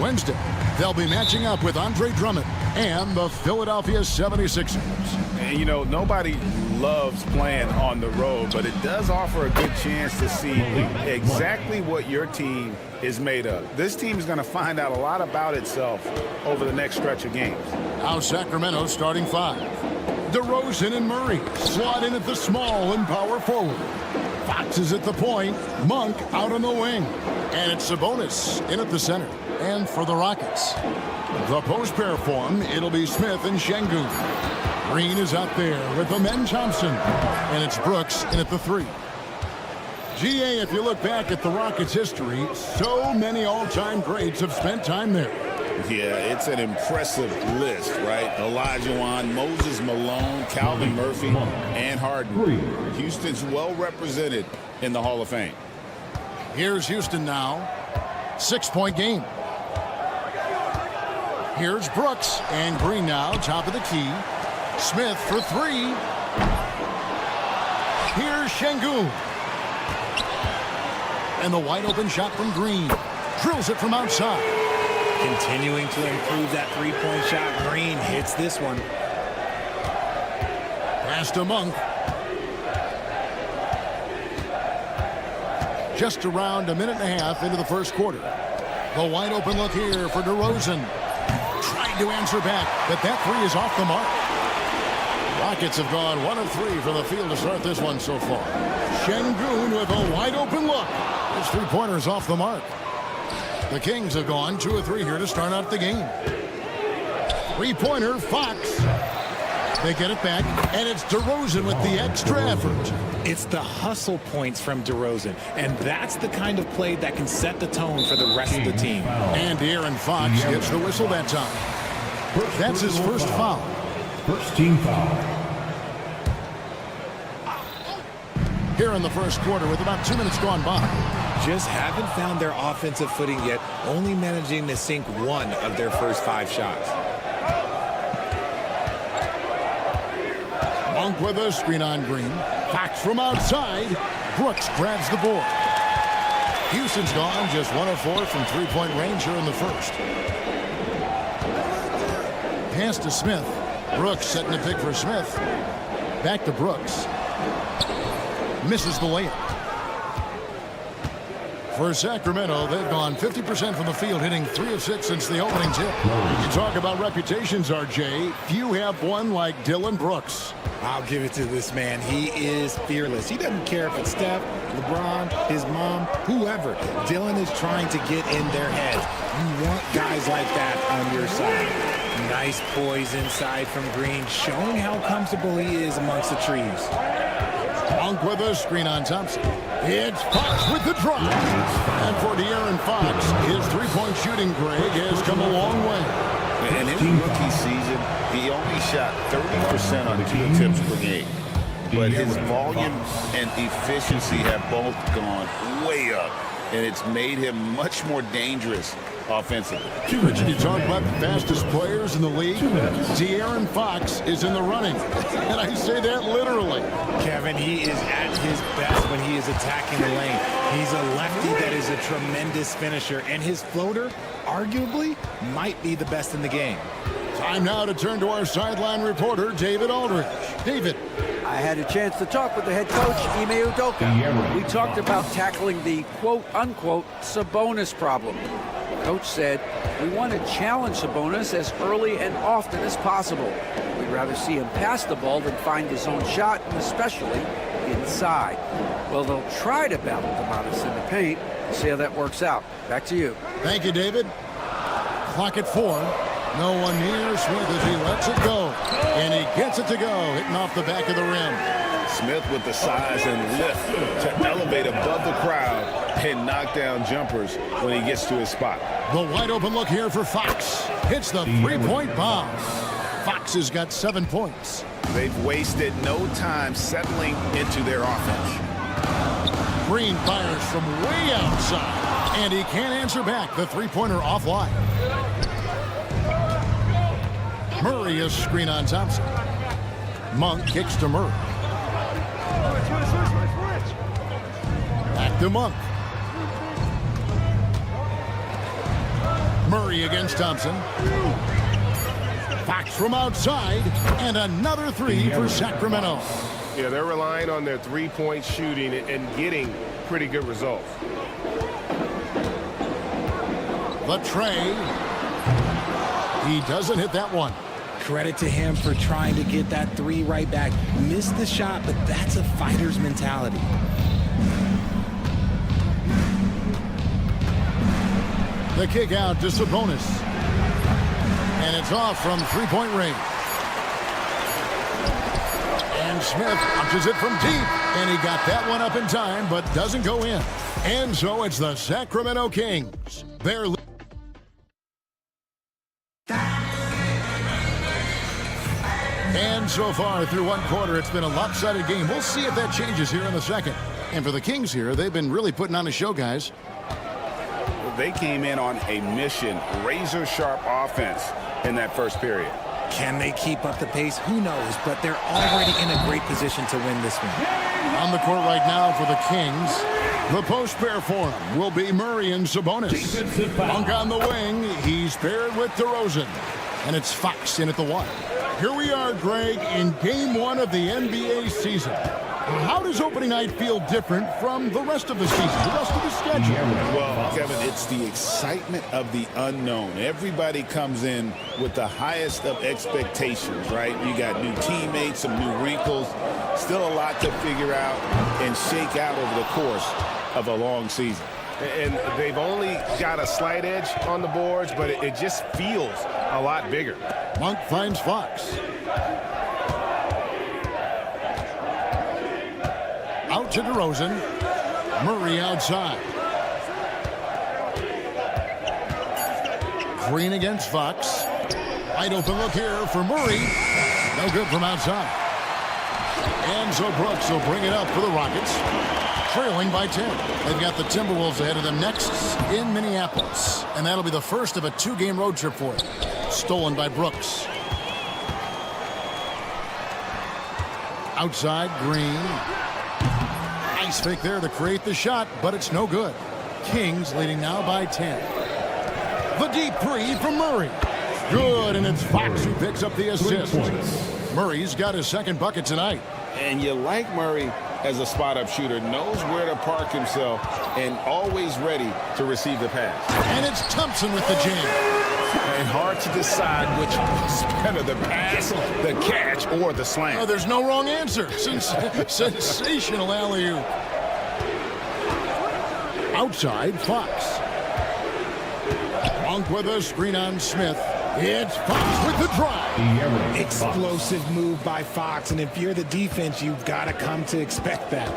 Wednesday, they'll be matching up with Andre Drummond and the Philadelphia 76ers. And, you know, nobody loves playing on the road, but it does offer a good chance to see exactly what your team is made of. This team is going to find out a lot about itself over the next stretch of games. Now Sacramento starting five. DeRozan and Murray slot in at the small and power forward. Fox is at the point. Monk out on the wing. And it's Sabonis in at the center. And for the Rockets, the post pair form, it'll be Smith and Şengün. Green is out there with Amen Thompson. And it's Brooks in at the three. GA, if you look back at the Rockets' history, so many all-time greats have spent time there. Yeah, it's an impressive list, right? Olajuwon, Moses Malone, Calvin Murphy, and Harden. Houston's well represented in the Hall of Fame. Here's Houston now. 6-point game. Here's Brooks and Green now, top of the key. Smith for three. Here's Şengün. And the wide open shot from Green. Drills it from outside. Continuing to improve that three-point shot. Green hits this one. Pass to Monk. Just around a minute and a half into the first quarter. The wide open look here for DeRozan. Trying to answer back, but that three is off the mark. Rockets have gone 1 of 3 from the field to start this one so far. Şengün with a wide open look. His three-pointer's off the mark. The Kings have gone 2 of 3 here to start out the game. Three-pointer, Fox. They get it back, and it's DeRozan with the extra effort. It's the hustle points from DeRozan, and that's the kind of play that can set the tone for the rest of the team. And Aaron Fox gets the whistle that time. That's his first foul. First team foul. Here in the first quarter with about 2 minutes gone by. Just haven't found their offensive footing yet, only managing to sink 1 of their first 5 shots. Monk with a screen on Green. Fox from outside. Brooks grabs the board. Houston's gone just 1 of 4 from three-point range here in the first. Pass to Smith. Brooks setting the pick for Smith. Back to Brooks. Misses the layup. For Sacramento, they've gone 50% from the field, hitting 3 of 6 since the opening tip. You talk about reputations, RJ. Few have one like Dillon Brooks. I'll give it to this man. He is fearless. He doesn't care if it's Steph, LeBron, his mom, whoever. Dillon is trying to get in their heads. You want guys like that on your side. Nice poise inside from Green, showing how comfortable he is amongst the trees. Monk with a screen on Thompson. It's Fox with the drop. And for De'Aaron Fox, his three-point shooting, Greg, has come a long way. In his rookie season, he only shot 30% on 2 attempts per game. But his volume and efficiency have both gone way up, and it's made him much more dangerous offensively. Richard, you talk about the fastest players in the league. De'Aaron Fox is in the running, and I say that literally. Kevin, he is at his best when he is attacking the lane. He's a lefty that is a tremendous finisher, and his floater, arguably, might be the best in the game. Time now to turn to our sideline reporter, David Aldridge. David. I had a chance to talk with the head coach, Ime Udoka. We talked about tackling the quote-unquote Sabonis problem. Coach said, we want to challenge Sabonis as early and often as possible. We'd rather see him pass the ball than find his own shot, and especially inside. Well, they'll try to battle Sabonis in the paint. See how that works out. Back to you. Thank you, David. Clock at 4. No one near Smith as he lets it go. And he gets it to go, hitting off the back of the rim. Smith with the size and lift to elevate above the crowd and knock down jumpers when he gets to his spot. The wide open look here for Fox. Hits the three-point bomb. Fox has got 7 points. They've wasted no time settling into their offense. Green fires from way outside, and he can't answer back. The three-pointer offline. Murray is screen on Thompson. Monk kicks to Murray. Back to Monk. Murray against Thompson. Fox from outside, and another three for Sacramento. Yeah, they're relying on their three-point shooting and getting pretty good results. The tray. He doesn't hit that one. Credit to him for trying to get that three right back. Missed the shot, but that's a fighter's mentality. The kick out to Sabonis. And it's off from three-point range. And Smith punches it from deep. And he got that one up in time, but doesn't go in. And so it's the Sacramento Kings. They're And so far through one quarter, it's been a lopsided game. We'll see if that changes here in the second. And for the Kings here, they've been really putting on a show, guys. They came in on a mission, razor-sharp offense in that first period. Can they keep up the pace? Who knows, but they're already in a great position to win this one. On the court right now for the Kings, the post pair for him will be Murray and Sabonis. Monk on the wing, he's paired with DeRozan. And it's Fox in at the one. Here we are, Greg, in game one of the NBA season. How does opening night feel different from the rest of the season, the rest of the schedule? Well, Kevin, it's the excitement of the unknown. Everybody comes in with the highest of expectations, right? You got new teammates, some new wrinkles, still a lot to figure out and shake out over the course of a long season. And they've only got a slight edge on the boards, but it just feels a lot bigger. Monk finds Fox. Out to DeRozan. Murray outside. Green against Fox. Wide open look here for Murray. No good from outside. And so Brooks will bring it up for the Rockets. Trailing by 10. They've got the Timberwolves ahead of them next in Minneapolis. And that'll be the first of a two-game road trip for them. Stolen by Brooks. Outside, Green. Nice fake there to create the shot, but it's no good. Kings leading now by 10. The deep three from Murray. Good, and it's Fox who picks up the assist. Murray's got his second bucket tonight. And you like Murray as a spot-up shooter, knows where to park himself, and always ready to receive the pass. And it's Thompson with the jam. And hard to decide which is better, the pass, the catch, or the slam. Oh, there's no wrong answer. Sensational alley-oop. Outside, Fox. Monk with a screen on Smith. It's Fox with the drive. Explosive move by Fox, and if you're the defense, you've got to come to expect that.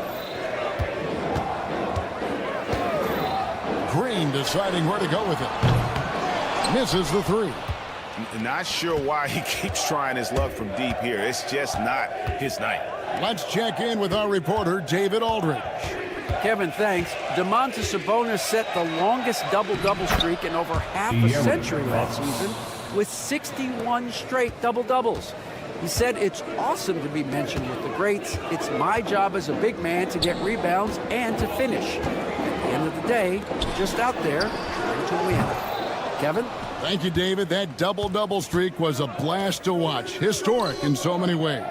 Green deciding where to go with it. Misses the three. Not sure why he keeps trying his luck from deep here. It's just not his night. Let's check in with our reporter, David Aldridge. Kevin, thanks. Domantas Sabonis set the longest double-double streak in over half a century last season with 61 straight double-doubles. He said, "It's awesome to be mentioned with the greats. It's my job as a big man to get rebounds and to finish. At the end of the day, just out there trying to win." Kevin? Thank you, David. That double-double streak was a blast to watch. Historic in so many ways.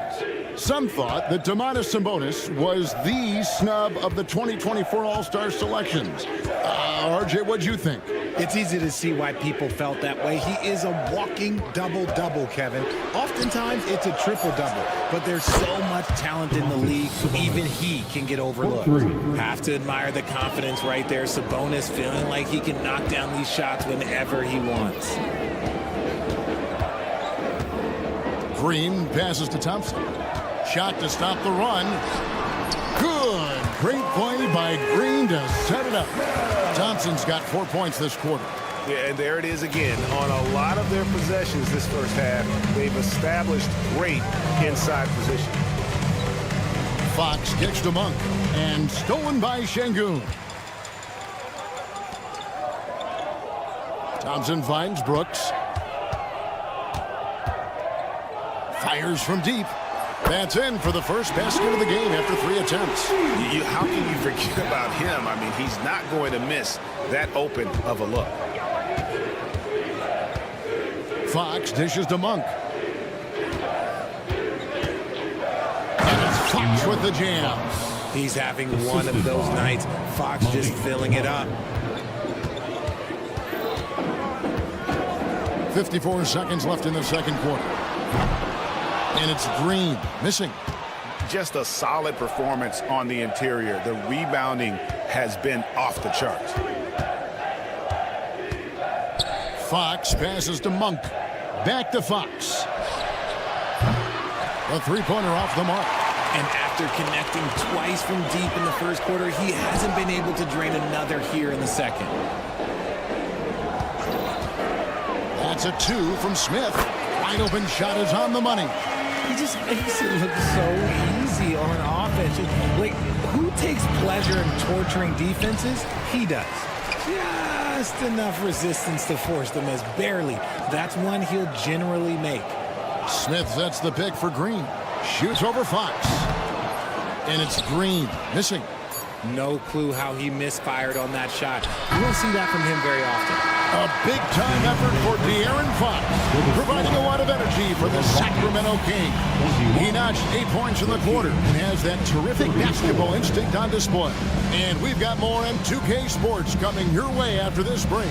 Some thought that Domantas Sabonis was the snub of the 2024 All-Star selections. RJ, what'd you think? It's easy to see why people felt that way. He is a walking double-double, Kevin. Oftentimes, it's a triple-double, but there's so much talent in the league, even he can get overlooked. Have to admire the confidence right there. Sabonis feeling like he can knock down these shots whenever he wants. Green passes to Thompson. Shot to stop the run. Good. Great play by Green to set it up. Thompson's got 4 points this quarter. Yeah, and there it is again. On a lot of their possessions this first half, they've established great inside position. Fox kicks to Monk and stolen by Şengün. Thompson finds Brooks. Fires from deep. That's in for the first basket of the game after 3 attempts. How can you forget about him? I mean, he's not going to miss that open of a look. Fox dishes to Monk. And it's Fox with the jam. He's having one of those nights. Fox just filling it up. 54 seconds left in the second quarter. And it's Green, missing. Just a solid performance on the interior. The rebounding has been off the charts. Fox passes to Monk. Back to Fox. A three-pointer off the mark. And after connecting twice from deep in the first quarter, he hasn't been able to drain another here in the second. That's a two from Smith. Wide open shot is on the money. He just makes it look so easy on offense. Like, who takes pleasure in torturing defenses? He does. Just enough resistance to force the miss. Barely. That's one he'll generally make. Smith sets the pick for Green. Shoots over Fox. And it's Green, missing. No clue how he misfired on that shot. You won't see that from him very often. A big-time effort for De'Aaron Fox, providing a lot of energy for the Sacramento Kings. He notched 8 points in the quarter and has that terrific basketball instinct on display. And we've got more M2K Sports coming your way after this break.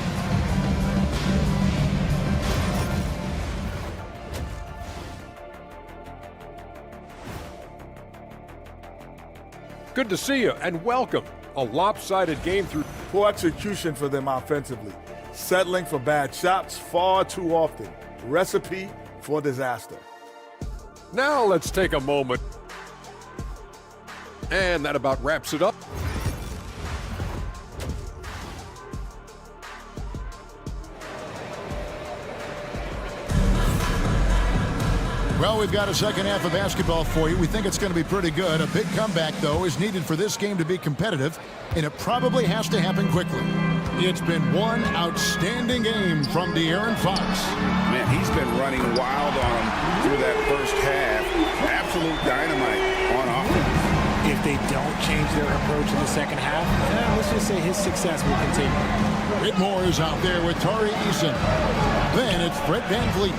Good to see you and welcome. A lopsided game through poor execution for them offensively. Settling for bad shots far too often. Recipe for disaster. Now let's take a moment. And that about wraps it up. Well, we've got a second half of basketball for you. We think it's going to be pretty good. A big comeback, though, is needed for this game to be competitive, and it probably has to happen quickly. It's been one outstanding game from De'Aaron Fox. Man, he's been running wild on him through that first half. Absolute dynamite on offense. If they don't change their approach in the second half, let's just say his success will continue. Whitmore is out there with Tari Eason. Then it's Fred VanVleet.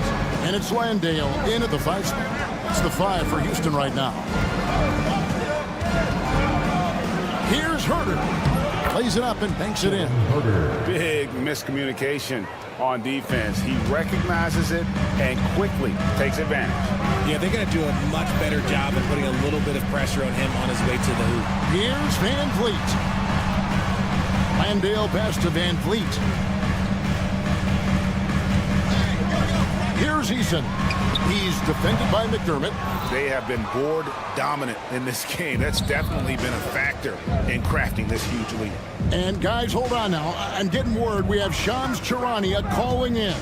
And it's Landale in at the 5 spot. It's the 5 for Houston right now. Here's Herter. Plays it up and banks it in. Big miscommunication on defense. He recognizes it and quickly takes advantage. Yeah, they're going to do a much better job of putting a little bit of pressure on him on his way to the hoop. Here's VanVleet. Landale pass to VanVleet. Here's Eason. He's defended by McDermott. They have been board dominant in this game. That's definitely been a factor in crafting this huge lead. And guys, hold on now. I'm getting word we have Shams Charania calling in.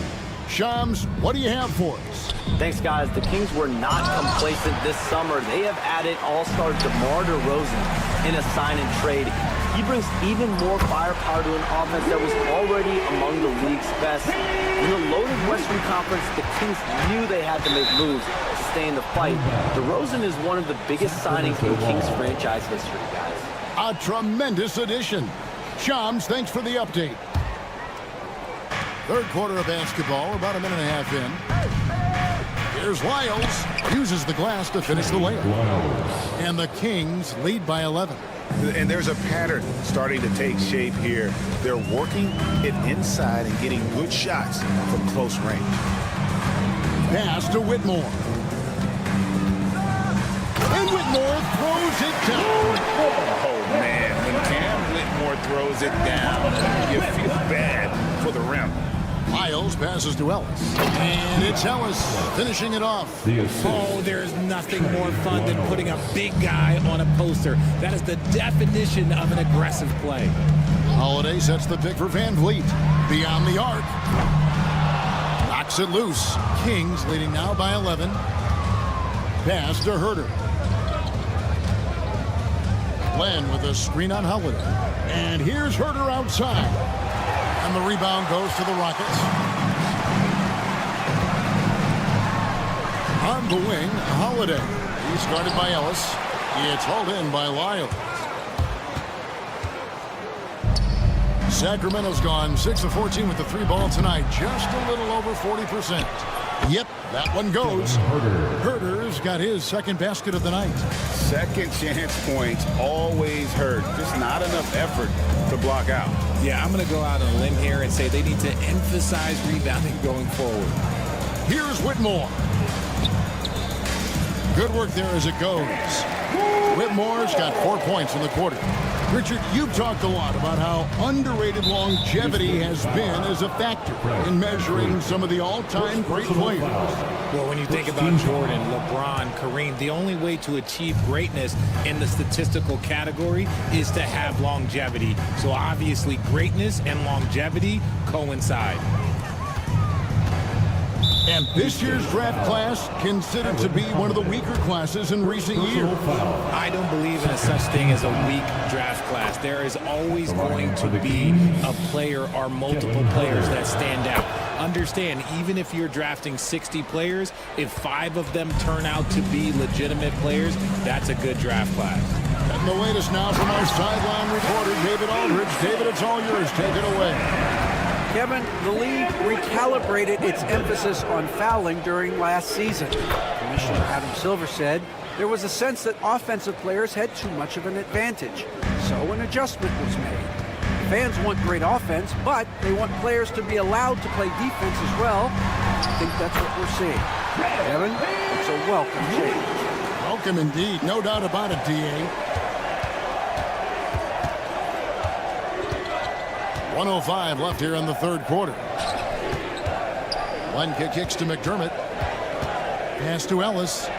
Shams, what do you have for us? Thanks, guys. The Kings were not complacent this summer. They have added all-star DeMar DeRozan in a sign and trade. He brings even more firepower to an offense that was already among the league's best. In the loaded Western Conference, the Kings knew they had to make moves to stay in the fight. DeRozan is one of the biggest signings in Kings franchise history, guys. A tremendous addition. Shams, thanks for the update. Third quarter of basketball, about a minute and a half in. Here's Lyles. Uses the glass to finish the layup. And the Kings lead by 11. And there's a pattern starting to take shape here. They're working it inside and getting good shots from close range. Pass to Whitmore. And Whitmore throws it down. Oh, man. When Cam Whitmore throws it down, you feel bad for the rim. Lyles passes to Ellis. And it's Ellis finishing it off. Oh, there's nothing more fun than putting a big guy on a poster. That is the definition of an aggressive play. Holiday sets the pick for VanVleet. Beyond the arc. Knocks it loose. Kings leading now by 11. Pass to Herter. Glenn with a screen on Holiday. And here's Herter outside. And the rebound goes to the Rockets. On the wing, Holiday. He's guarded by Ellis. It's hauled in by Lyles. Sacramento's gone 6 of 14 with the 3 ball tonight. Just a little over 40%. Yep, that one goes. Herter's got his second basket of the night. Second chance points always hurt. Just not enough effort to block out. Yeah, I'm going to go out on a limb here and say they need to emphasize rebounding going forward. Here's Whitmore. Good work there as it goes. Whitmore's got 4 points in the quarter. Richard, you've talked a lot about how underrated longevity has been as a factor in measuring some of the all-time great players. Well, when you think about Jordan, LeBron, Kareem, the only way to achieve greatness in the statistical category is to have longevity. So obviously greatness and longevity coincide. And this year's draft class considered to be one of the weaker classes in recent years. I don't believe in a such thing as a weak draft class. There is always going to be a player or multiple players that stand out. Understand, even if you're drafting 60 players, if 5 of them turn out to be legitimate players, that's a good draft class. And the latest now from our sideline reporter, David Aldridge. David, it's all yours. Take it away. Kevin, the league recalibrated its emphasis on fouling during last season. Commissioner Adam Silver said there was a sense that offensive players had too much of an advantage, so an adjustment was made. Fans want great offense, but they want players to be allowed to play defense as well. I think that's what we're seeing. Kevin, it's a welcome change. Welcome indeed. No doubt about it, D.A. 1:05 left here in the third quarter. Lenka kicks to McDermott. Pass to Ellis.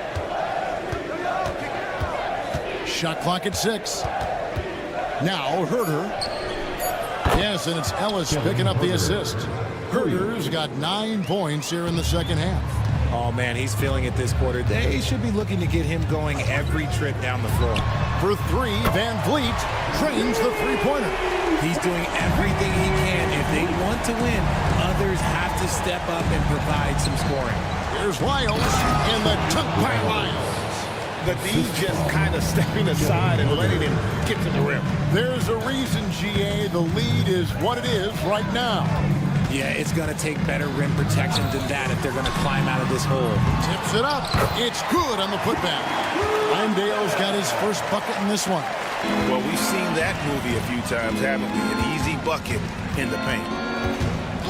Shot clock at 6. Now Herter. Yes, and it's Ellis picking up the assist. Herter's got 9 points here in the second half. Oh, man, he's feeling it this quarter. They should be looking to get him going every trip down the floor. For 3, Van Vliet trains the three-pointer. He's doing everything he can. If they want to win, others have to step up and provide some scoring. Here's Lyles, and the dunk by Lyles. The D just kind of stepping aside and letting him get to the rim. There's a reason, GA, the lead is what it is right now. Yeah, it's going to take better rim protection than that if they're going to climb out of this hole. Tips it up. It's good on the putback. Heimdall's got his first bucket in this one. Well, we've seen that movie a few times, haven't we? An easy bucket in the paint.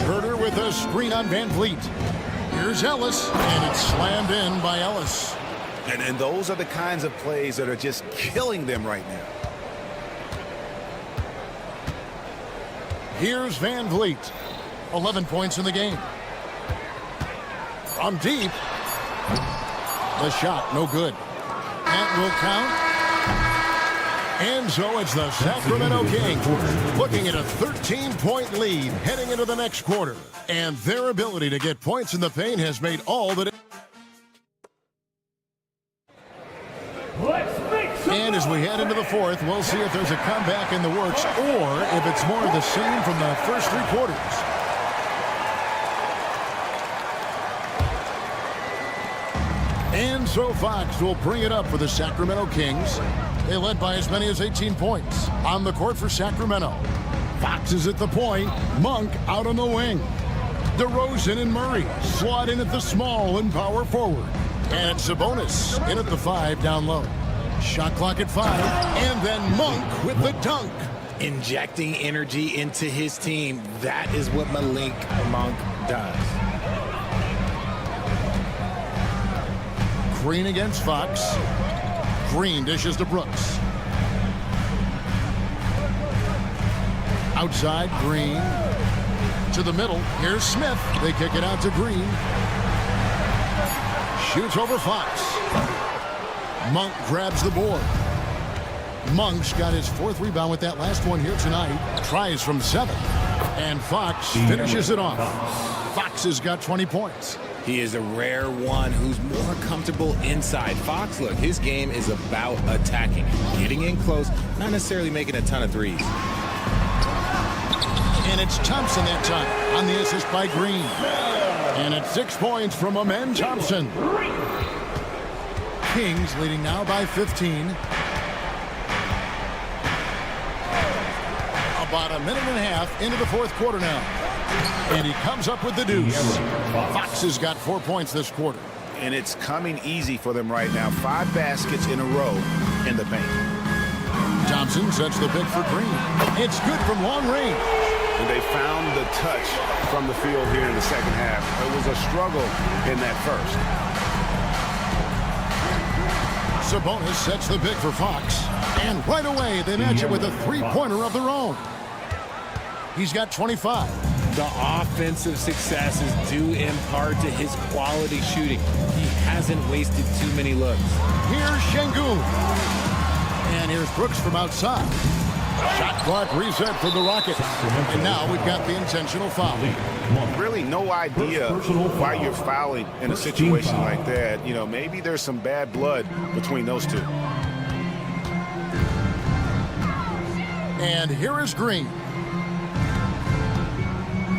Herter with a screen on Van Vliet. Here's Ellis, and it's slammed in by Ellis. And those are the kinds of plays that are just killing them right now. Here's Van Vliet. 11 points in the game. From deep. The shot, no good. That will count. And so it's the Sacramento Kings looking at a 13-point lead heading into the next quarter. And their ability to get points in the paint has made all that it... And as we head into the fourth, we'll see if there's a comeback in the works or if it's more of the same from the first 3 quarters. And so Fox will bring it up for the Sacramento Kings. They led by as many as 18 points. On the court for Sacramento. Fox is at the point. Monk out on the wing. DeRozan and Murray slot in at the small and power forward. And it's Sabonis in at the 5 down low. Shot clock at 5. And then Monk with the dunk. Injecting energy into his team. That is what Malik Monk does. Green against Fox. Green dishes to Brooks. Outside, Green. To the middle. Here's Smith. They kick it out to Green. Shoots over Fox. Monk grabs the board. Monk's got his 4th rebound with that last one here tonight. Tries from 7. And Fox finishes it off. Fox has got 20 points. He is a rare one who's more comfortable inside. Fox, look, his game is about attacking, getting in close, not necessarily making a ton of threes. And it's Thompson that time on the assist by Green. And it's 6 points from Amen Thompson. Kings leading now by 15. A About a minute and a half into the fourth quarter now. And he comes up with the deuce. Fox has got 4 points this quarter. And it's coming easy for them right now. 5 baskets in a row in the paint. Thompson sets the pick for Green. It's good from long range. And they found the touch from the field here in the second half. It was a struggle in that first. Sabonis sets the pick for Fox. And right away, they match it with a three-pointer of their own. He's got 25. The offensive success is due in part to his quality shooting. He hasn't wasted too many looks. Here's Şengün. And here's Brooks from outside. Shot clock reset for the Rockets. And now we've got the intentional foul. Really no idea why you're fouling in a situation like that. You know, maybe there's some bad blood between those two. And here is Green.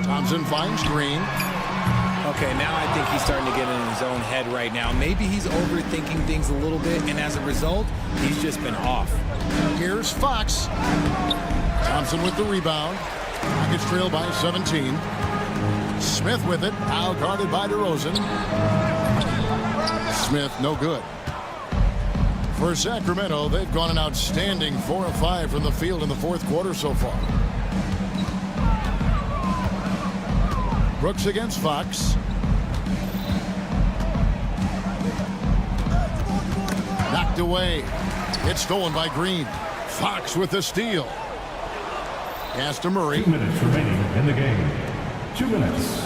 Thompson finds Green. Okay, now I think he's starting to get in his own head right now. Maybe he's overthinking things a little bit, and as a result, he's just been off. Here's Fox. Thompson with the rebound. Rockets trail by 17. Smith with it, now guarded by DeRozan. Smith, no good. For Sacramento, they've gone an outstanding 4 of 5 from the field in the fourth quarter so far. Brooks against Fox. Knocked away. It's stolen by Green. Fox with the steal. Pass to Murray. 2 minutes remaining in the game. 2 minutes.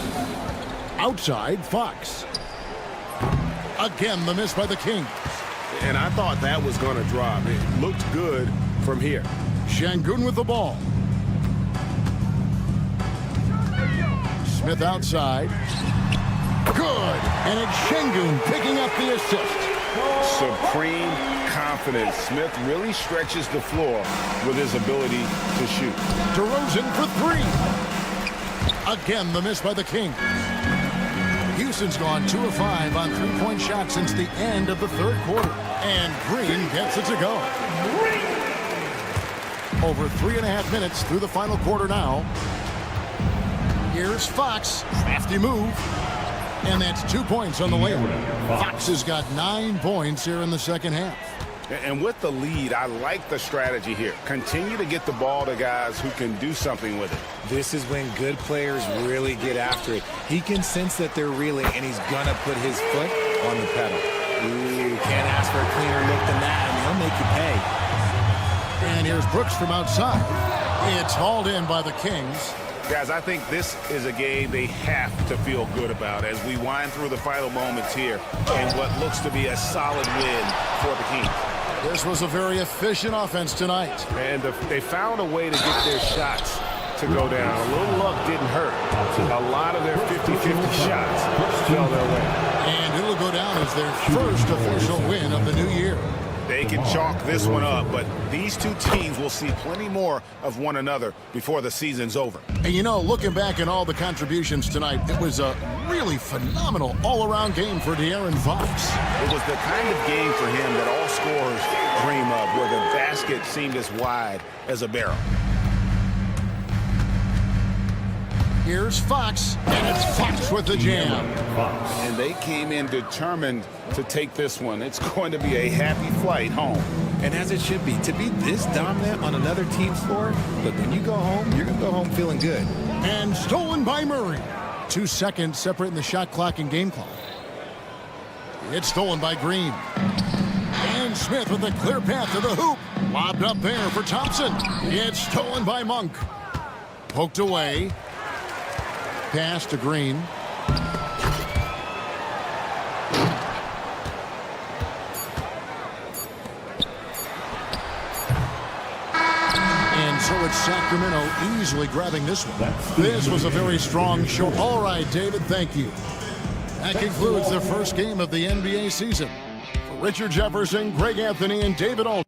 Outside, Fox. Again, the miss by the Kings. And I thought that was going to drop. It looked good from here. Şengün with the ball. Smith outside. Good. And it's Şengün picking up the assist. Supreme confidence. Smith really stretches the floor with his ability to shoot. DeRozan for 3. Again, the miss by the Kings. Houston's gone 2 of 5 on three-point shots since the end of the third quarter. And Green gets it to go. Over 3.5 minutes through the final quarter now. Here's Fox. Crafty move. And that's 2 points on the layup. Fox has got 9 points here in the second half. And with the lead, I like the strategy here. Continue to get the ball to guys who can do something with it. This is when good players really get after it. He can sense that they're reeling, and he's going to put his foot on the pedal. Ooh, can't ask for a cleaner look than that, and he'll make you pay. And here's Brooks from outside. It's hauled in by the Kings. Guys, I think this is a game they have to feel good about as we wind through the final moments here and what looks to be a solid win for the Kings. This was a very efficient offense tonight. And they found a way to get their shots to go down. A little luck didn't hurt. A lot of their 50-50 shots fell their way. And it'll go down as their first official win of the new year. They can chalk this one up, but these two teams will see plenty more of one another before the season's over. And you know, looking back at all the contributions tonight, it was a really phenomenal all-around game for De'Aaron Fox. It was the kind of game for him that all scorers dream of, where the basket seemed as wide as a barrel. Here's Fox, and it's Fox with the jam. And they came in determined to take this one. It's going to be a happy flight home. And as it should be, to be this dominant on another team's floor, look, when you go home, you're going to go home feeling good. And stolen by Murray. 2 seconds separating the shot clock and game clock. It's stolen by Green. And Smith with a clear path to the hoop. Lobbed up there for Thompson. It's stolen by Monk. Poked away. Pass to Green. And so it's Sacramento easily grabbing this one. This was a very strong show. All right, David, thank you. That concludes the first game of the NBA season. For Richard Jefferson, Greg Anthony, and David Alden.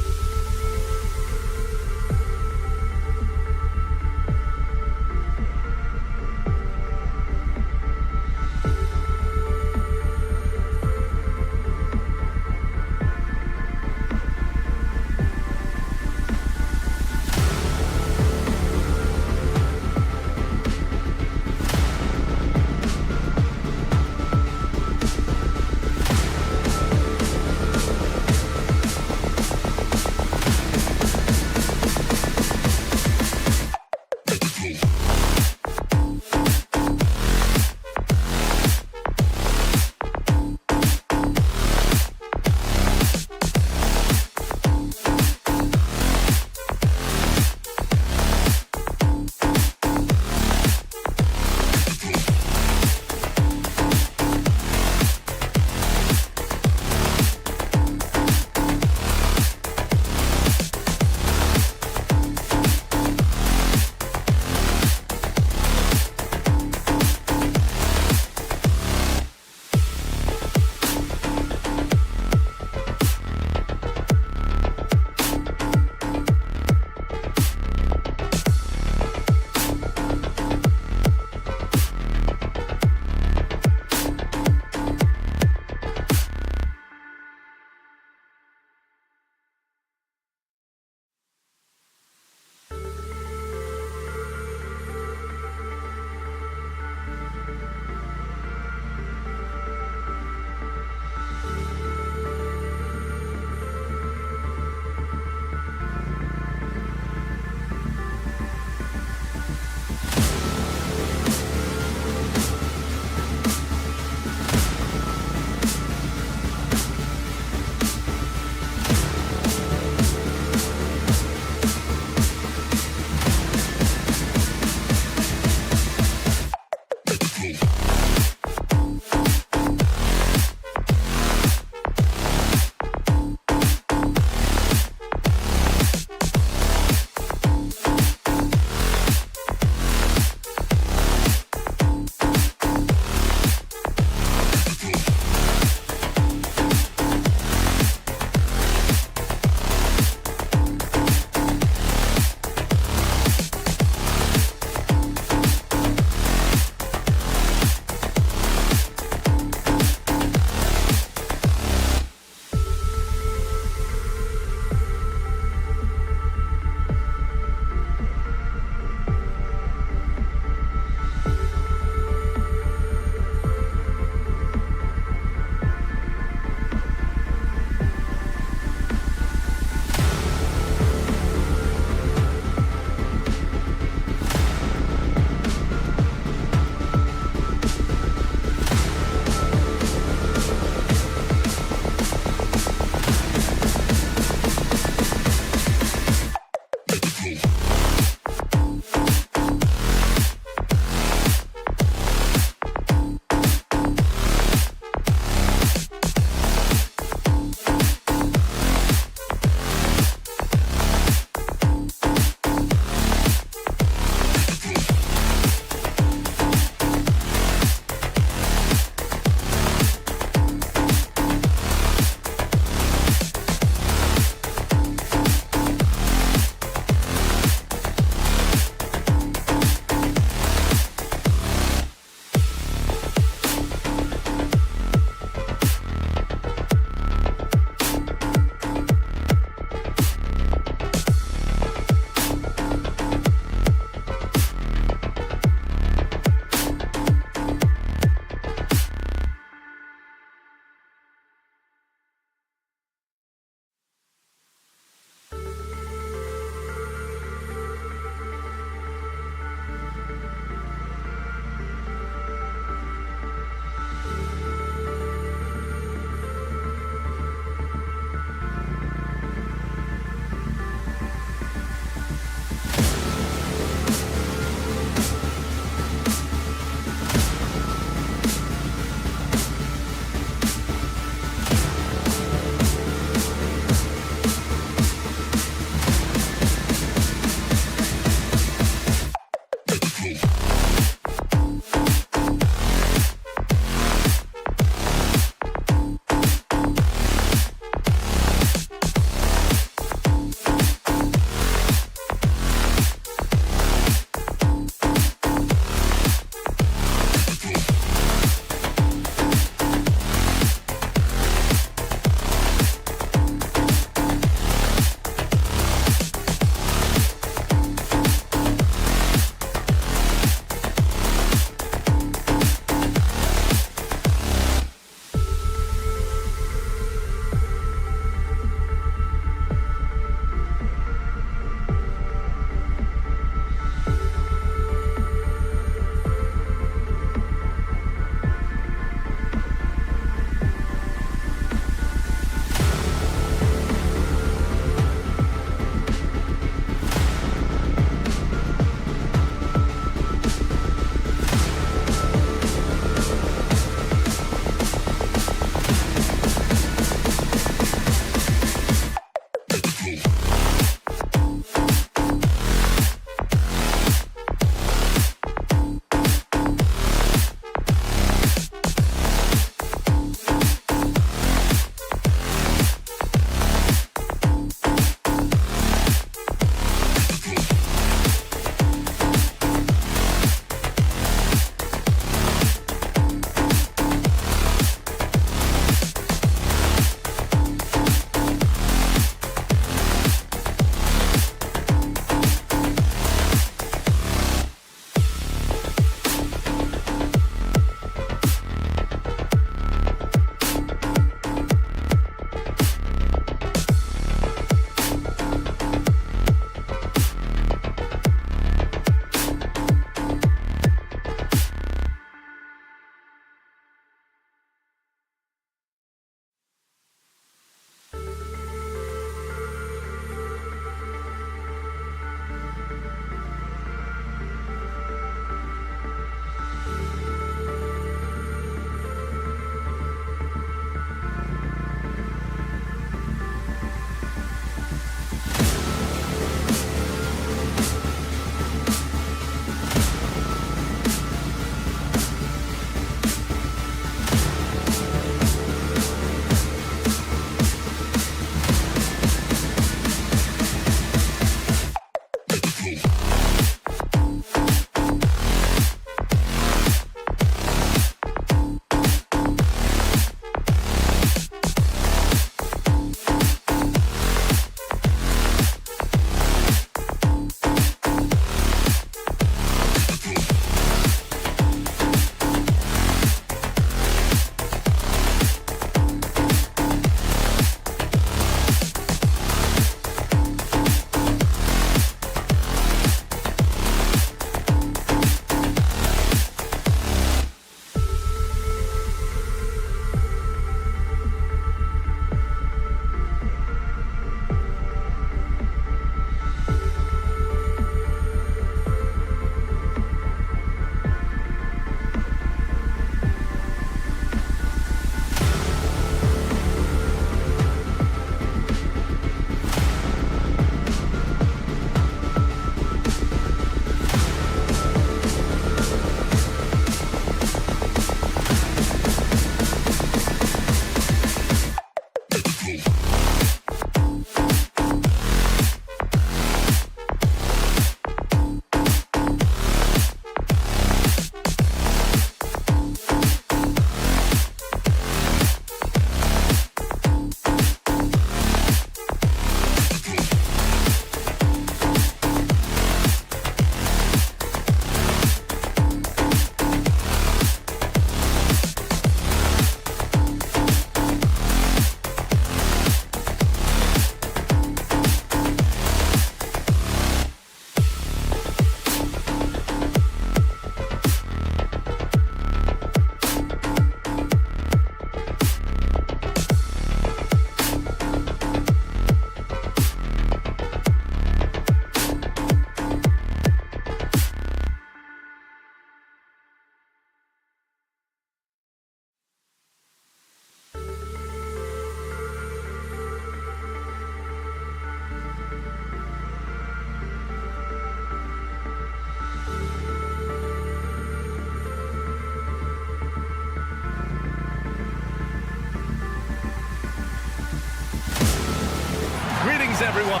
everyone.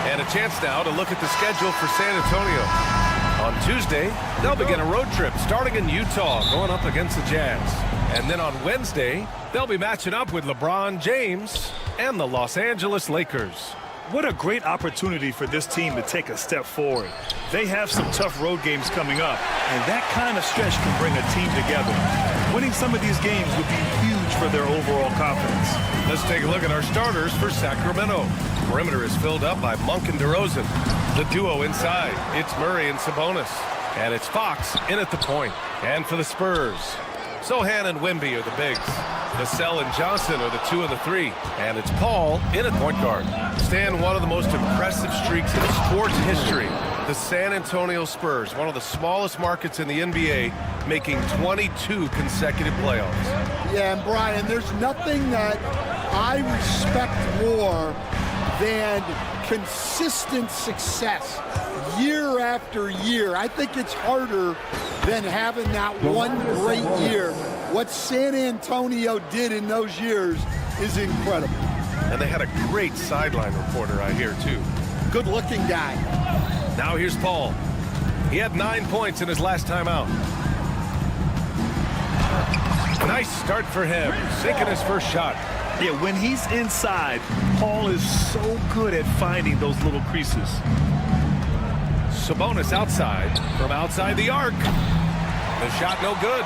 And a chance now to look at the schedule for San Antonio. On Tuesday, they'll begin a road trip starting in Utah, going up against the Jazz. And then on Wednesday, they'll be matching up with LeBron James and the Los Angeles Lakers. What a great opportunity for this team to take a step forward. They have some tough road games coming up, and that kind of stretch can bring a team together. Winning some of these games would be huge for their overall confidence. Let's take a look at our starters for Sacramento. Perimeter is filled up by Monk and DeRozan. The duo inside, it's Murray and Sabonis. And it's Fox in at the point. And for the Spurs, Sohan and Wemby are the bigs. Vassell and Johnson are the 2 and the 3. And it's Paul in at point guard. Stan, one of the most impressive streaks in sports history. The San Antonio Spurs, one of the smallest markets in the NBA, making 22 consecutive playoffs. Yeah, and Brian, there's nothing that I respect more than consistent success year after year. I think it's harder than having that one great year. What San Antonio did in those years is incredible. And they had a great sideline reporter, I hear, too. Good-looking guy. Now here's Paul. He had 9 points in his last time out. Nice start for him, sinking his first shot. Yeah, when he's inside, Paul is so good at finding those little creases. Sabonis outside, from outside the arc. The shot no good.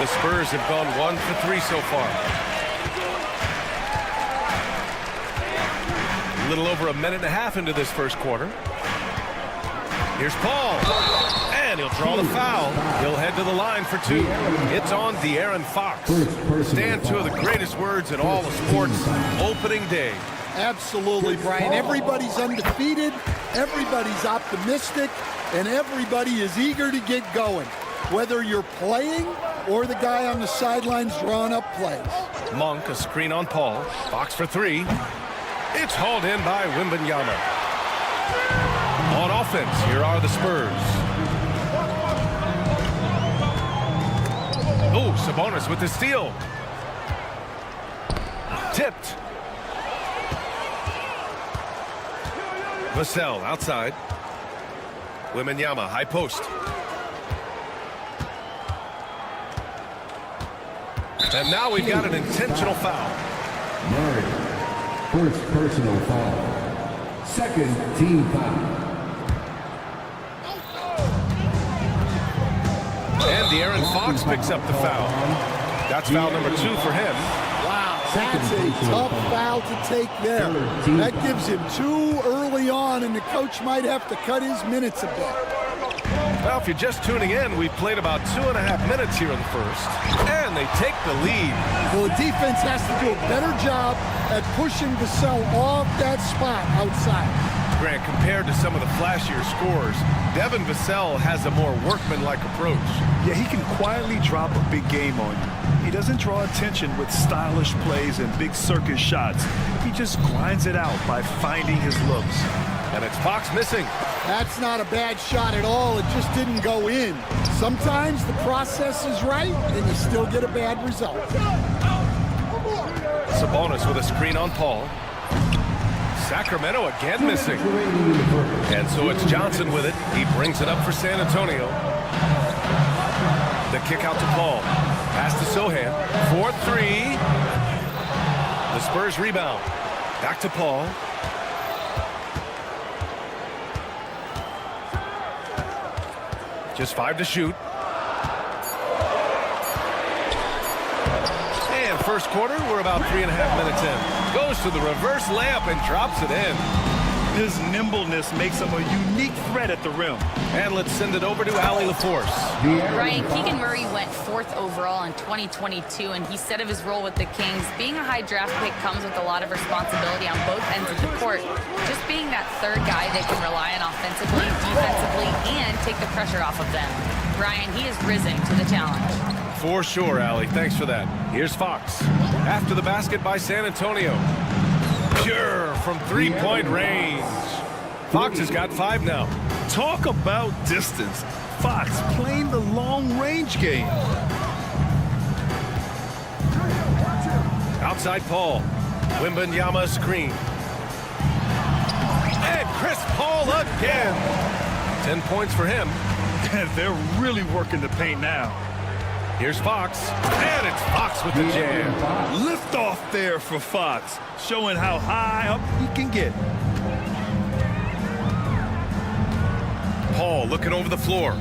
The Spurs have gone 1 for 3 so far. A little over a minute and a half into this first quarter. Here's Paul. And he'll draw the foul. He'll head to the line for 2. It's on De'Aaron Fox. Stand 2 of the greatest words in all of sports. Opening day. Absolutely, Brian. Everybody's undefeated. Everybody's optimistic. And everybody is eager to get going. Whether you're playing or the guy on the sidelines drawing up plays. Monk, a screen on Paul. Fox for 3. It's hauled in by Wembanyama. On offense, here are the Spurs. Oh, Sabonis with the steal. Tipped. Vassell outside. Wembanyama, high post. And now we've got an intentional foul. Murray, first personal foul. Second team foul. And De'Aaron Fox picks up the foul. That's foul number 2 for him. Wow, that's a tough foul to take there. That gives him 2 early on, and the coach might have to cut his minutes a bit. Well, if you're just tuning in, we've played about 2.5 minutes here in the first. And they take the lead. Well, the defense has to do a better job at pushing Vassell off that spot outside. Grant, compared to some of the flashier scores, Devin Vassell has a more workmanlike approach. Yeah, he can quietly drop a big game on you. He doesn't draw attention with stylish plays and big circus shots. He just grinds it out by finding his looks. And it's Fox missing. That's not a bad shot at all. It just didn't go in. Sometimes the process is right, and you still get a bad result. Sabonis with a screen on Paul. Sacramento again missing. And so it's Johnson with it. He brings it up for San Antonio. The kick out to Paul. Pass to Sohan. 4-3. The Spurs rebound. Back to Paul. Just 5 to shoot. And first quarter, we're about 3.5 minutes in. Goes to the reverse layup and drops it in. His nimbleness makes him a unique threat at the rim. And let's send it over to Allie LaForce. Ryan, Keegan-Murray went 4th overall in 2022, and he said of his role with the Kings, being a high draft pick comes with a lot of responsibility on both ends of the court. Just being that third guy they can rely on offensively, defensively, and take the pressure off of them. Ryan, he has risen to the challenge. For sure, Allie. Thanks for that. Here's Fox. After the basket by San Antonio. Pure from 3-point range. Fox has got 5 now. Talk about distance. Fox playing the long-range game. Outside Paul. Wembanyama screen. And Chris Paul again. 10 points for him. They're really working the paint now. Here's Fox. And it's Fox with the jam. Lift off there for Fox, showing how high up he can get. Paul looking over the floor.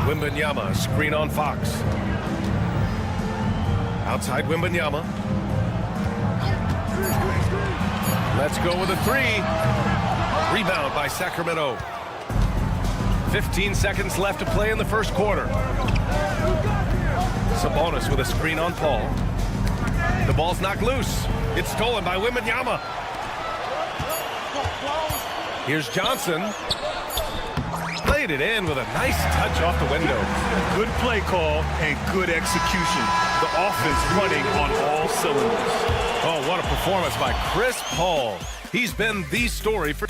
Wembanyama, screen on Fox. Outside Wembanyama. Let's go with a three. Rebound by Sacramento. 15 seconds left to play in the first quarter. Sabonis with a screen on Paul. The ball's knocked loose. It's stolen by Wembanyama. Here's Johnson. Played it in with a nice touch off the window. Good play call and good execution. The offense running on all cylinders. Oh, what a performance by Chris Paul. He's been the story for...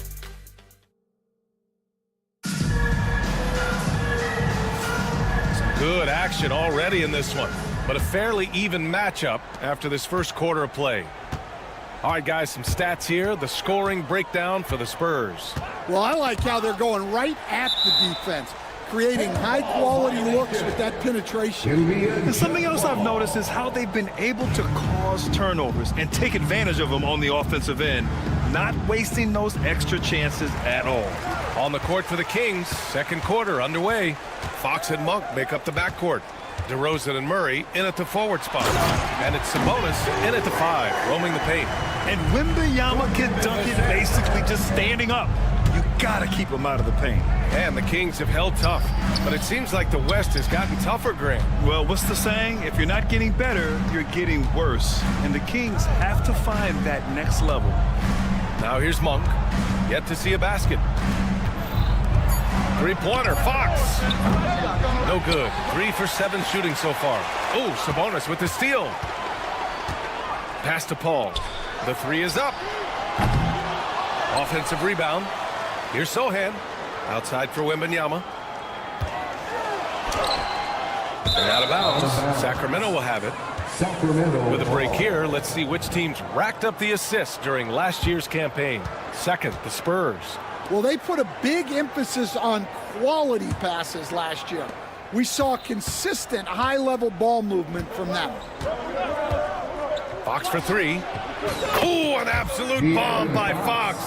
Some good action already in this one, but a fairly even matchup after this first quarter of play. All right, guys, some stats here. The scoring breakdown for the Spurs. Well, I like how they're going right at the defense, creating high-quality looks with that penetration. And something else I've noticed is how they've been able to cause turnovers and take advantage of them on the offensive end, not wasting those extra chances at all. On the court for the Kings, second quarter underway. Fox and Monk make up the backcourt. DeRozan and Murray in at the forward spot. And it's Sabonis in at the 5, roaming the paint. And Wembanyama can dunk it basically just standing up. You gotta keep him out of the paint. And the Kings have held tough, but it seems like the West has gotten tougher, Grant. Well, what's the saying? If you're not getting better, you're getting worse. And the Kings have to find that next level. Now here's Monk. Yet to see a basket. Three-pointer, Fox. No good. 3 for 7 shooting so far. Oh, Sabonis with the steal. Pass to Paul. The 3 is up. Offensive rebound. Here's Sohan. Outside for Wembanyama. And out of bounds. Sacramento will have it. Sacramento. With a break here, let's see which teams racked up the assists during last year's campaign. Second, the Spurs. Well, they put a big emphasis on quality passes last year. We saw consistent high-level ball movement from them. Fox for 3. Oh, an absolute bomb by Fox.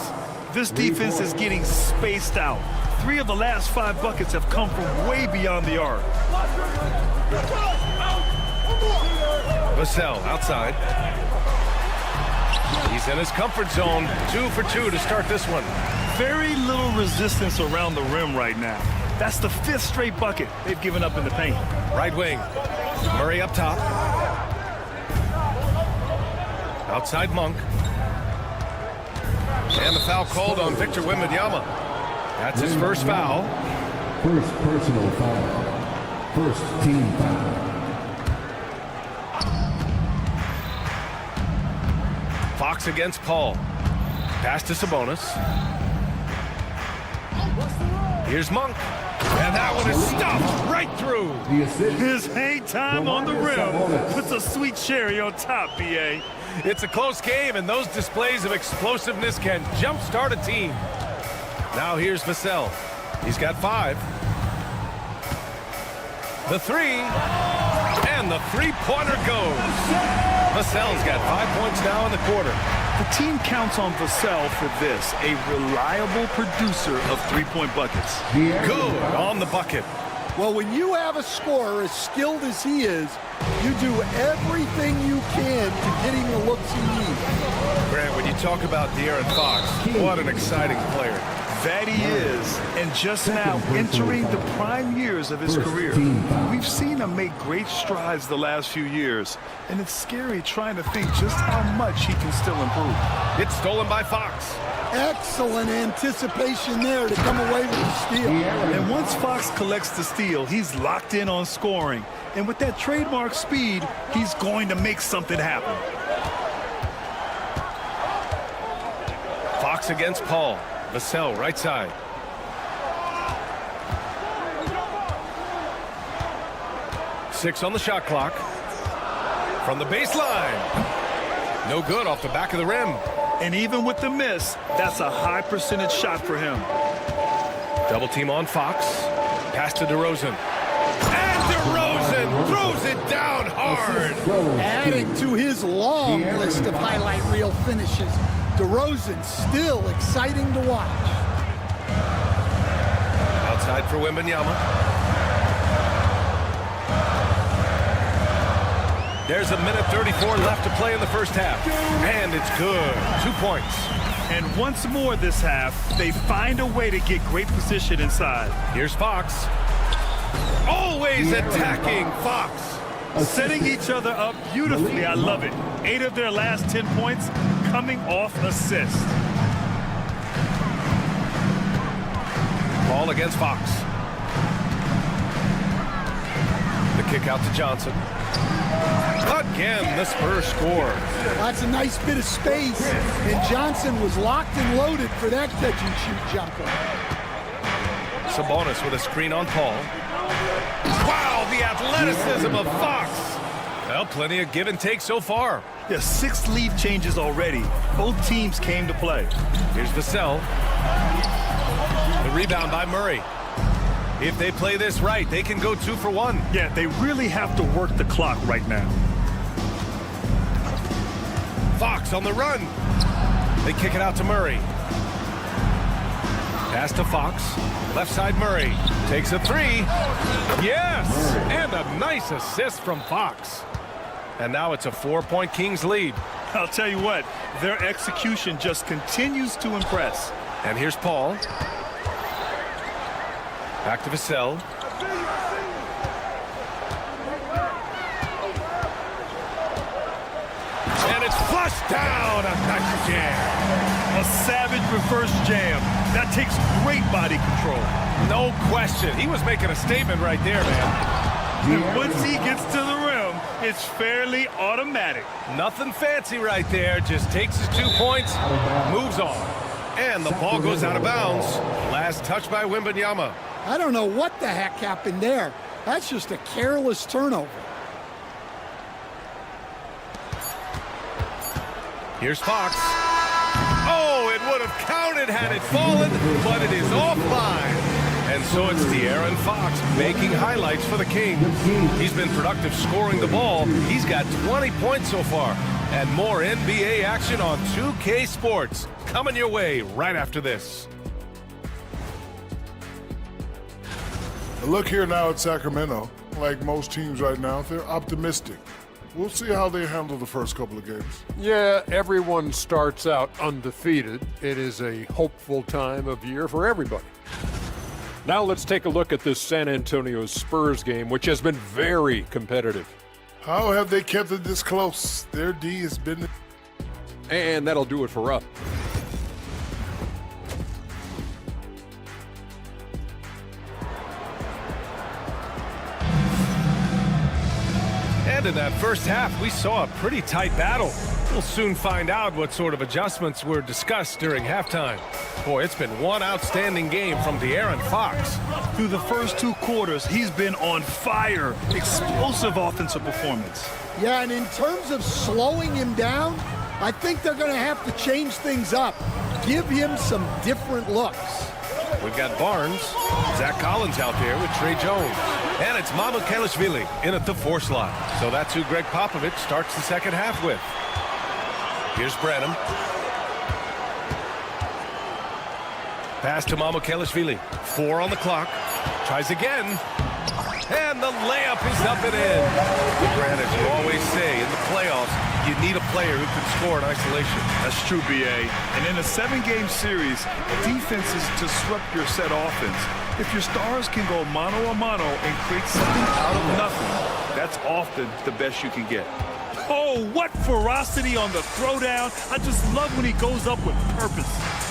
This defense is getting spaced out. 3 of the last 5 buckets have come from way beyond the arc. Vassell outside. He's in his comfort zone. 2 for 2 to start this one. Very little resistance around the rim right now. That's the 5th straight bucket they've given up in the paint. Right wing. Murray up top. Outside Monk. And the foul called on Victor Wembanyama. That's his first foul. First personal foul. First team foul. Fox against Paul. Pass to Sabonis. Here's Monk. And that one is stuffed right through. His hang time on the rim puts a sweet cherry on top, B.A. It's a close game, and those displays of explosiveness can jumpstart a team. Now here's Vassell. He's got 5. The 3. And the three-pointer goes. Vassell's got 5 points now in the quarter. The team counts on Vassell for this, a reliable producer of three-point buckets. Good on the bucket. Well, when you have a scorer as skilled as he is, you do everything you can to get him the looks he needs. Grant, when you talk about De'Aaron Fox, what an exciting player. That he is, and just now entering the prime years of his career. We've seen him make great strides the last few years, and it's scary trying to think just how much he can still improve. It's stolen by Fox. Excellent anticipation there to come away with the steal. And once Fox collects the steal, he's locked in on scoring. And with that trademark speed, he's going to make something happen. Fox against Paul. Vassell, right side. 6 on the shot clock. From the baseline. No good off the back of the rim. And even with the miss, that's a high percentage shot for him. Double team on Fox. Pass to DeRozan. And DeRozan throws it down hard. Adding to his long list of highlight reel finishes, DeRozan still exciting to watch. Outside for Wembanyama. There's a minute 34 left to play in the first half. And it's good. 2 points. And once more this half, they find a way to get great position inside. Here's Fox. Always attacking Fox. Setting each other up beautifully. I love it. 8 of their last 10 points coming off assists. Ball against Fox. The kick out to Johnson. Again, the Spurs score. That's a nice bit of space, and Johnson was locked and loaded for that catch-and-shoot jumper. Sabonis with a screen on Paul. Wow, the athleticism of Fox. Well, plenty of give and take so far. Yeah, 6 lead changes already. Both teams came to play. Here's Vassell. The rebound by Murray. If they play this right, they can go 2 for 1. Yeah, they really have to work the clock right now. Fox on the run. They kick it out to Murray. Pass to Fox. Left side Murray. Takes a 3. Yes! And a nice assist from Fox. And now it's a 4-point Kings lead. I'll tell you what, their execution just continues to impress. And here's Paul. Back to Vassell. And it's flushed down. A nice jam. A savage reverse jam. That takes great body control. No question. He was making a statement right there, man. And once he gets to the rim, it's fairly automatic. Nothing fancy right there. Just takes his 2 points, moves on. And the ball goes out of bounds. Last touch by Wembanyama. I don't know what the heck happened there. That's just a careless turnover. Here's Fox. Oh, it would have counted had it fallen, but it is offline. And so it's De'Aaron Fox making highlights for the Kings. He's been productive scoring the ball. He's got 20 points so far. And more NBA action on 2K Sports. Coming your way right after this. Look here now at Sacramento. Like most teams right now, they're optimistic. We'll see how they handle the first couple of games. Yeah, everyone starts out undefeated. It is a hopeful time of year for everybody. Now let's take a look at this San Antonio Spurs game, which has been very competitive. How have they kept it this close? Their D has been... And that'll do it for us. And in that first half, we saw a pretty tight battle. We'll soon find out what sort of adjustments were discussed during halftime. Boy, it's been one outstanding game from De'Aaron Fox. Through the first 2 quarters, he's been on fire. Explosive offensive performance. Yeah, and in terms of slowing him down, I think they're going to have to change things up. Give him some different looks. We've got Barnes, Zach Collins out there with Trey Jones. And it's Mamukelashvili in at the 4 slot. So that's who Greg Popovich starts the second half with. Here's Branham. Pass to Mamukelashvili. 4 on the clock. Tries again. And the layup is up and in. Granted, you always say in the playoffs, you need a player who can score in isolation. That's true, B.A. And in a 7-game series, defense is to disrupt your set offense. If your stars can go mano-a-mano and create something out of nothing, that's often the best you can get. Oh, what ferocity on the throwdown. I just love when he goes up with purpose.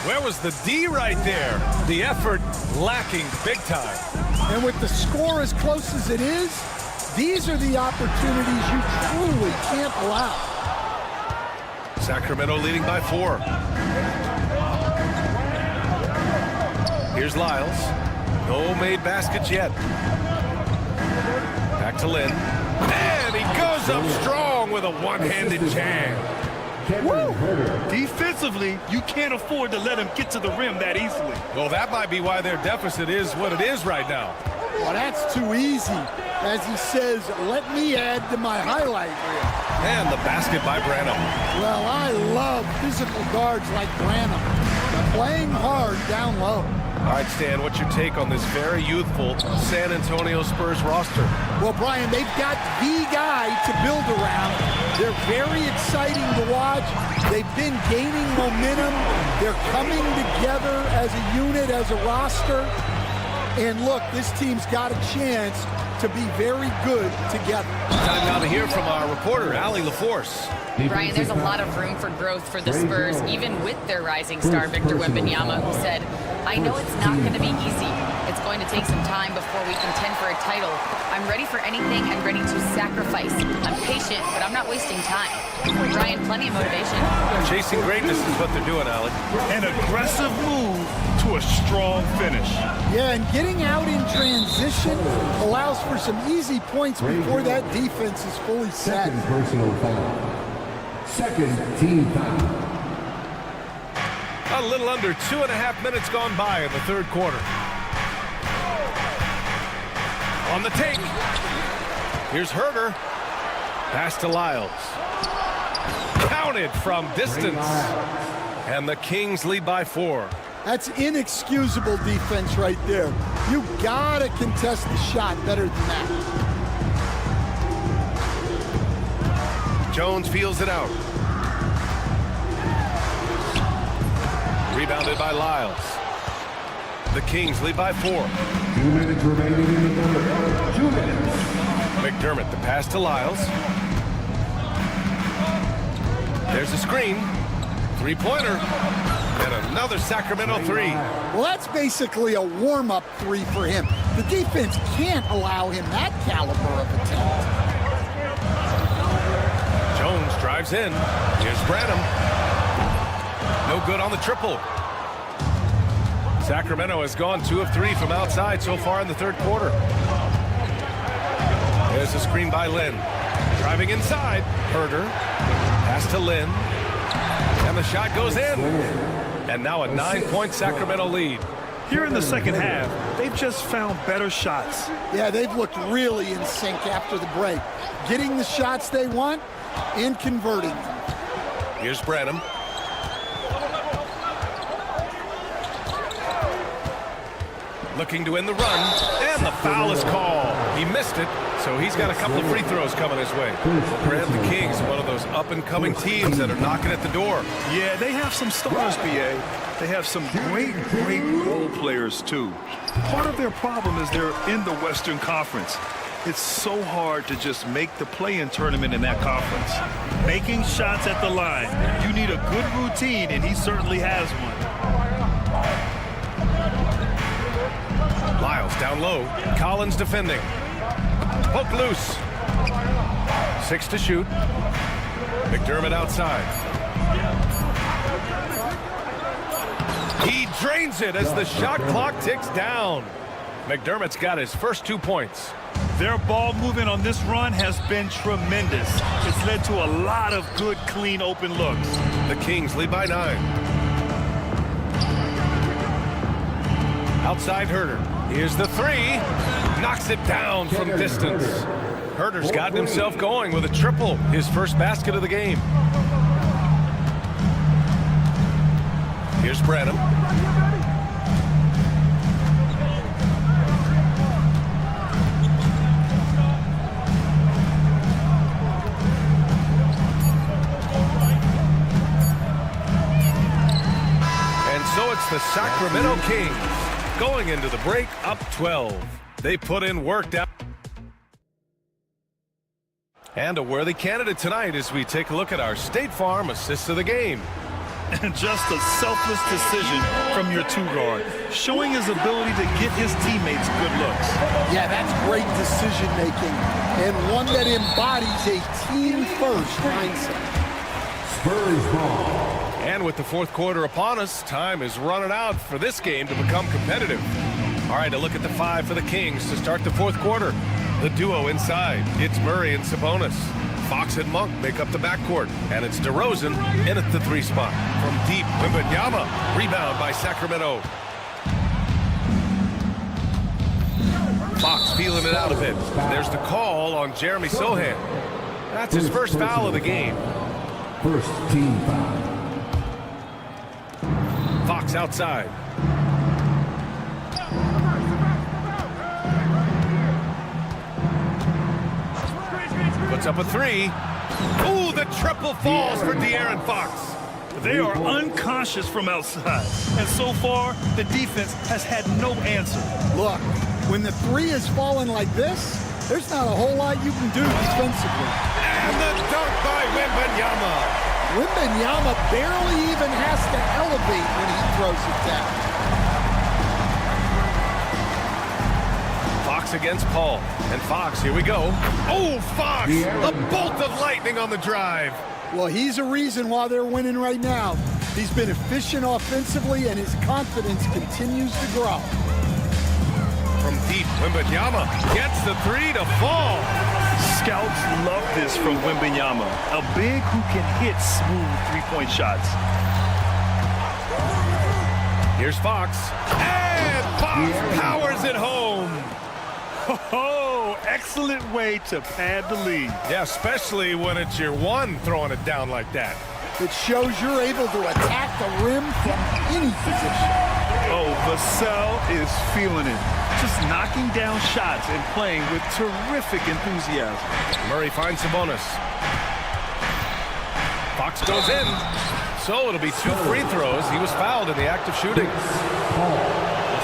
Where was the D right there? The effort lacking big time. And with the score as close as it is, these are the opportunities you truly can't allow. Sacramento leading by 4. Here's Lyles. No made baskets yet. Back to Lynn. And he goes up strong with a one-handed jam. Woo! Defensively, you can't afford to let him get to the rim that easily. Well, that might be why their deficit is what it is right now. Well, that's too easy. As he says, let me add to my highlight reel. And the basket by Branham. Well, I love physical guards like Branham. Playing hard down low. All right, Stan, what's your take on this very youthful San Antonio Spurs roster? Well, Brian, they've got the guy to build around. They're very exciting to watch. They've been gaining momentum. They're coming together as a unit, as a roster. And look, this team's got a chance to be very good together. Time now to hear from our reporter, Allie LaForce. Brian, there's a lot of room for growth for the Spurs, even with their rising star, Victor Wembanyama, who said, I know it's not going to be easy. It's going to take some time before we contend for a title. I'm ready for anything and ready to sacrifice. I'm patient, but I'm not wasting time. Brian, plenty of motivation. Chasing greatness is what they're doing, Alec. An aggressive move to a strong finish. Yeah, and getting out in transition allows for some easy points before that defense is fully set. Second personal foul. Second team foul. A little under 2.5 minutes gone by in the third quarter. On the take. Here's Herder. Pass to Lyles. Counted from distance. And the Kings lead by 4. That's inexcusable defense right there. You gotta contest the shot better than that. Jones feels it out. Rebounded by Lyles. The Kings lead by 4. 2 minutes remaining in the third. 2 minutes. McDermott, the pass to Lyles. There's a screen. Three-pointer. And another Sacramento 3. Well, that's basically a warm-up 3 for him. The defense can't allow him that caliber of attempt. Jones drives in. Here's Branham. No good on the triple. Sacramento has gone 2 of 3 from outside so far in the third quarter. There's a screen by Lynn. Driving inside. Herder. Pass to Lynn. And the shot goes in. And now a 9-point Sacramento lead. Here in the second half, they've just found better shots. Yeah, they've looked really in sync after the break. Getting the shots they want and converting them. Here's Branham. Looking to win the run, and the foul is called. He missed it, so he's got a couple of free throws coming his way. Grant the Kings, one of those up-and-coming teams that are knocking at the door. Yeah, they have some stars, BA. They have some great role players, too. Part of their problem is they're in the Western Conference. It's so hard to just make the play-in tournament in that conference. Making shots at the line. You need a good routine, and he certainly has one. Lyles down low. Collins defending. Poke loose. 6 to shoot. McDermott outside. He drains it as the shot clock ticks down. McDermott's got his first 2 points. Their ball movement on this run has been tremendous. It's led to a lot of good, clean, open looks. The Kings lead by 9. Outside Herder. Here's the 3. Knocks it down from distance. Herder's gotten himself going with a triple. His first basket of the game. Here's Branham. And so it's the Sacramento Kings going into the break up 12. They put in work down. And a worthy candidate tonight as we take a look at our State Farm assists of the game. And just a selfless decision from your 2-guard, showing his ability to get his teammates good looks. Yeah, that's great decision making and one that embodies a team-first mindset. Spurs ball. And with the fourth quarter upon us, time is running out for this game to become competitive. All right, a look at the 5 for the Kings to start the fourth quarter. The duo inside. It's Murray and Sabonis. Fox and Monk make up the backcourt. And it's DeRozan in at the 3 spot. From deep, Wembanyama. Rebound by Sacramento. Fox feeling it out a bit. There's the call on Jeremy Sohan. That's his first foul of the game. First team foul. Fox outside. Puts up a 3. Ooh, the triple falls for De'Aaron Fox. They are unconscious from outside, and so far, the defense has had no answer. Look, when the 3 is falling like this, there's not a whole lot you can do defensively. And the dunk by Wembanyama. Wembanyama barely even has to elevate when he throws it down. Fox against Paul. And Fox, here we go. Oh, Fox! A bolt of lightning on the drive. Well, he's a reason why they're winning right now. He's been efficient offensively, and his confidence continues to grow. From deep, Wembanyama gets the 3 to fall. Scouts love this from Wembanyama, a big who can hit smooth three-point shots. Here's Fox, and Fox powers it home. Oh, excellent way to pad the lead. Yeah, especially when it's your one throwing it down like that. It shows you're able to attack the rim from any position. Oh, Vassell is feeling it. Just knocking down shots and playing with terrific enthusiasm. Murray finds Sabonis. Fox goes in. So it'll be 2 free throws. He was fouled in the act of shooting.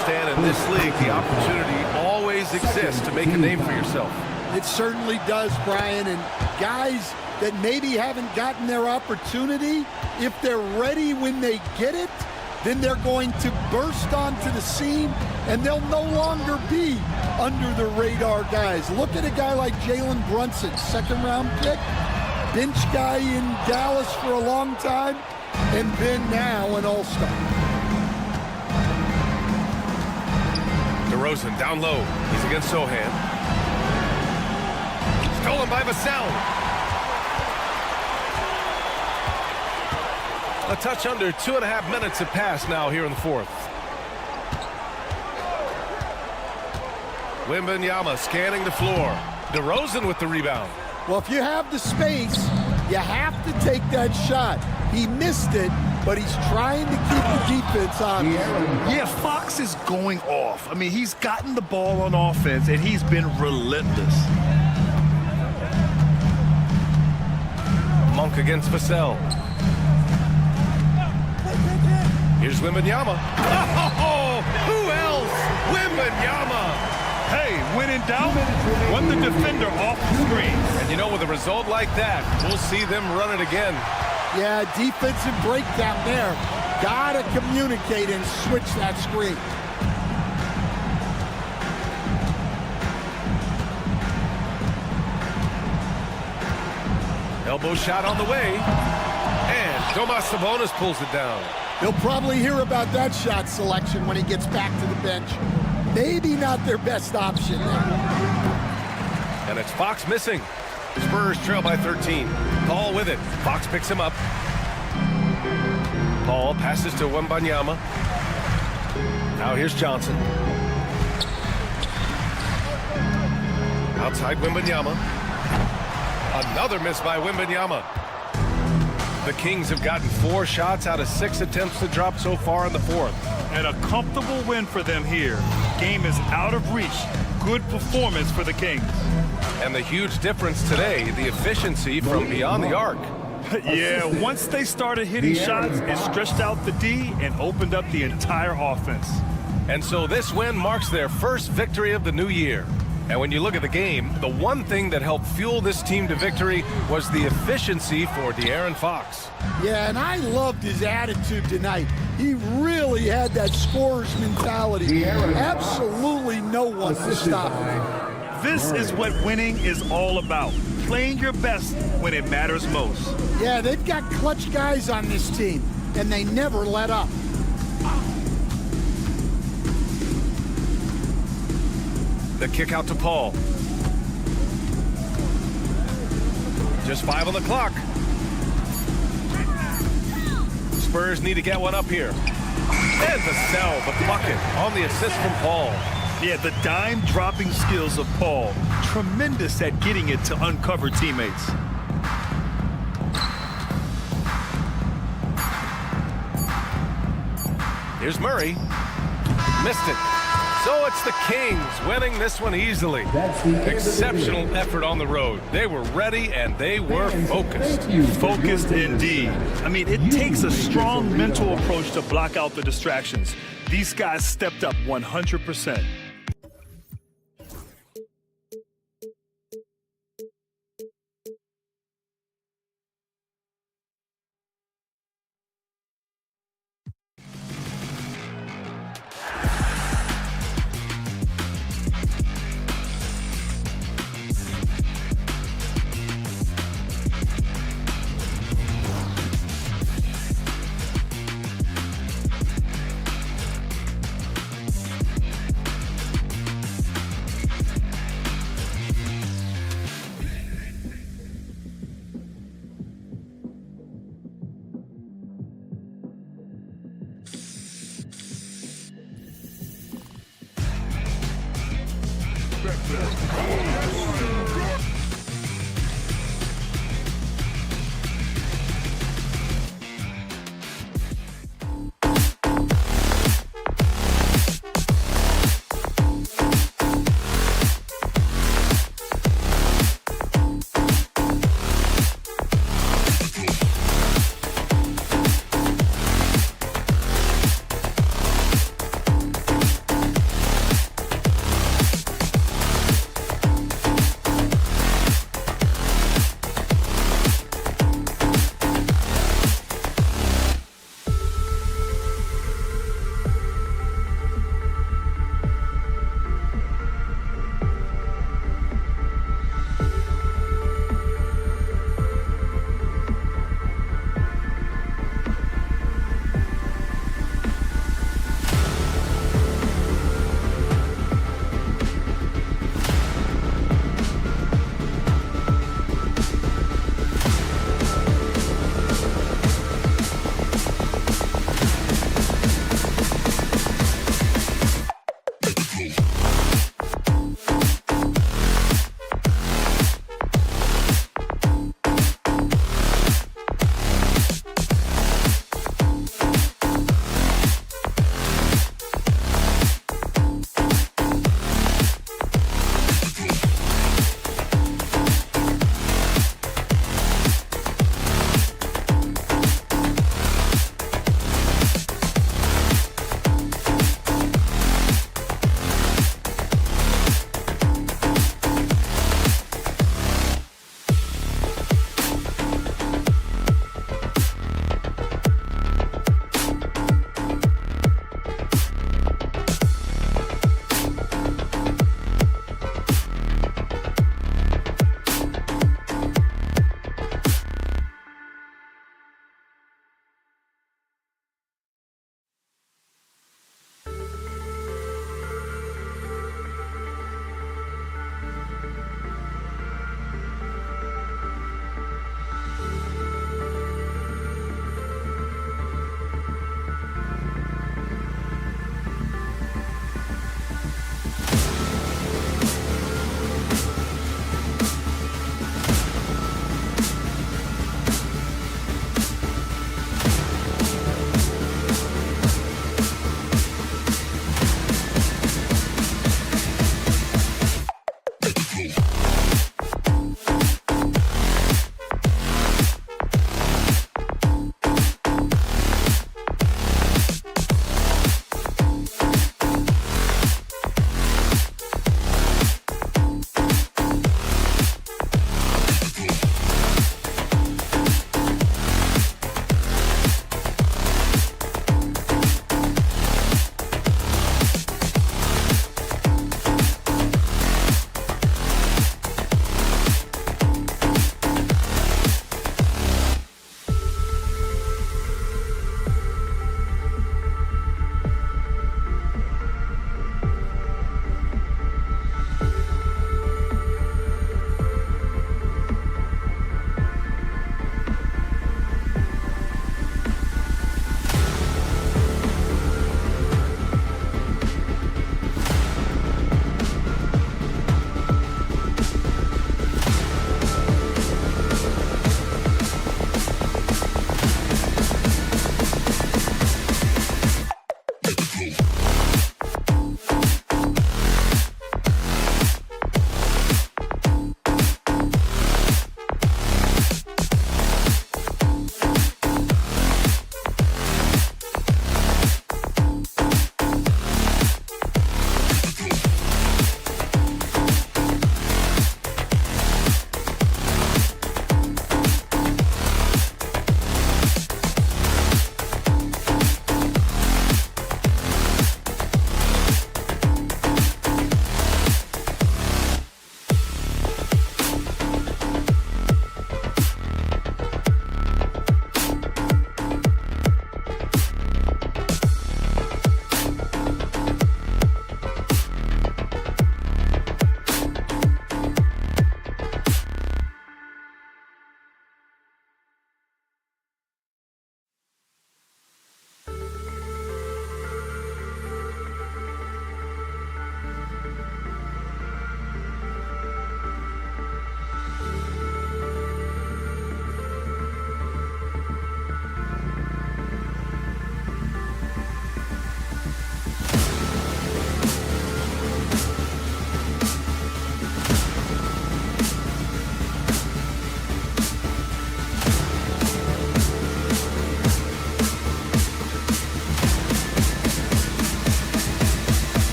Stan, in this league, the opportunity always exists to make a name for yourself. It certainly does, Brian. And guys that maybe haven't gotten their opportunity, if they're ready when they get it, then they're going to burst onto the scene, and they'll no longer be under the radar guys. Look at a guy like Jalen Brunson, 2nd-round pick, bench guy in Dallas for a long time, and then now an all-star. DeRozan down low. He's against Sohan. Stolen by Vassell. A touch under 2.5 minutes have passed now here in the 4th. Wembanyama scanning the floor. DeRozan with the rebound. Well, if you have the space, you have to take that shot. He missed it, but he's trying to keep the defense on. Yeah, Fox is going off. I mean, he's gotten the ball on offense, and he's been relentless. Monk against Vassell. Here's Wembanyama. Oh, who else? Wembanyama. Hey, when in doubt, run the defender off the screen. And you know, with a result like that, we'll see them run it again. Yeah, defensive breakdown there. Gotta communicate and switch that screen. Elbow shot on the way. And Domas Sabonis pulls it down. He'll probably hear about that shot selection when he gets back to the bench. Maybe not their best option there. And it's Fox missing. Spurs trail by 13. Paul with it. Fox picks him up. Paul passes to Wembanyama. Now here's Johnson. Outside Wembanyama. Another miss by Wembanyama. The Kings have gotten 4 shots out of 6 attempts to drop so far in the 4th. And a comfortable win for them here. Game is out of reach. Good performance for the Kings. And the huge difference today, the efficiency from beyond the arc. Yeah, once they started hitting shots, it stretched out the D and opened up the entire offense. And so this win marks their first victory of the new year. And when you look at the game, the one thing that helped fuel this team to victory was the efficiency for De'Aaron Fox. Yeah, and I loved his attitude tonight. He really had that scorer's mentality. Absolutely no one to stop him. This is what winning is all about. Playing your best when it matters most. Yeah, they've got clutch guys on this team, and they never let up. The kick out to Paul. Just 5 on the clock. Spurs need to get one up here. And the sell, the bucket on the assist from Paul. Yeah, the dime dropping skills of Paul. Tremendous at getting it to uncover teammates. Here's Murray. Missed it. So it's the Kings winning this one easily. Exceptional effort on the road. They were ready and they were focused. Focused indeed. I mean, it takes a strong mental approach to block out the distractions. These guys stepped up 100%.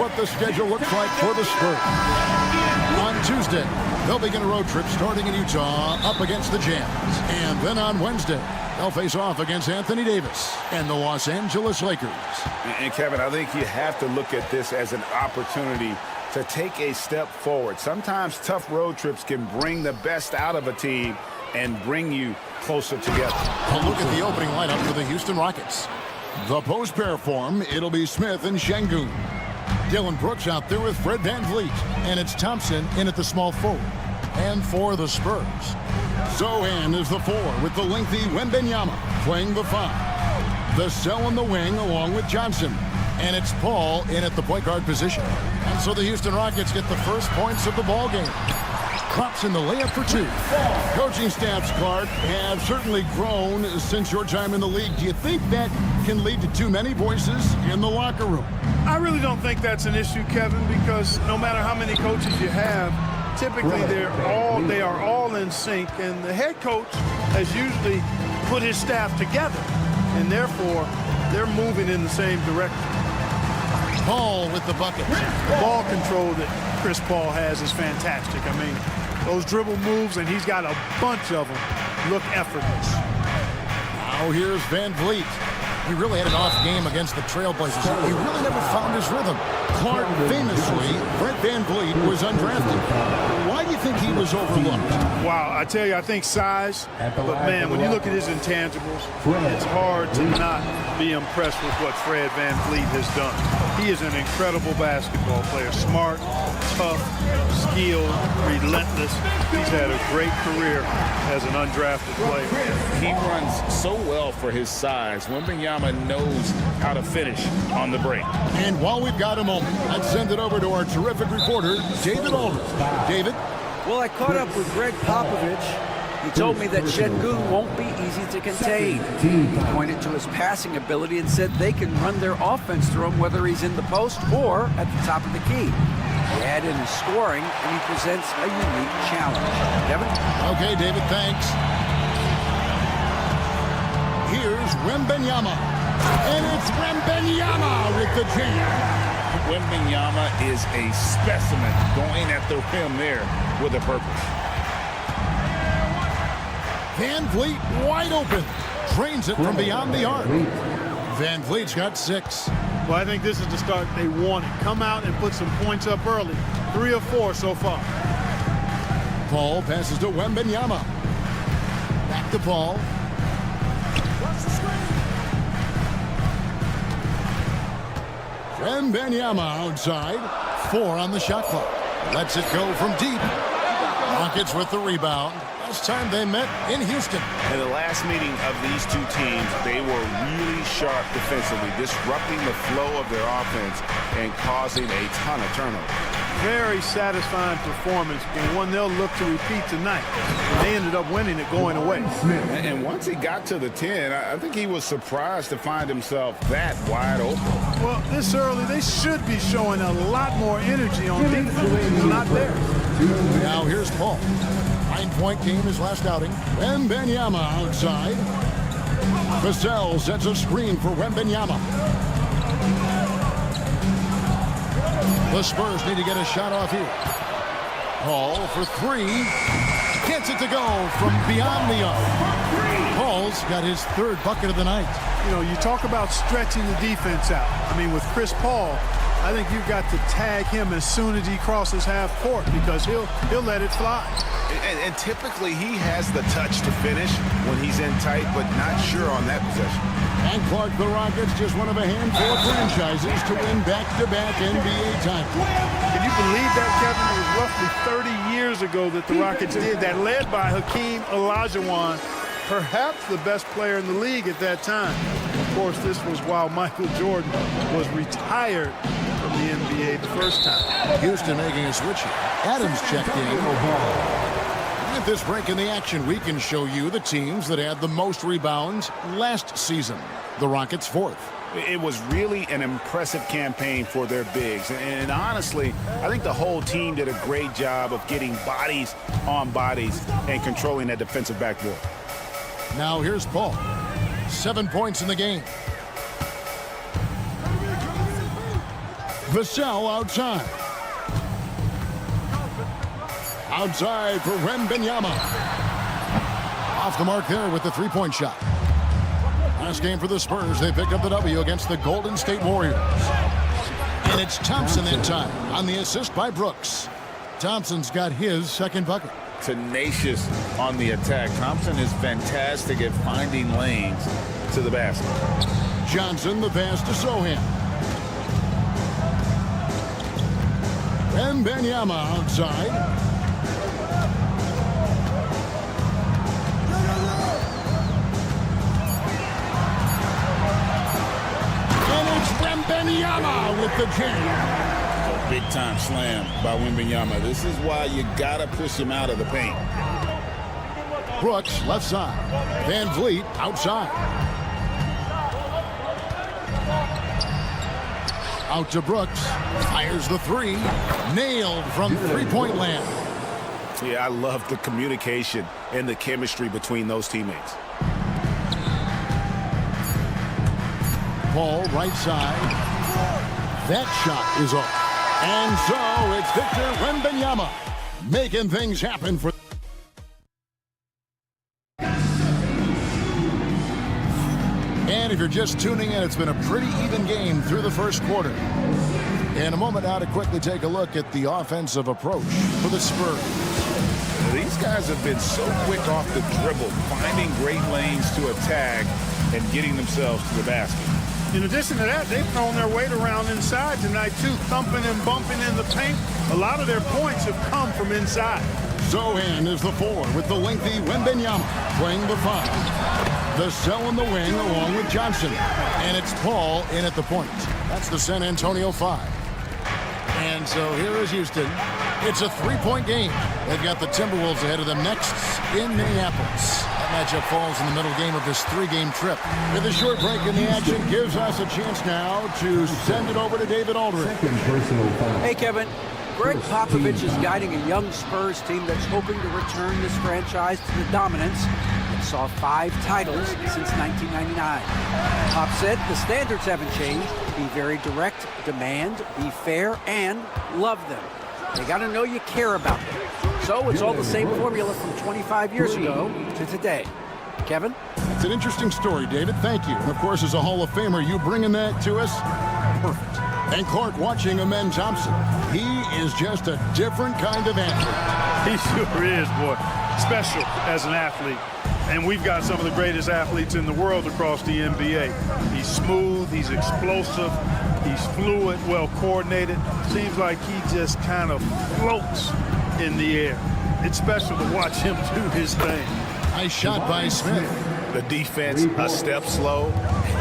what the schedule looks like for the Spurs. On Tuesday, they'll begin a road trip starting in Utah up against the Jazz. And then on Wednesday, they'll face off against Anthony Davis and the Los Angeles Lakers. And Kevin, I think you have to look at this as an opportunity to take a step forward. Sometimes tough road trips can bring the best out of a team and bring you closer together. A look at the opening lineup for the Houston Rockets. The post pair form, it'll be Smith and Şengün. Dylan Brooks out there with Fred VanVleet. And it's Thompson in at the small forward. And for the Spurs, Zohan is the 4 with the lengthy Wembanyama playing the 5. The Cell in the wing along with Johnson. And it's Paul in at the point guard position. And so the Houston Rockets get the first points of the ball game. Klopp's in the layup for 2. Coaching staffs, Clark, have certainly grown since your time in the league. Do you think that can lead to too many voices in the locker room? I really don't think that's an issue, Kevin, because no matter how many coaches you have, typically they are all in sync, and the head coach has usually put his staff together, and therefore they're moving in the same direction. Paul with the bucket. The ball control that Chris Paul has is fantastic. I mean, those dribble moves, and he's got a bunch of them, look effortless. Now here's VanVleet. He really had an off game against the Trailblazers. He really never found his rhythm. Clark, famously, Fred VanVleet was undrafted. Why do you think he was overlooked? Wow, I tell you, I think size. But, man, when you look at his intangibles, it's hard to not be impressed with what Fred VanVleet has done. He is an incredible basketball player. Smart, tough, skilled, relentless. He's had a great career as an undrafted player. He runs so well for his size. Wembanyama knows how to finish on the break. And while we've got a moment, let's send it over to our terrific reporter, David Aldridge. David? Well, I caught up with Greg Popovich. He told me that Şengün won't be easy to contain. He pointed to his passing ability and said they can run their offense through him whether he's in the post or at the top of the key. He add in his scoring, and he presents a unique challenge. Kevin? Okay, David, thanks. Here's Wembanyama. And it's Wembanyama with the jam. Wembanyama is a specimen going at the rim there with a purpose. VanVleet wide open. Trains it from beyond the arc. VanVleet's got 6. Well, I think this is the start they wanted. Come out and put some points up early. 3 or 4 so far. Paul passes to Wembanyama. Back to Paul. Wembanyama outside. 4 on the shot clock. Lets it go from deep. Rockets with the rebound. Last time they met in Houston. In the last meeting of these two teams, they were really sharp defensively, disrupting the flow of their offense and causing a ton of turnovers. Very satisfying performance, and one they'll look to repeat tonight. And they ended up winning it going away. And once he got to the 10, I think he was surprised to find himself that wide open. Well, this early, they should be showing a lot more energy on defense. It's not there. Now here's Paul. 9-point game his last outing. Wembanyama outside. Vassell sets a screen for Wembanyama. The Spurs need to get a shot off here. Paul for 3. Gets it to go from beyond the arc. Paul's got his 3rd bucket of the night. You know, you talk about stretching the defense out. I mean, with Chris Paul, I think you've got to tag him as soon as he crosses half court because he'll let it fly. And typically he has the touch to finish when he's in tight, but not sure on that possession. And Clark, the Rockets, just one of a handful of franchises to win back-to-back NBA titles. Can you believe that, Kevin? It was roughly 30 years ago that the Rockets did that, led by Hakeem Olajuwon, perhaps the best player in the league at that time. Of course, this was while Michael Jordan was retired from the NBA the first time. Houston making a switch here. Adams checked in. At this break in the action, we can show you the teams that had the most rebounds last season. The Rockets 4th. It was really an impressive campaign for their bigs. And honestly, I think the whole team did a great job of getting bodies on bodies and controlling that defensive backboard. Now here's Paul. 7 points in the game. Vassell outside. Outside for Wembanyama. Off the mark there with the three-point shot. Last game for the Spurs, they picked up the W against the Golden State Warriors. And it's Thompson that time on the assist by Brooks. Thompson's got his second bucket. Tenacious on the attack. Thompson is fantastic at finding lanes to the basket. Johnson, the pass to Sohan. Wembanyama outside. Wembanyama with the jam. Big time slam by Wembanyama. This is why you gotta push him out of the paint. Brooks left side. Van Vliet outside. Out to Brooks. Fires the three. Nailed from three-point land. Yeah, I love the communication and the chemistry between those teammates. Paul right side. That shot is off. And so it's Victor Wembanyama making things happen for. And if you're just tuning in, it's been a pretty even game through the first quarter. In a moment now to quickly take a look at the offensive approach for the Spurs. These guys have been so quick off the dribble, finding great lanes to attack and getting themselves to the basket. In addition to that, they've thrown their weight around inside tonight, too, thumping and bumping in the paint. A lot of their points have come from inside. Sohan is the 4 with the lengthy Wembanyama playing the 5. Vassell in the wing along with Johnson. And it's Paul in at the point. That's the San Antonio 5. And so here is Houston. It's a three-point game. They've got the Timberwolves ahead of them next in Minneapolis. That matchup falls in the middle game of this three-game trip. With a short break in the action, gives us a chance now to send it over to David Aldridge. Hey, Kevin. Greg Popovich is guiding a young Spurs team that's hoping to return this franchise to the dominance that saw 5 titles since 1999. Pop said the standards haven't changed. Be very direct, demand, be fair, and love them. They got to know you care about them. So it's all the same formula from 25 years ago to today. Kevin? It's an interesting story, David. Thank you. And, of course, as a Hall of Famer, you bringing that to us? Perfect. And Clark watching Amen Thompson. He is just a different kind of athlete. He sure is, boy. Special as an athlete. And we've got some of the greatest athletes in the world across the NBA. He's smooth, he's explosive, he's fluid, well coordinated. Seems like he just kind of floats in the air. It's special to watch him do his thing. Nice shot by Smith. The defense a step slow.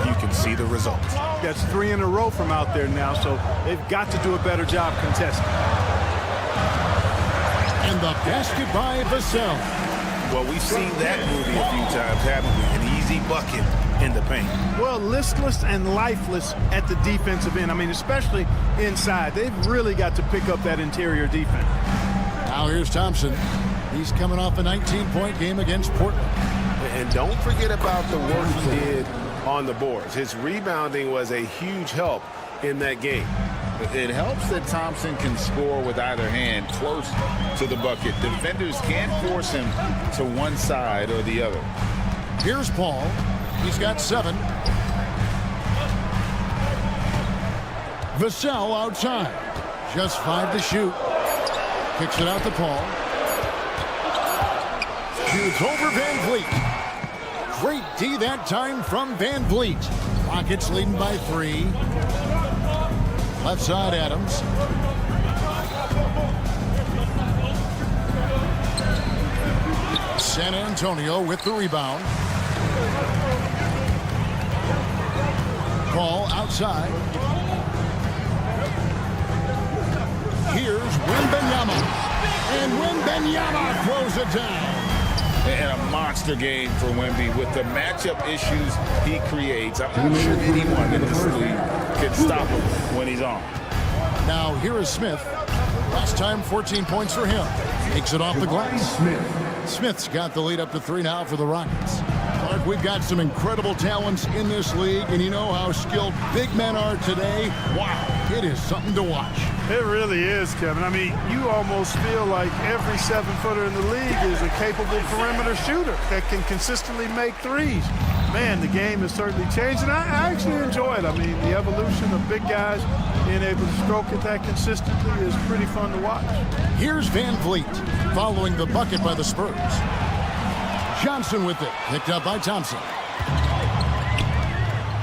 You can see the results. That's 3 in a row from out there now, so they've got to do a better job contesting. And the basket by Vassell. Well, we've seen that movie a few times, haven't we? An easy bucket in the paint. Well, listless and lifeless at the defensive end. I mean, especially inside. They've really got to pick up that interior defense. Now here's Thompson. He's coming off a 19-point game against Portland. And don't forget about the work he did on the boards. His rebounding was a huge help in that game. It helps that Thompson can score with either hand close to the bucket. Defenders can't force him to one side or the other. Here's Paul. He's got 7. Vassell outside. Just 5 to shoot. Kicks it out to Paul. Shoots over Van Vliet. Great D that time from Van Vliet. Rockets leading by 3. Left side, Adams. San Antonio with the rebound. Paul outside. Here's Wembanyama. And Wembanyama throws it down. And a monster game for Wemby with the matchup issues he creates. I'm not sure anyone in this league can stop him when he's on. Now here is Smith. Last time 14 points for him. Takes it off the glass. Smith's got the lead up to 3 now for the Rockets. Mark, we've got some incredible talents in this league, and you know how skilled big men are today. Wow, it is something to watch. It really is, Kevin. I mean, you almost feel like every 7-footer in the league is a capable perimeter shooter that can consistently make threes. Man, the game has certainly changed, and I actually enjoy it. I mean, the evolution of big guys being able to stroke it that consistently is pretty fun to watch. Here's Van Vliet following the bucket by the Spurs. Johnson with it, picked up by Thompson.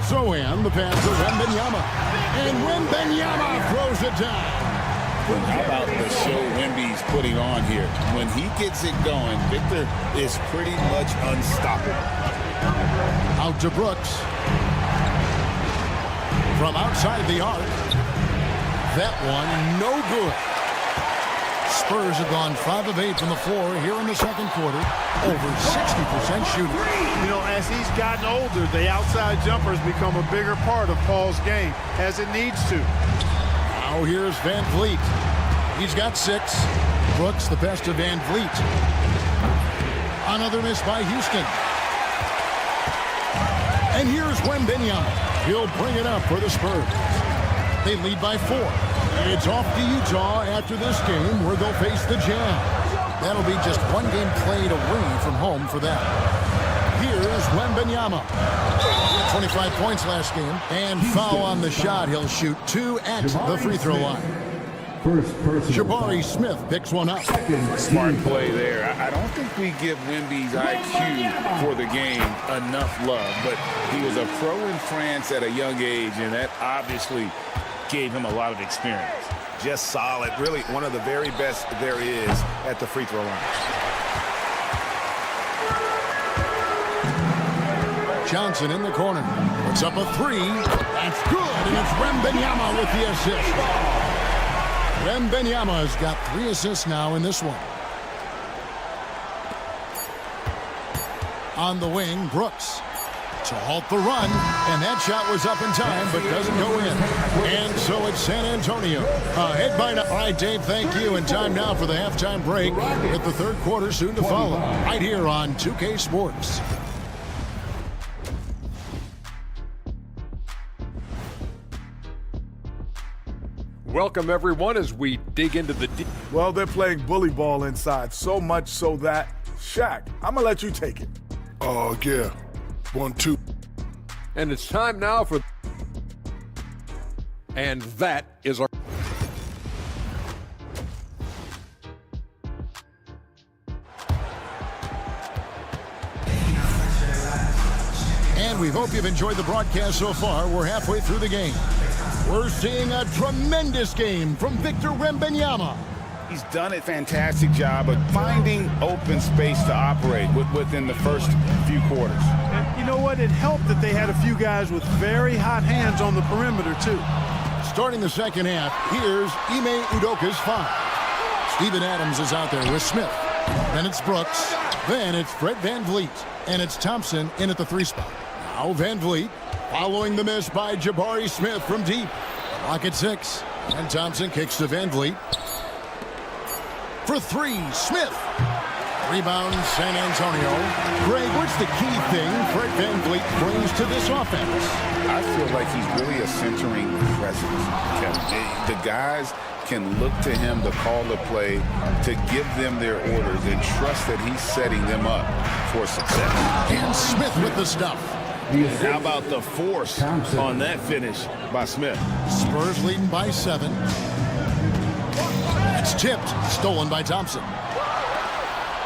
Sohan, the pass to Wembanyama. And Wembanyama throws it down. How about the show Wemby's putting on here? When he gets it going, Victor is pretty much unstoppable. Out to Brooks. From outside the arc. That one, no good. Spurs have gone 5 of 8 from the floor here in the second quarter. Over 60% shooting. You know, as he's gotten older, the outside jumpers become a bigger part of Paul's game, as it needs to. Now here's Van Vliet. He's got 6. Brooks, the best of Van Vliet. Another miss by Houston. And here's Wembanyama. He'll bring it up for the Spurs. They lead by 4. It's off to Utah after this game where they'll face the Jazz. That'll be just 1 game played away from home for them. Here's Wembanyama. 25 points last game. And foul on the shot. He'll shoot 2 at the free throw line. Jabari Smith picks one up. Smart play there. I don't think we give Wemby's IQ for the game enough love, but he was a pro in France at a young age, and that obviously gave him a lot of experience. Just solid. Really one of the very best there is at the free throw line. Johnson in the corner. Puts up a 3. That's good, and it's Wembanyama with the assist. Wembanyama's got 3 assists now in this one. On the wing, Brooks to halt the run, and that shot was up in time but doesn't go in. And so it's San Antonio ahead by 9. All right, Dave, thank you. And time now for the halftime break with the third quarter soon to follow right here on 2K Sports. Welcome, everyone, as we dig into the deep. Well, they're playing bully ball inside, so much so that, Shaq, I'm going to let you take it. Oh, yeah. 1-2. And it's time now for... And that is our... And we hope you've enjoyed the broadcast so far. We're halfway through the game. We're seeing a tremendous game from Victor Wembanyama. He's done a fantastic job of finding open space to operate within the first few quarters. And you know what? It helped that they had a few guys with very hot hands on the perimeter, too. Starting the second half, here's Ime Udoka's 5. Steven Adams is out there with Smith. Then it's Brooks. Then it's Fred Van Vliet. And it's Thompson in at the 3 spot. Now Van Vliet following the miss by Jabari Smith from deep. Clock at 6. And Thompson kicks to Van Vliet. For 3, Smith. Rebound, San Antonio. Greg, what's the key thing Fred Van Vliet brings to this offense? I feel like he's really a centering presence. The guys can look to him to call the play, to give them their orders, and trust that he's setting them up for success. And Smith with the stuff. How about the force on that finish by Smith? Spurs leading by 7. It's tipped, stolen by Thompson.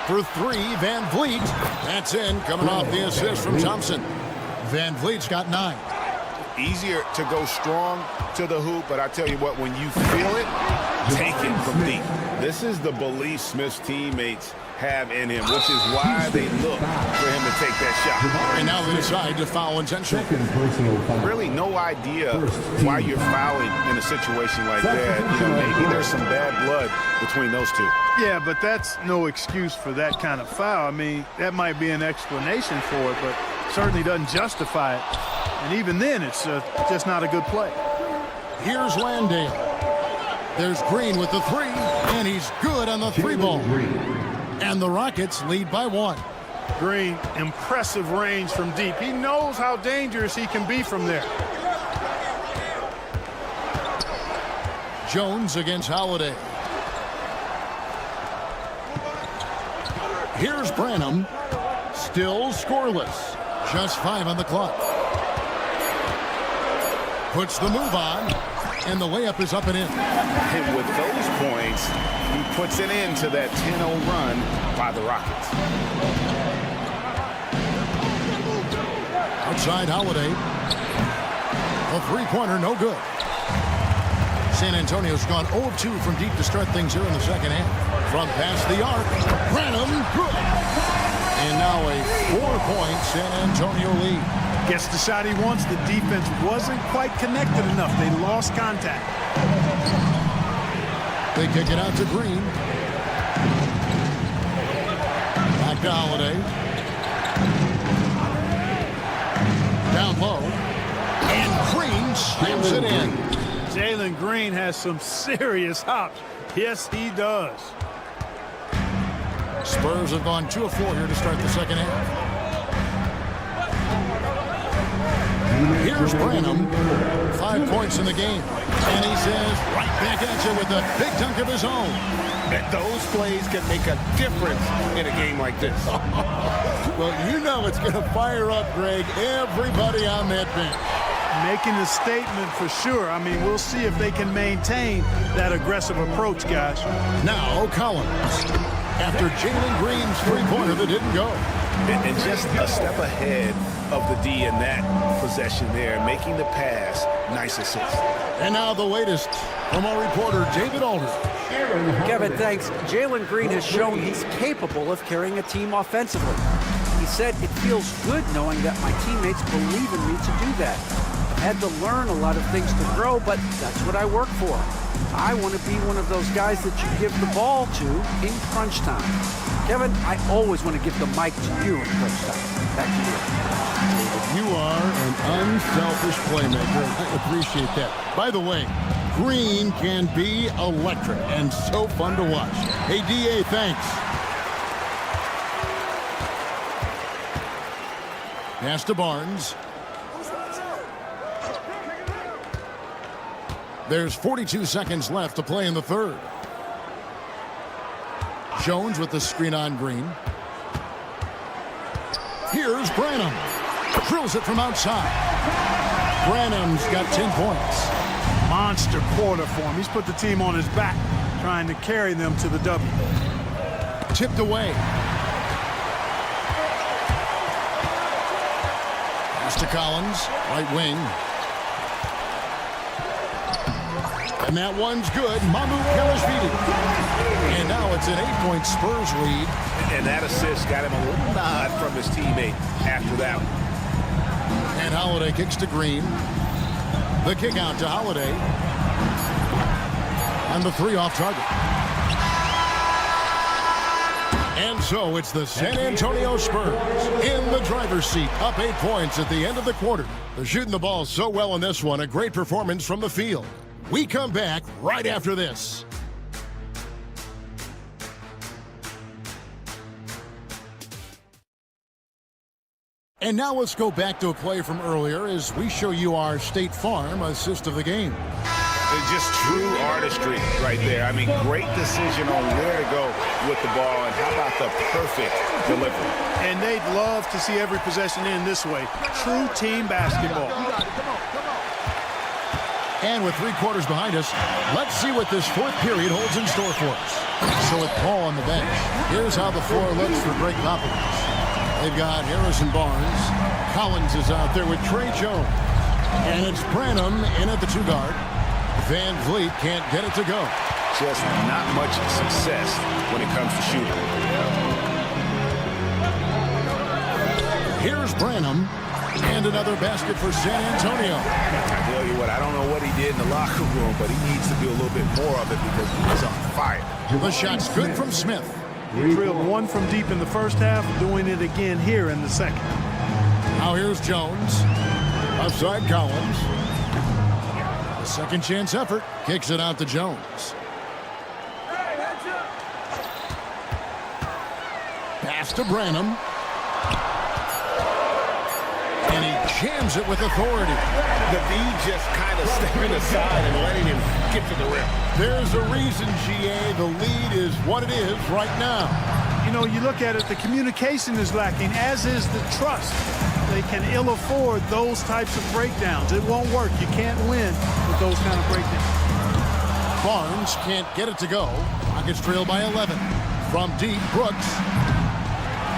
For 3, Van Vliet. That's in, coming off the assist from Thompson. Van Vliet's got 9. Easier to go strong to the hoop, but I tell you what, when you feel it, take it from deep. This is the belief Smith's teammates have in him, which is why they look for him to take that shot. And now they decide to foul intentionally. Really no idea why you're fouling in a situation like that. You know, maybe there's some bad blood between those two. Yeah, but that's no excuse for that kind of foul. I mean, that might be an explanation for it, but certainly doesn't justify it. And even then, it's just not a good play. Here's Landale. There's Green with the 3, and he's good on the 3 ball. And the Rockets lead by 1. Green, impressive range from deep. He knows how dangerous he can be from there. Jones against Holiday. Here's Branham. Still scoreless. Just 5 on the clock. Puts the move on, and the layup is up and in. And with those points, he puts an end to that 10-0 run by the Rockets. Outside Holiday. A three-pointer, no good. San Antonio's gone 0 of 2 from deep to start things here in the second half. From past the arc, Branham, good. And now a 4-point San Antonio lead. Gets the shot he wants. The defense wasn't quite connected enough. They lost contact. They kick it out to Green. Back to Holiday. Down low. And Green slams it in. Jalen Green has some serious hops. Yes, he does. Spurs have gone 2 of 4 here to start the second half. Here's Branham. 5 points in the game. And he says, right back at you with a big dunk of his own. And those plays can make a difference in a game like this. Well, you know it's going to fire up, Greg, everybody on that bench. Making a statement for sure. I mean, we'll see if they can maintain that aggressive approach, guys. Now, Collins. After Jalen Green's three-pointer that didn't go. And just a step ahead of the D in that possession there, making the pass. Nice assist. And now the latest from our reporter, David Aldridge. Kevin, thanks. Jalen Green has shown he's capable of carrying a team offensively. He said, it feels good knowing that my teammates believe in me to do that. I've had to learn a lot of things to grow, but that's what I work for. I want to be one of those guys that you give the ball to in crunch time. Kevin, I always want to give the mic to you in crunch time. Back to you. You are an unselfish playmaker. I appreciate that. By the way, Green can be electric and so fun to watch. Hey, DA, thanks. Pass to Barnes. There's 42 seconds left to play in the third. Jones with the screen on Green. Here's Branham. Drills it from outside. Branham's got 10 points. Monster quarter for him. He's put the team on his back, trying to carry them to the W. Tipped away. Pass to Collins, right wing. And that one's good. Mamu Kelishvili. And now it's an 8-point Spurs lead. And that assist got him a little nod from his teammate after that one. And Holiday kicks to Green. The kick out to Holiday. On the 3 off target. And so it's the San Antonio Spurs in the driver's seat, up 8 points at the end of the quarter. They're shooting the ball so well in this one. A great performance from the field. We come back right after this. And now let's go back to a play from earlier as we show you our State Farm assist of the game. It's just true artistry right there. I mean, great decision on where to go with the ball, and how about the perfect delivery. And they'd love to see every possession in this way. True team basketball. And with 3 quarters behind us, let's see what this fourth period holds in store for us. So with Paul on the bench, here's how the floor looks for Greg Popovich. They've got Harrison Barnes. Collins is out there with Trey Jones. And it's Branham in at the 2 guard. Van Vliet can't get it to go. Just not much success when it comes to shooting. Here's Branham. And another basket for San Antonio. I tell you what, I don't know what he did in the locker room, but he needs to do a little bit more of it because he's on fire. The shot's good from Smith. He drilled 1 from deep in the first half, doing it again here in the second. Now here's Jones. Outside Collins. A second chance effort. Kicks it out to Jones. Pass to Branham. jams it with authority. The D just kind of stepping aside and letting him get to the rim. There's a reason, GA, the lead is what it is right now. You know, you look at it, the communication is lacking, as is the trust. They can ill afford those types of breakdowns. It won't work. You can't win with those kind of breakdowns. Barnes can't get it to go. Rockets trail by 11. From deep, Brooks.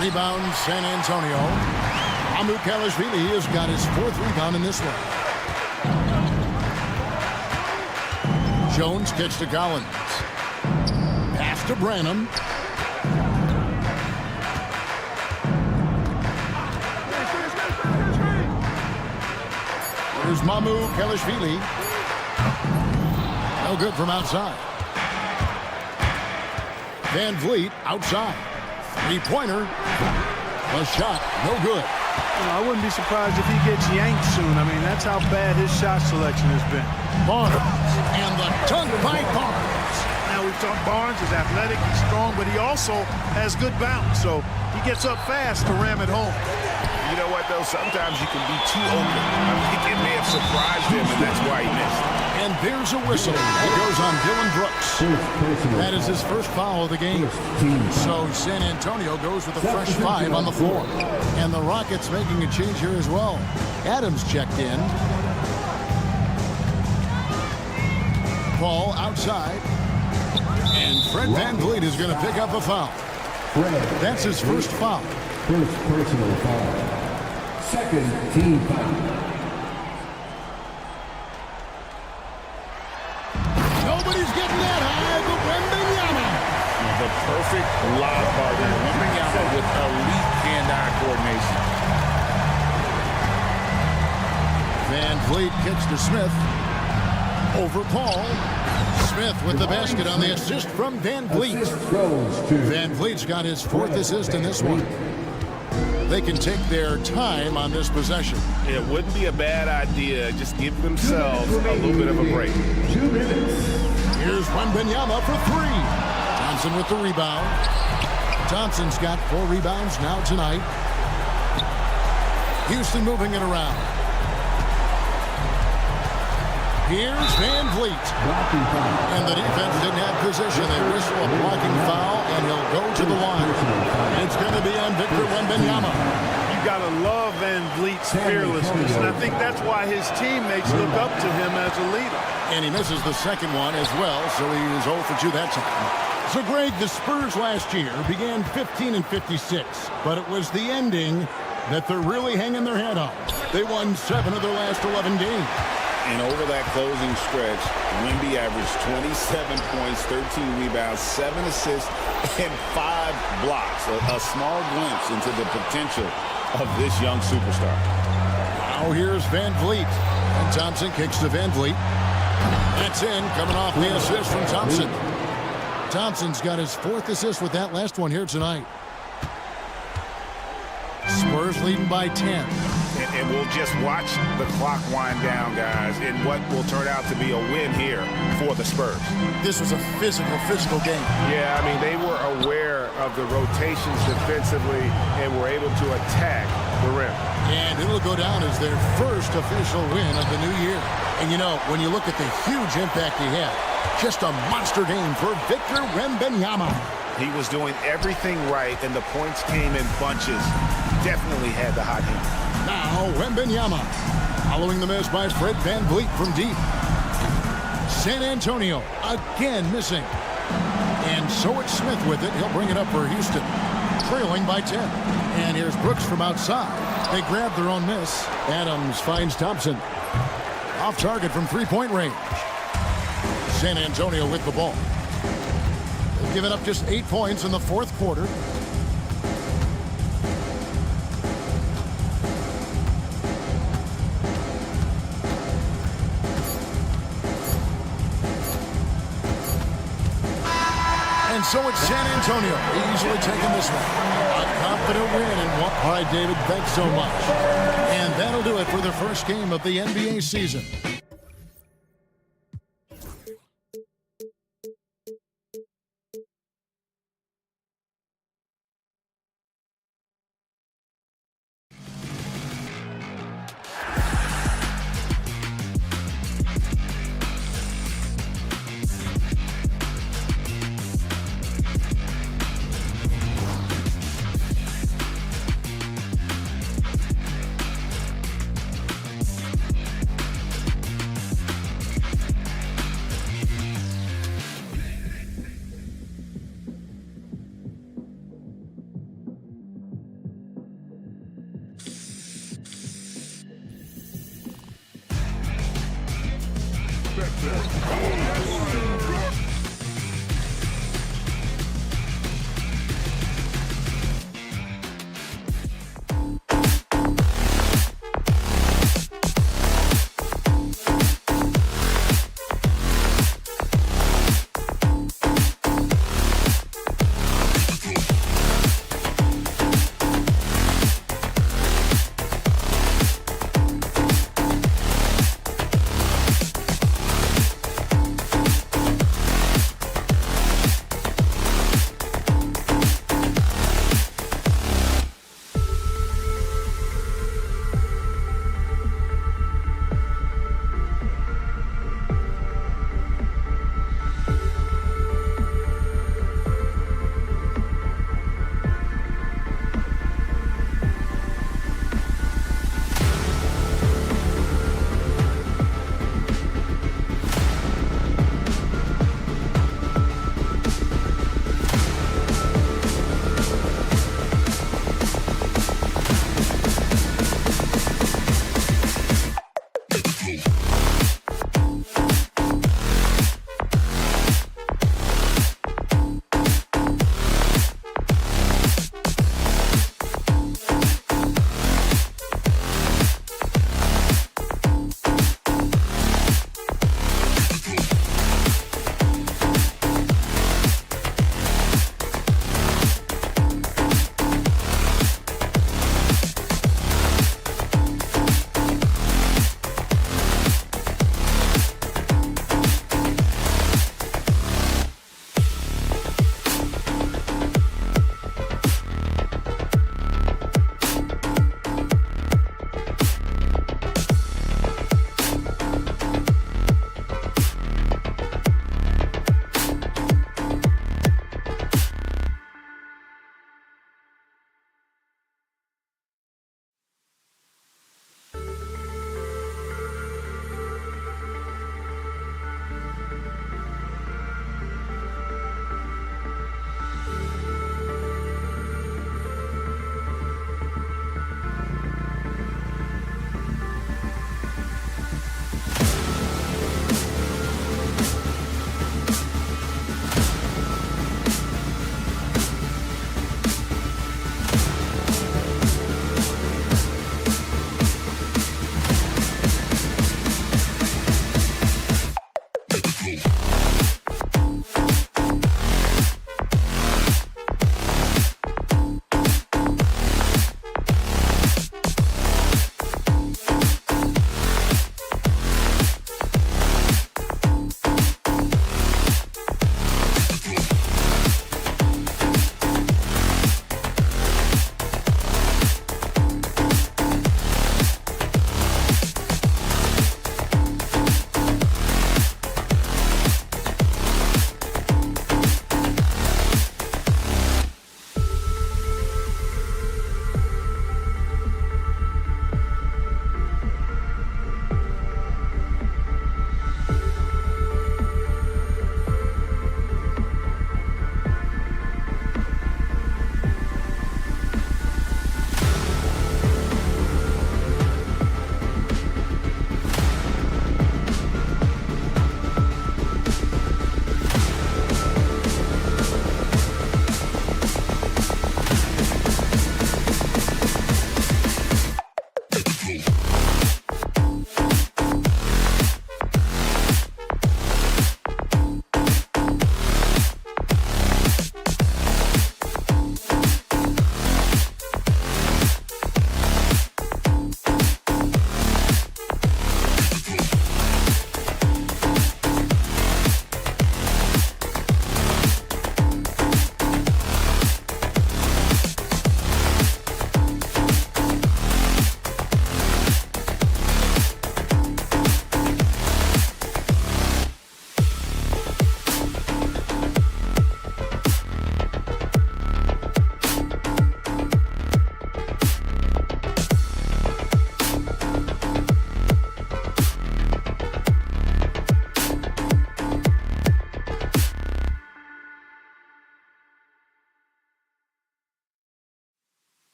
Rebound, San Antonio. Amukelashvili has got his 4th rebound in this one. Jones kicks to Collins. Pass to Branham. Here's Amukelashvili. No good from outside. Van Vliet outside. Three-pointer. A shot. No good. You know, I wouldn't be surprised if he gets yanked soon. I mean, that's how bad his shot selection has been. Barnes. And the dunk by Barnes. Now, we've talked Barnes is athletic, he's strong, but he also has good bounce. So he gets up fast to ram it home. You know what, though? Sometimes you can be too open. I think it may have surprised him, and that's why he missed. And there's a whistle. It goes on Dylan Brooks. That is his first foul of the game. So San Antonio goes with a fresh 5 on the floor. And the Rockets making a change here as well. Adams checked in. Ball outside. And Fred Van Vliet is going to pick up a foul. That's his first foul. First personal foul. Second team foul. Nobody's getting that high, but Wembanyama. The perfect lob partner. Wembanyama with elite hand-eye coordination. Van Vliet kicks to Smith. Over Paul. Smith with the basket on the assist from Van Vliet. Van Vliet's got his 4th assist in this one. They can take their time on this possession. It wouldn't be a bad idea. Just give themselves a little bit of a break. 2 minutes. Here's Wembanyama for 3. Thompson with the rebound. Thompson's got 4 rebounds now tonight. Houston moving it around. Here's Van Vliet. And the defense didn't have position. They whistle a blocking foul, and he'll go to the line. It's going to be on Victor Wembanyama. You got to love Van Vliet's fearlessness, and I think that's why his teammates look up to him as a leader. And he misses the second one as well, so he is 0 for 2 that time. So, Greg, the Spurs last year began 15-56, but it was the ending that they're really hanging their head on. They won 7 of their last 11 games. And over that closing stretch, Wemby averaged 27 points, 13 rebounds, 7 assists, and 5 blocks. A small glimpse into the potential of this young superstar. Now here's Van Vliet. And Thompson kicks to Van Vliet. That's in, coming off the assist from Thompson. Thompson's got his 4th assist with that last one here tonight. Spurs leading by 10. And we'll just watch the clock wind down, guys, in what will turn out to be a win here for the Spurs. This was a physical game. Yeah, I mean, they were aware of the rotations defensively and were able to attack the rim. And it'll go down as their first official win of the new year. And, you know, when you look at the huge impact he had, just a monster game for Victor Wembanyama. He was doing everything right, and the points came in bunches. Definitely had the hot hand. Now Wembanyama, following the miss by Fred Van Vliet from deep. San Antonio again missing. And so it's Smith with it. He'll bring it up for Houston, trailing by 10. And here's Brooks from outside. They grab their own miss. Adams finds Thompson. Off target from 3-point range. San Antonio with the ball. They've given up just 8 points in the 4th quarter. And so it's San Antonio easily taking this one. A confident win and one. All right, David, thanks so much. And that'll do it for the first game of the NBA season.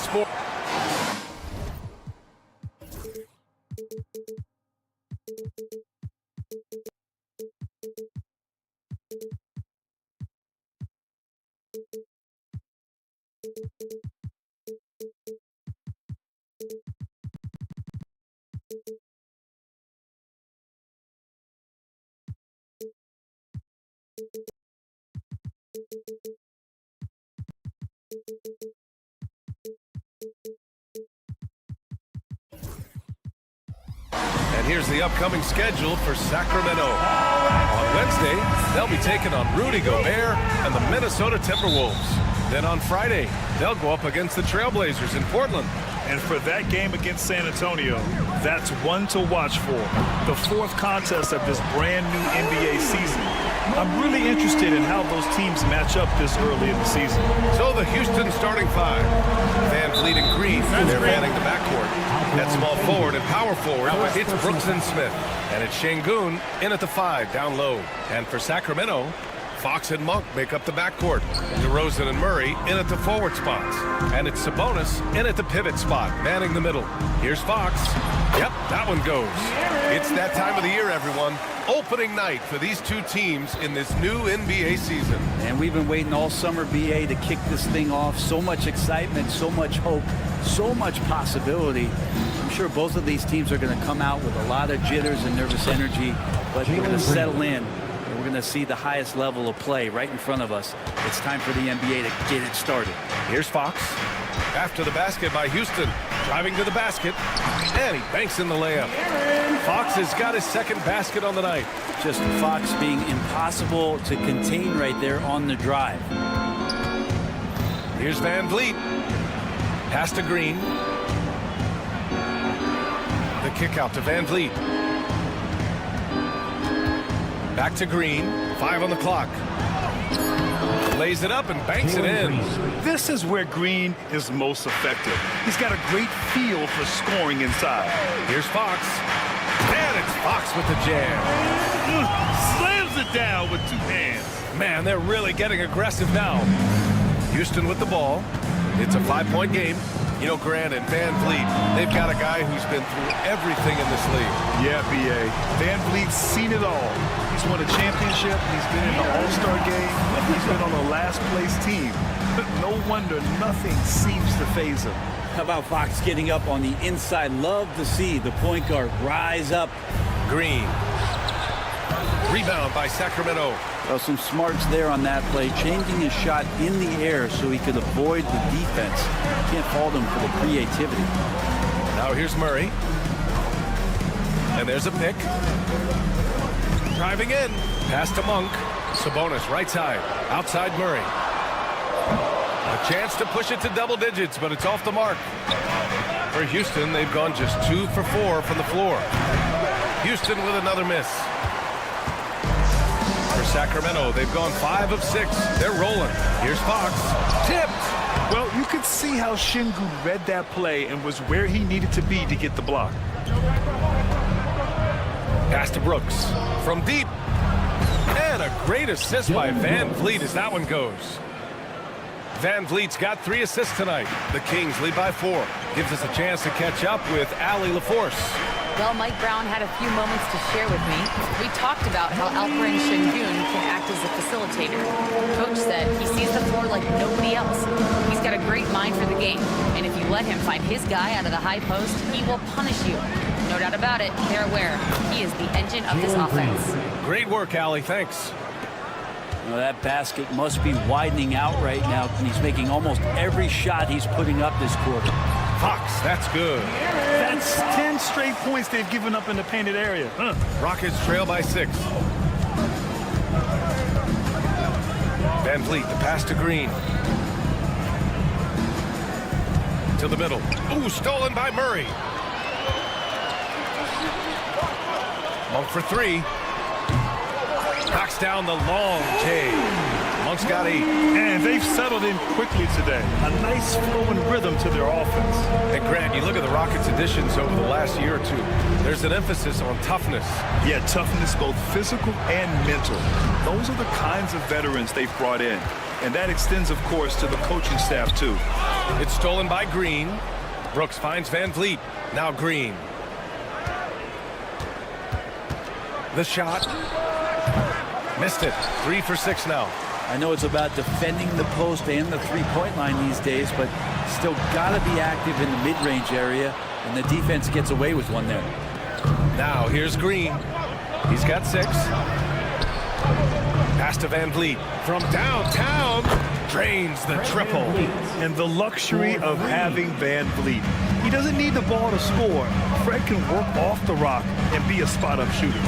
Sport. And here's the upcoming schedule for Sacramento. On Wednesday, they'll be taking on Rudy Gobert and the Minnesota Timberwolves. Then on Friday, they'll go up against the Trailblazers in Portland. And for that game against San Antonio, that's one to watch for. The fourth contest of this brand new NBA season. I'm really interested in how those teams match up this early in the season. So the Houston starting five. Van Vliet and Green, they're manning the backcourt. At small forward and power forward, it's Brooks and Smith. And it's Şengün in at the 5, down low. And for Sacramento, Fox and Monk make up the backcourt. DeRozan and Murray in at the forward spots. And it's Sabonis in at the pivot spot, manning the middle. Here's Fox. Yep, that one goes. It's that time of the year, everyone. Opening night for these two teams in this new NBA season. And we've been waiting all summer, BA, to kick this thing off. So much excitement, so much hope, so much possibility. I'm sure both of these teams are going to come out with a lot of jitters and nervous energy, but they're going to settle in. We're going to see the highest level of play right in front of us. It's time for the NBA to get it started. Here's Fox. After the basket by Houston. Driving to the basket. And he banks in the layup. Fox has got his second basket on the night. Just Fox being impossible to contain right there on the drive. Here's Van Vliet. Pass to Green. The kick out to Van Vliet. Back to Green. 5 on the clock. Lays it up and banks it in. This is where Green is most effective. He's got a great feel for scoring inside. Here's Fox. And it's Fox with the jam. Slams it down with 2 hands. Man, they're really getting aggressive now. Houston with the ball. It's a 5-point game. You know, Grant and Van Vliet, they've got a guy who's been through everything in this league. Yeah, B.A. Van Vliet's seen it all. He's won a championship. He's been in the All-Star game. He's been on the last-place team. But no wonder nothing seems to faze him. How about Fox getting up on the inside? Love to see the point guard rise up. Green. Rebound by Sacramento. Well, some smarts there on that play, changing his shot in the air so he could avoid the defense. Can't fault him for the creativity. Now here's Murray. And there's a pick. Driving in. Pass to Monk. Sabonis right side. Outside Murray. A chance to push it to double digits, but it's off the mark. For Houston, they've gone just 2 for 4 from the floor. Houston with another miss. For Sacramento, they've gone 5 of 6. They're rolling. Here's Fox. Tipped. Well, you could see how Shingu read that play and was where he needed to be to get the block. Pass to Brooks. From deep. And a great assist by Van Vliet as that one goes. Van Vliet's got 3 assists tonight. The Kings lead by 4. Gives us a chance to catch up with Allie LaForce. Well, Mike Brown had a few moments to share with me. We talked about how Alperen Şengün can act as a facilitator. Coach said he sees the floor like nobody else. He's got a great mind for the game, and if you let him find his guy out of the high post, he will punish you. No doubt about it, they're aware. He is the engine of this offense. Great work, Allie. Thanks. Well, that basket must be widening out right now. He's making almost every shot he's putting up this quarter. Fox, that's good. That's 10 straight points they've given up in the painted area. Rockets trail by 6. Van Vliet, the pass to Green. To the middle. Ooh, stolen by Murray. Monk for 3. Knocks down the long J. Monk's got 8. And they've settled in quickly today. A nice flowing rhythm to their offense. And Grant, you look at the Rockets' additions over the last year or two. There's an emphasis on toughness. Yeah, toughness, both physical and mental. Those are the kinds of veterans they've brought in. And that extends, of course, to the coaching staff, too. It's stolen by Green. Brooks finds Van Vliet. Now Green. The shot. Missed it. 3 for 6 now. I know it's about defending the post and the three-point line these days, but still got to be active in the mid-range area, and the defense gets away with one there. Now here's Green. He's got 6. Pass to Van Vliet. From downtown, drains the triple. And the luxury of having Van Vliet. He doesn't need the ball to score. Fred can work off the rock and be a spot-up shooter.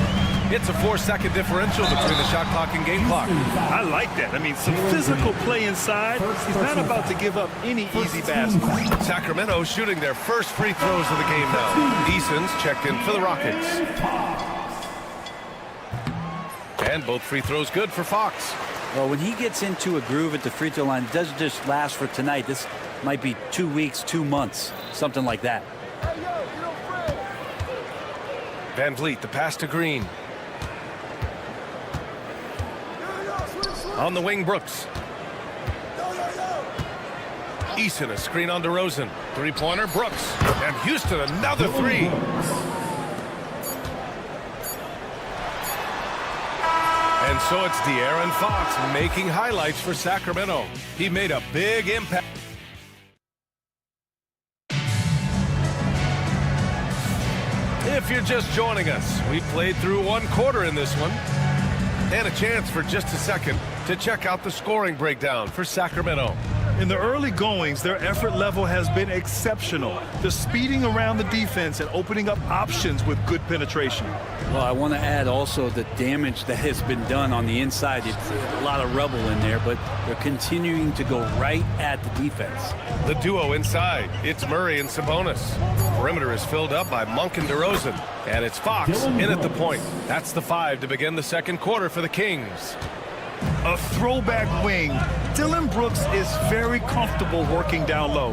It's a 4-second differential between the shot clock and game clock. I like that. I mean, some physical play inside. He's not about to give up any easy baskets. Sacramento shooting their first free throws of the game now. Eason's checked in for the Rockets. And both free throws good for Fox. Well, when he gets into a groove at the free throw line, it doesn't just last for tonight. This might be 2 weeks, 2 months, something like that. Van Vliet, the pass to Green. On the wing, Brooks. Eason, a screen on DeRozan. Three-pointer, Brooks. And Houston, another 3. And so it's De'Aaron Fox making highlights for Sacramento. He made a big impact. If you're just joining us, we played through 1 quarter in this one. And a chance for just a second to check out the scoring breakdown for Sacramento. In the early goings, their effort level has been exceptional. They're speeding around the defense and opening up options with good penetration. Well, I want to add also the damage that has been done on the inside. It's a lot of rubble in there, but they're continuing to go right at the defense. The duo inside, it's Murray and Sabonis. Perimeter is filled up by Monk and DeRozan. And it's Fox in at the point. That's the 5 to begin the second quarter for the Kings. A throwback wing. Dylan Brooks is very comfortable working down low.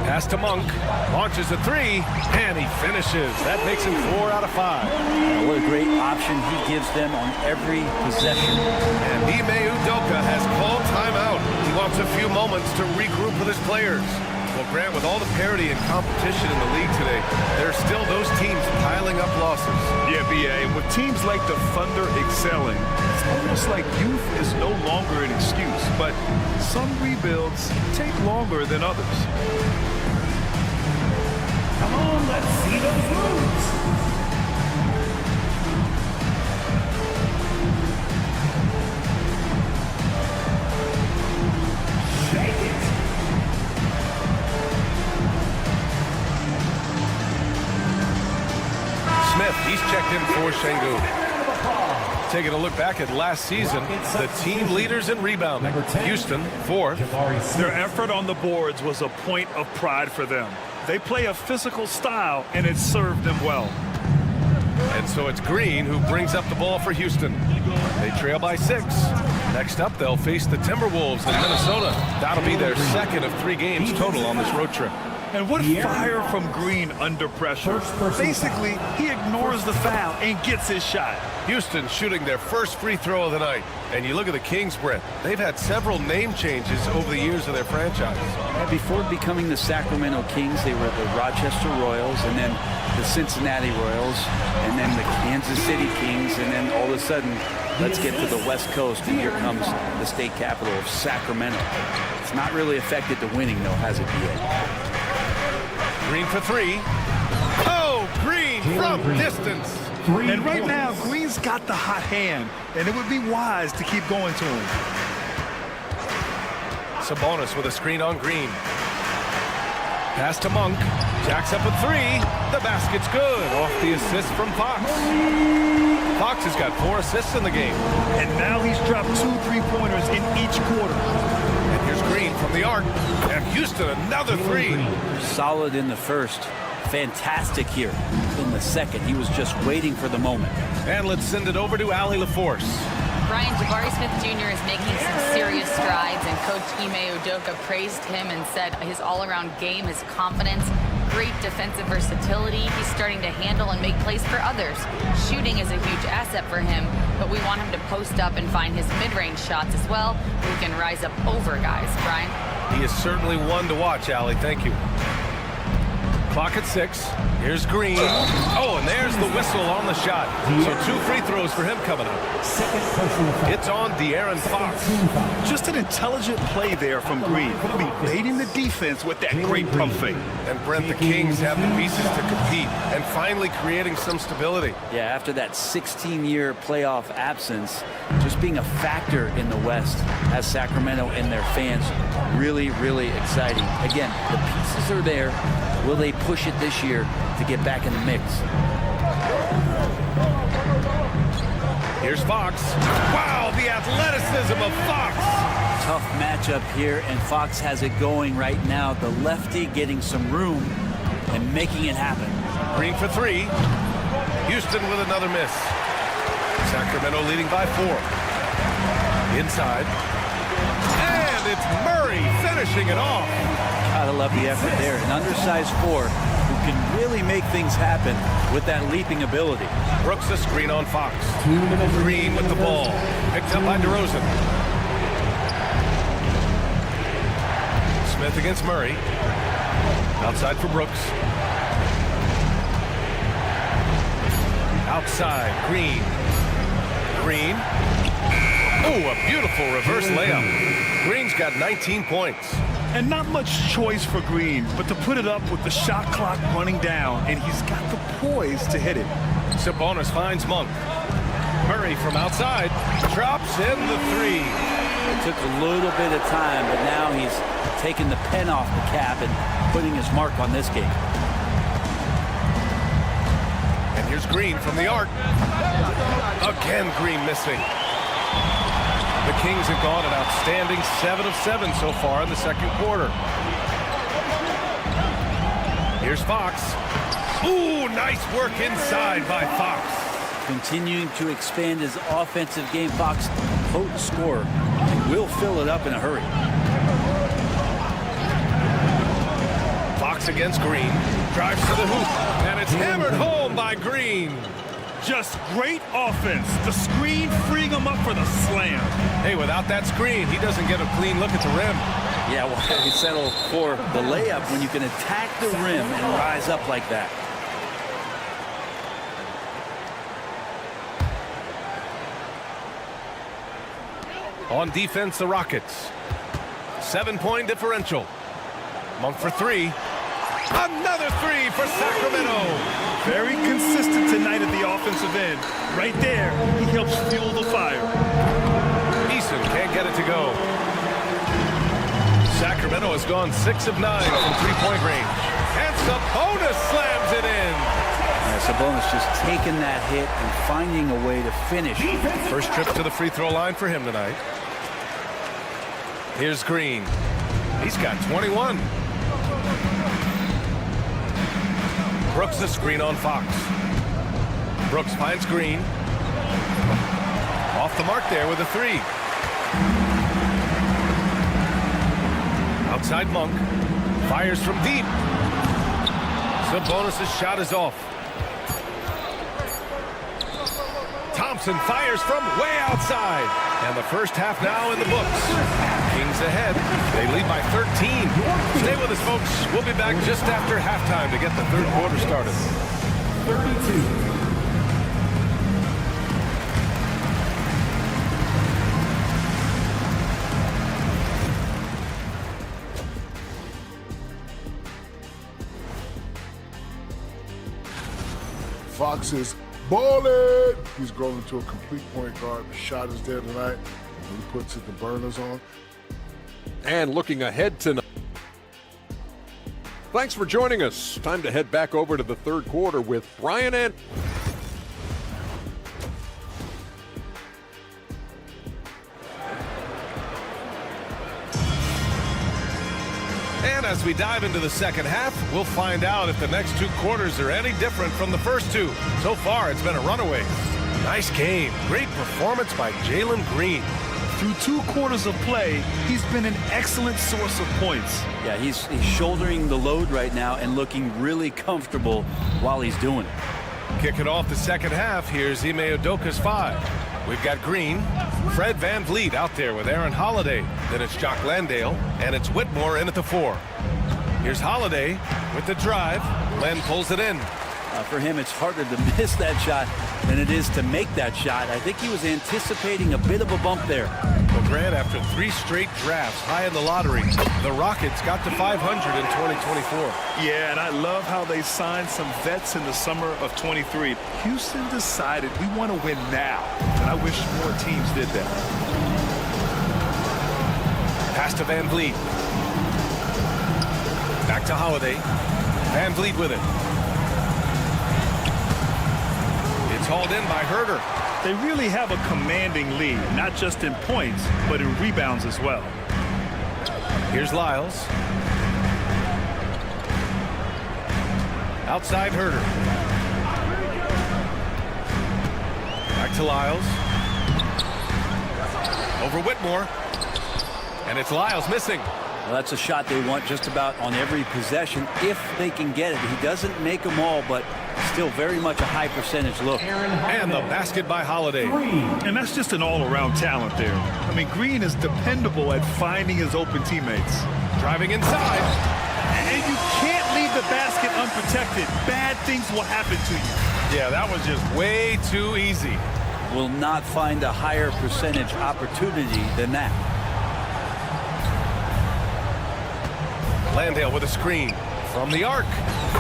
Pass to Monk, launches a three, and he finishes. That makes him 4 out of 5. What a great option he gives them on every possession. And Ime Udoka has called timeout. He wants a few moments to regroup with his players. Well, Grant, with all the parity and competition in the league today, there are still those teams piling up losses. Yeah, B.A., with teams like the Thunder excelling, it's almost like youth is no longer an excuse, but some rebuilds take longer than others. Come on, let's see those moves. Shake it. Smith, he's checked in for Şengün. Taking a look back at last season, the team leaders in rebounding. Houston, 4th. Their effort on the boards was a point of pride for them. They play a physical style, and it served them well. And so it's Green who brings up the ball for Houston. They trail by 6. Next up, they'll face the Timberwolves in Minnesota. That'll be their second of 3 games total on this road trip. And what fire from Green under pressure. Basically, he ignores the foul and gets his shot. Houston shooting their first free throw of the night. And you look at the Kings, Brett. They've had several name changes over the years of their franchise. Before becoming the Sacramento Kings, they were the Rochester Royals, and then the Cincinnati Royals, and then the Kansas City Kings, and then all of a sudden, let's get to the West Coast, and here comes the state capital of Sacramento. It's not really affected the winning, though, has it yet? Green for 3. Oh, Green from distance. And right now, Green's got the hot hand, and it would be wise to keep going to him. Sabonis with a screen on Green. Pass to Monk. Jacks up a 3. The basket's good. Off the assist from Fox. Fox has got 4 assists in the game. And now he's dropped 2 3-pointers in each quarter. And here's Green from the arc. And Houston another 3. Solid in the first. Fantastic here in the second. He was just waiting for the moment. And let's send it over to Allie LaForce. Brian, Jabari Smith Jr. is making some serious strides, and Coach Ime Udoka praised him and said his all-around game, his confidence, great defensive versatility. He's starting to handle and make plays for others. Shooting is a huge asset for him, but we want him to post up and find his mid-range shots as well, who can rise up over guys. Brian? He is certainly one to watch, Allie. Thank you. Clock at 6. Here's Green. Oh, and there's the whistle on the shot. So 2 free throws for him coming up. It's on De'Aaron Fox. Just an intelligent play there from Green. Evading the defense with that great pump fake. And Brent, the Kings have the pieces to compete and finally creating some stability. Yeah, after that 16-year playoff absence, just being a factor in the West has Sacramento and their fans really, really exciting. Again, the pieces are there. Will they push it this year to get back in the mix? Here's Fox. Wow, the athleticism of Fox. Tough matchup here, and Fox has it going right now. The lefty getting some room and making it happen. Green for 3. Houston with another miss. Sacramento leading by 4. Inside. And it's Murray finishing it off. Gotta love the effort there. An undersized 4 who can really make things happen with that leaping ability. Brooks a screen on Fox. Green with the ball. Picked up by DeRozan. Smith against Murray. Outside for Brooks. Outside, Green. Green. Oh, a beautiful reverse layup. Green's got 19 points. And not much choice for Green, but to put it up with the shot clock running down, and he's got the poise to hit it. Sabonis finds Monk. Murray from outside drops in the 3. It took a little bit of time, but now he's taking the pen off the cap and putting his mark on this game. And here's Green from the arc. Again, Green missing. The Kings have gone an outstanding 7 of 7 so far in the second quarter. Here's Fox. Ooh, nice work inside by Fox. Continuing to expand his offensive game. Fox potent scorer and will fill it up in a hurry. Fox against Green. Drives to the hoop. And it's hammered home by Green. Just great offense. The screen freeing him up for the slam. Hey, without that screen, he doesn't get a clean look at the rim. Yeah, well, you settle for the layup when you can attack the rim and rise up like that. On defense, the Rockets. 7-point differential. Monk for three. Another three for Sacramento. Very consistent tonight at the offensive end. Right there, he helps fuel the fire. Eason can't get it to go. Sacramento has gone 6 of 9 from three-point range. And Sabonis slams it in. Sabonis just taking that hit and finding a way to finish. First trip to the free throw line for him tonight. Here's Green. He's got 21. Brooks the screen on Fox. Brooks finds Green. Off the mark there with a three. Outside Monk. Fires from deep. Sabonis' shot is off. Thompson fires from way outside. And the first half now in the books. Kings ahead. They lead by 13. Stay with us, folks. We'll be back just after halftime to get the third quarter started. 32. Fox is balling. He's grown into a complete point guard. The shot is there tonight. He puts it, the burners on. And looking ahead tonight. Thanks for joining us. Time to head back over to the third quarter with Brian and... And as we dive into the second half, we'll find out if the next two quarters are any different from the first two. So far, it's been a runaway. Nice game. Great performance by Jalen Green. Through 2 quarters of play, he's been an excellent source of points. Yeah, he's shouldering the load right now and looking really comfortable while he's doing it. Kicking off the second half, here's Ime Udoka's 5. We've got Green, Fred VanVleet out there with Aaron Holiday. Then it's Jock Landale, and it's Whitmore in at the 4. Here's Holiday with the drive. Len pulls it in. For him, it's harder to miss that shot than it is to make that shot. I think he was anticipating a bit of a bump there. Well, Grant, after 3 straight drafts high in the lottery, the Rockets got to 500 in 2024. Yeah, and I love how they signed some vets in the summer of 23. Houston decided we want to win now, and I wish more teams did that. Pass to VanVleet. Back to Holiday. VanVleet with it. It's hauled in by Herter. They really have a commanding lead, not just in points, but in rebounds as well. Here's Lyles. Outside Herter. Back to Lyles. Over Whitmore. And it's Lyles missing. Well, that's a shot they want just about on every possession if they can get it. He doesn't make them all, but still very much a high percentage look. And the basket by Holiday. And that's just an all-around talent there. I mean, Green is dependable at finding his open teammates. Driving inside. And you can't leave the basket unprotected. Bad things will happen to you. Yeah, that was just way too easy. Will not find a higher percentage opportunity than that. Landale with a screen from the arc.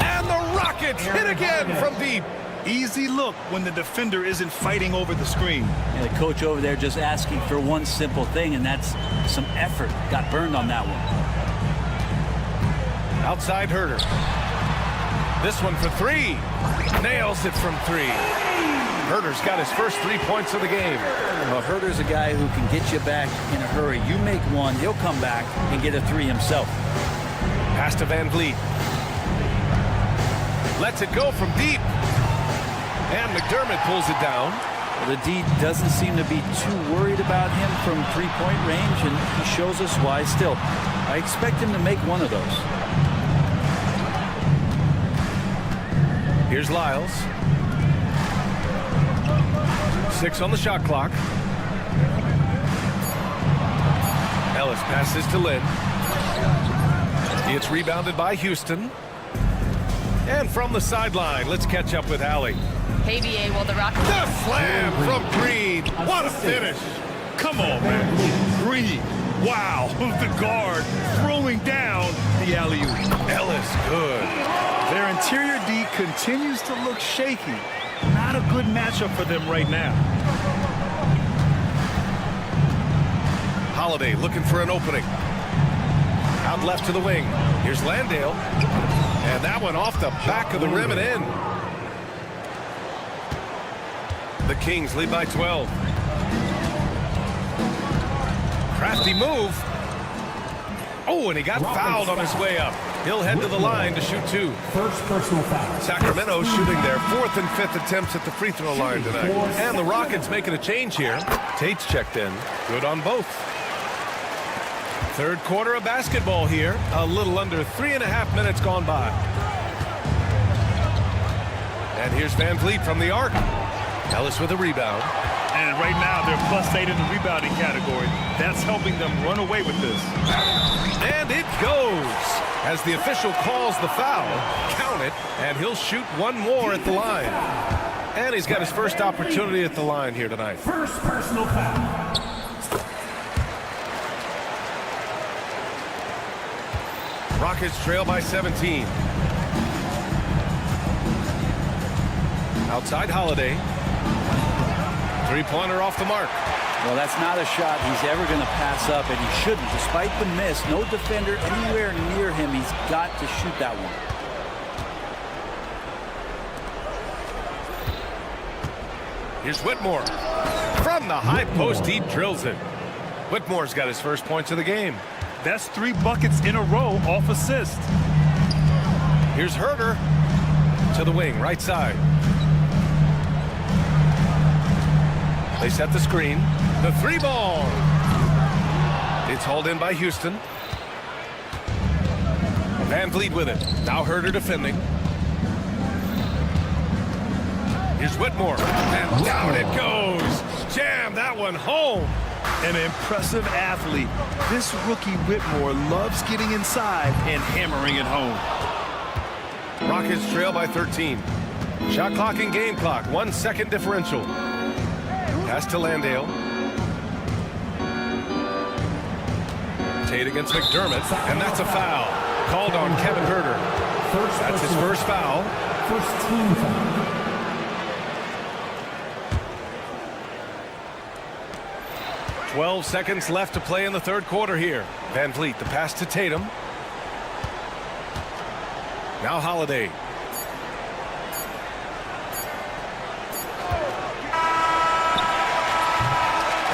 And the Rockets hit again from deep. Easy look when the defender isn't fighting over the screen. And the coach over there just asking for one simple thing, and that's some effort. Got burned on that one. Outside Herter. This one for 3. Nails it from 3. Herter's got his first 3 points of the game. Well, Herter's a guy who can get you back in a hurry. You make one, he'll come back and get a 3 himself. Pass to VanVleet. Lets it go from deep. And McDermott pulls it down. The D doesn't seem to be too worried about him from three-point range, and he shows us why still. I expect him to make one of those. Here's Lyles. 6 on the shot clock. Ellis passes to Lynn. It's rebounded by Houston. And from the sideline, let's catch up with Allie. Hey, BA, well, the Rockets... The slam from Green. What a finish. Come on, man. Green. Wow. The guard throwing down the alley-oop. Ellis, good. Their interior D continues to look shaky. Not a good matchup for them right now. Holiday looking for an opening. Out left to the wing. Here's Landale. And that one off the back of the rim and in. The Kings lead by 12. Crafty move. Oh, and he got fouled on his way up. He'll head to the line to shoot 2. First personal foul. Sacramento shooting their 4th and 5th attempts at the free throw line tonight. And the Rockets making a change here. Tate's checked in. Good on both. Third quarter of basketball here. A little under 3.5 minutes gone by. And here's Van Vliet from the arc. Ellis with a rebound. And right now, they're +8 in the rebounding category. That's helping them run away with this. And it goes. As the official calls the foul, count it, and he'll shoot one more at the line. And he's got his first opportunity at the line here tonight. First personal foul. Rockets trail by 17. Outside Holiday. Three-pointer off the mark. Well, that's not a shot he's ever going to pass up, and he shouldn't. Despite the miss, no defender anywhere near him. He's got to shoot that one. Here's Whitmore. From the high post, he drills it. Whitmore's got his first points of the game. That's 3 buckets in a row off assist. Here's Herter to the wing, right side. They set the screen. The 3-ball. It's hauled in by Houston. Van Vliet with it. Now Herter defending. Here's Whitmore. And down it goes. Jam that one home. An impressive athlete. This rookie Whitmore loves getting inside and hammering it home. Rockets trail by 13. Shot clock and game clock. 1 second differential. Pass to Landale. Tate against McDermott, and that's a foul. Called on Kevin Herter. That's his first foul. First team foul. 12 seconds left to play in the third quarter here. Van Vliet, the pass to Tatum. Now Holiday.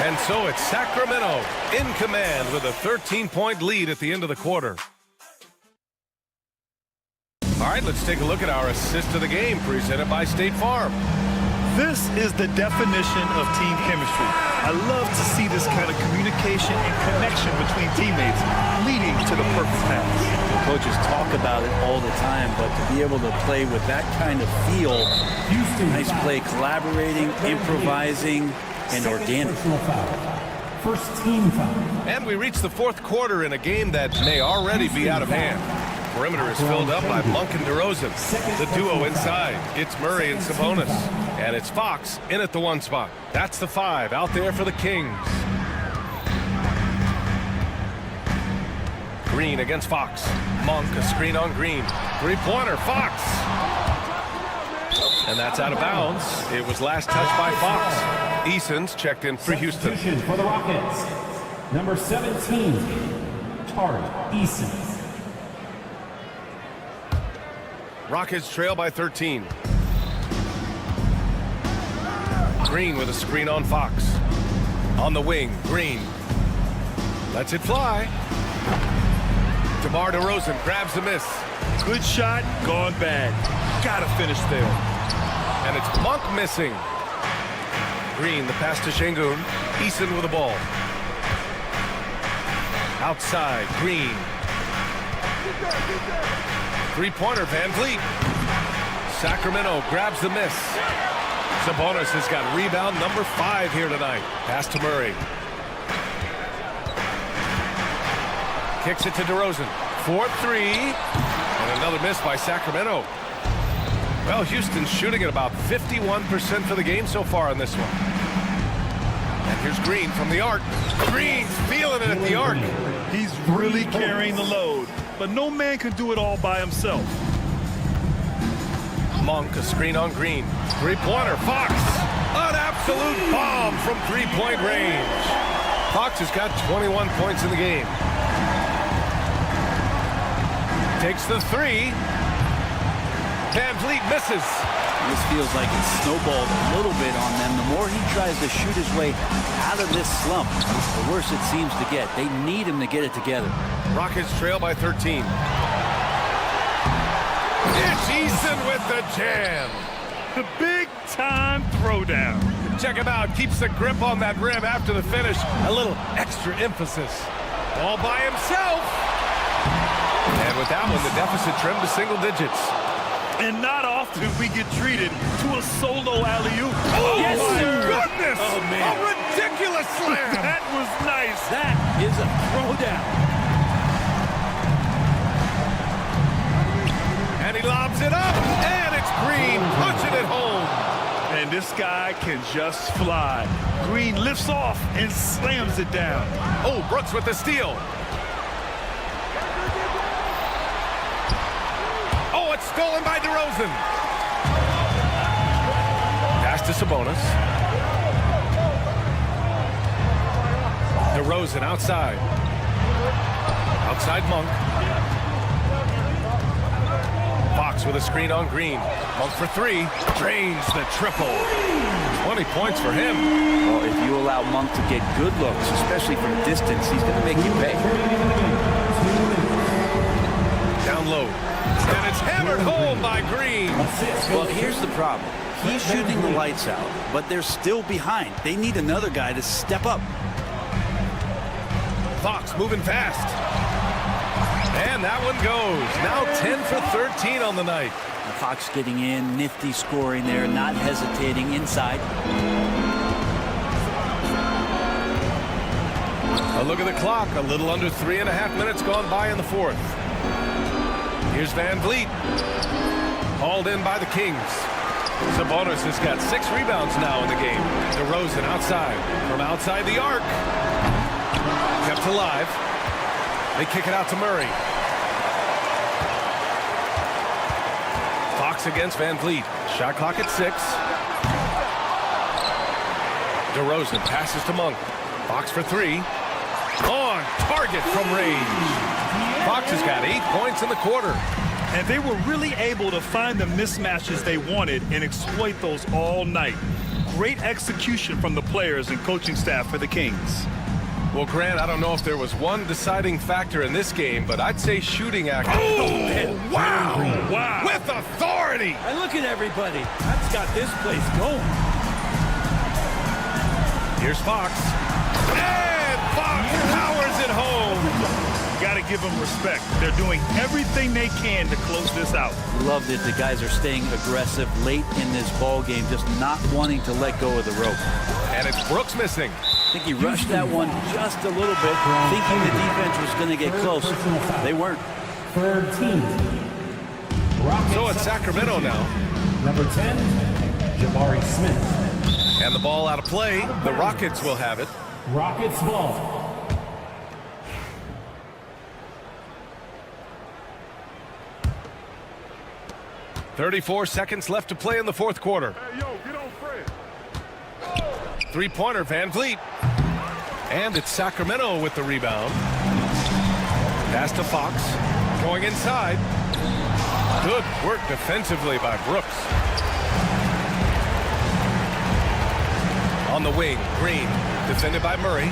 And so it's Sacramento in command with a 13-point lead at the end of the quarter. All right, let's take a look at our assist of the game presented by State Farm. This is the definition of team chemistry. I love to see this kind of communication and connection between teammates leading to the perfect pass. Coaches talk about it all the time, but to be able to play with that kind of feel, nice play, collaborating, improvising, and organic. First team foul. And we reach the fourth quarter in a game that may already be out of hand. Perimeter is filled up by Monk and DeRozan. The duo inside. It's Murray and Sabonis. And it's Fox in at the 1 spot. That's the 5 out there for the Kings. Green against Fox. Monk, a screen on Green. 3-pointer, Fox. And that's out of bounds. It was last touched by Fox. Eason's checked in for Houston. For the Rockets, number 17, Tari Eason. Rockets trail by 13. Green with a screen on Fox. On the wing, Green lets it fly. DeMar DeRozan grabs the miss. Good shot, gone bad. Gotta finish there. And it's Monk missing. Green, the pass to Şengün. Eason with the ball. Outside, Green. Three-pointer, Van Vliet. Sacramento grabs the miss. Sabonis has got rebound number 5 here tonight. Pass to Murray. Kicks it to DeRozan. 4-3. And another miss by Sacramento. Well, Houston's shooting at about 51% for the game so far in this one. And here's Green from the arc. Green's feeling it at the arc. He's really carrying the load, but no man can do it all by himself. Monk, a screen on Green. Three-pointer, Fox. An absolute bomb from three-point range. Fox has got 21 points in the game. Takes the three. Van Vliet misses. This feels like it's snowballed a little bit on them. The more he tries to shoot his way out of this slump, the worse it seems to get. They need him to get it together. Rockets trail by 13. It's Eason with the jam. The big-time throwdown. Check him out. Keeps the grip on that rim after the finish. A little extra emphasis. All by himself. And with that one, the deficit trimmed to single digits. And not often we get treated to a solo alley-oop. Oh, yes, my sir. goodness! Oh, man. A ridiculous slam! That was nice. That is a throwdown. And he lobs it up, and it's Green punching it home. And this guy can just fly. Green lifts off and slams it down. Oh, Brooks with the steal. Oh, it's stolen by DeRozan. Pass to Sabonis. DeRozan outside. Outside Monk. Fox with a screen on Green. Monk for three. Drains the triple. 20 points for him. Well, if you allow Monk to get good looks, especially from distance, he's going to make you pay. Down low. And it's hammered home by Green. Well, here's the problem. He's shooting the lights out, but they're still behind. They need another guy to step up. Fox moving fast. And that one goes. Now 10 for 13 on the night. Fox getting in, nifty scoring there, not hesitating inside. A look at the clock. A little under 3.5 minutes gone by in the fourth. Here's Van Vliet. Hauled in by the Kings. Sabonis has got 6 rebounds now in the game. DeRozan outside. From outside the arc. Kept alive. They kick it out to Murray. Fox against Van Vliet. Shot clock at 6. DeRozan passes to Monk. Fox for 3. On target from range. Fox has got 8 points in the quarter. And they were really able to find the mismatches they wanted and exploit those all night. Great execution from the players and coaching staff for the Kings. Well, Grant, I don't know if there was one deciding factor in this game, but I'd say shooting action. Oh, wow! Wow! With authority! And look at everybody. That's got this place going. Here's Fox. And Fox powers it home. Got to give them respect. They're doing everything they can to close this out. Love that the guys are staying aggressive late in this ball game, just not wanting to let go of the rope. And it's Brooks missing. I think he rushed that one just a little bit, thinking the defense was going to get close. They weren't. Third team. So it's Sacramento now. Number 10, Jabari Smith. And the ball out of play. The Rockets will have it. Rockets ball. .34 seconds left to play in the fourth quarter. Hey, yo, get on Fred. Three-pointer, Van Vliet. And it's Sacramento with the rebound. Pass to Fox. Going inside. Good work defensively by Brooks. On the wing, Green. Defended by Murray.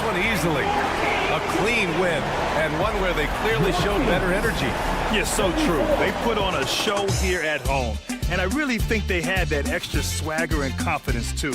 one easily. A clean win, and one where they clearly showed better energy. Yeah, so true. They put on a show here at home, and I really think they had that extra swagger and confidence, too.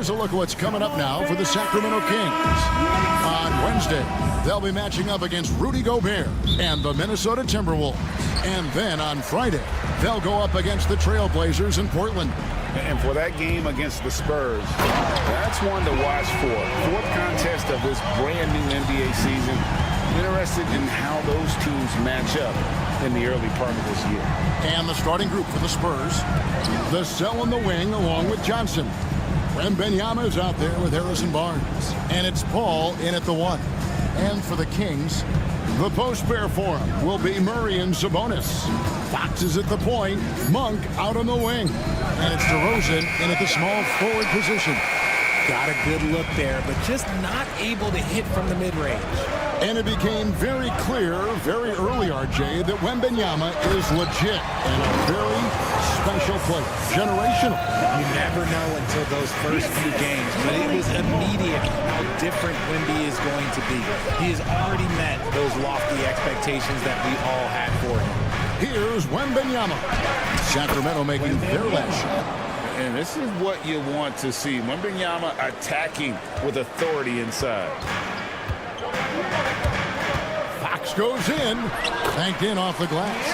here's a look at what's coming up now for the Sacramento Kings. On Wednesday, they'll be matching up against Rudy Gobert and the Minnesota Timberwolves. And then on Friday, they'll go up against the Trailblazers in Portland. And for that game against the Spurs, that's one to watch for. Fourth contest of this brand new NBA season. Interested in how those teams match up in the early part of this year. And the starting group for the Spurs, Vassell in the wing along with Johnson. Wembanyama is out there with Harrison Barnes. And it's Paul in at the 1. And for the Kings, the post pair for him will be Murray and Sabonis. Fox is at the point, Monk out on the wing. And it's DeRozan in at the small forward position. Got a good look there, but just not able to hit from the mid-range. And it became very clear very early, RJ, that Wembanyama is legit and a very special player. Generational. You never know until those first few games, but it was immediate how different Wemby is going to be. He has already met those lofty expectations that we all had for him. Here's Wembanyama. Sacramento making their last shot. And this is what you want to see. Wembanyama attacking with authority inside. Fox goes in. Banked in off the glass.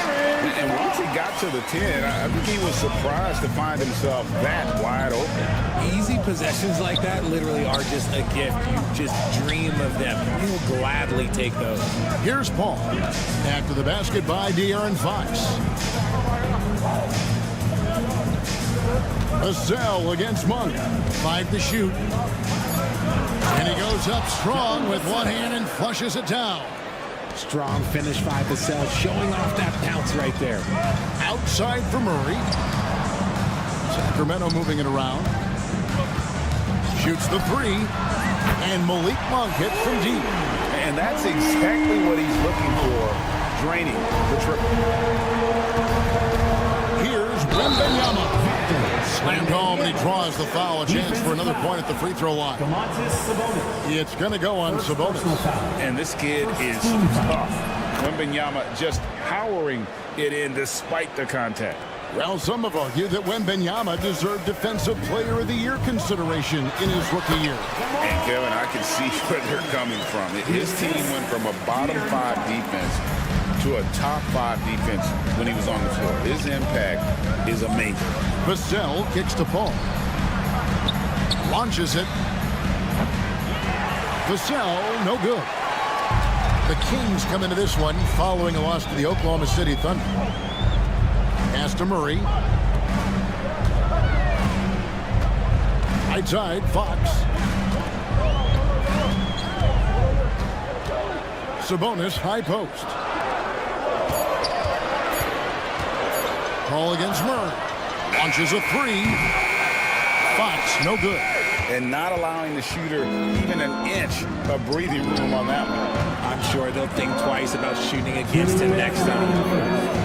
And once he got to the 10, I think he was surprised to find himself that wide open. Easy possessions like that literally are just a gift. You just dream of them. You'll gladly take those. Here's Paul. After the basket by De'Aaron Fox. Vassell against Monk. 5 to shoot. And he goes up strong with one hand and flushes it down. Strong finish by Vassell, showing off that bounce right there. Outside for Murray. Sacramento moving it around. Shoots the 3. And Malik Monk hits from deep. And that's exactly what he's looking for. Draining the triple. Here's Wembanyama. Slammed home, and he draws the foul. A chance for another point at the free throw line. It's going to go on Sabonis. And this kid is tough. Wembanyama just powering it in despite the contact. Well, some have argued that Wembanyama deserved Defensive Player of the Year consideration in his rookie year. And Kevin, I can see where they're coming from. His team went from a bottom 5 defense to a top 5 defense when he was on the floor. His impact is amazing. Vassell kicks to Paul. Launches it. Vassell, no good. The Kings come into this one following a loss to the Oklahoma City Thunder. Pass to Murray. Right side, Fox. Sabonis, high post. Paul against Murray. Launches a 3. Fox, no good. And not allowing the shooter even an inch of breathing room on that one. I'm sure they'll think twice about shooting against him next time.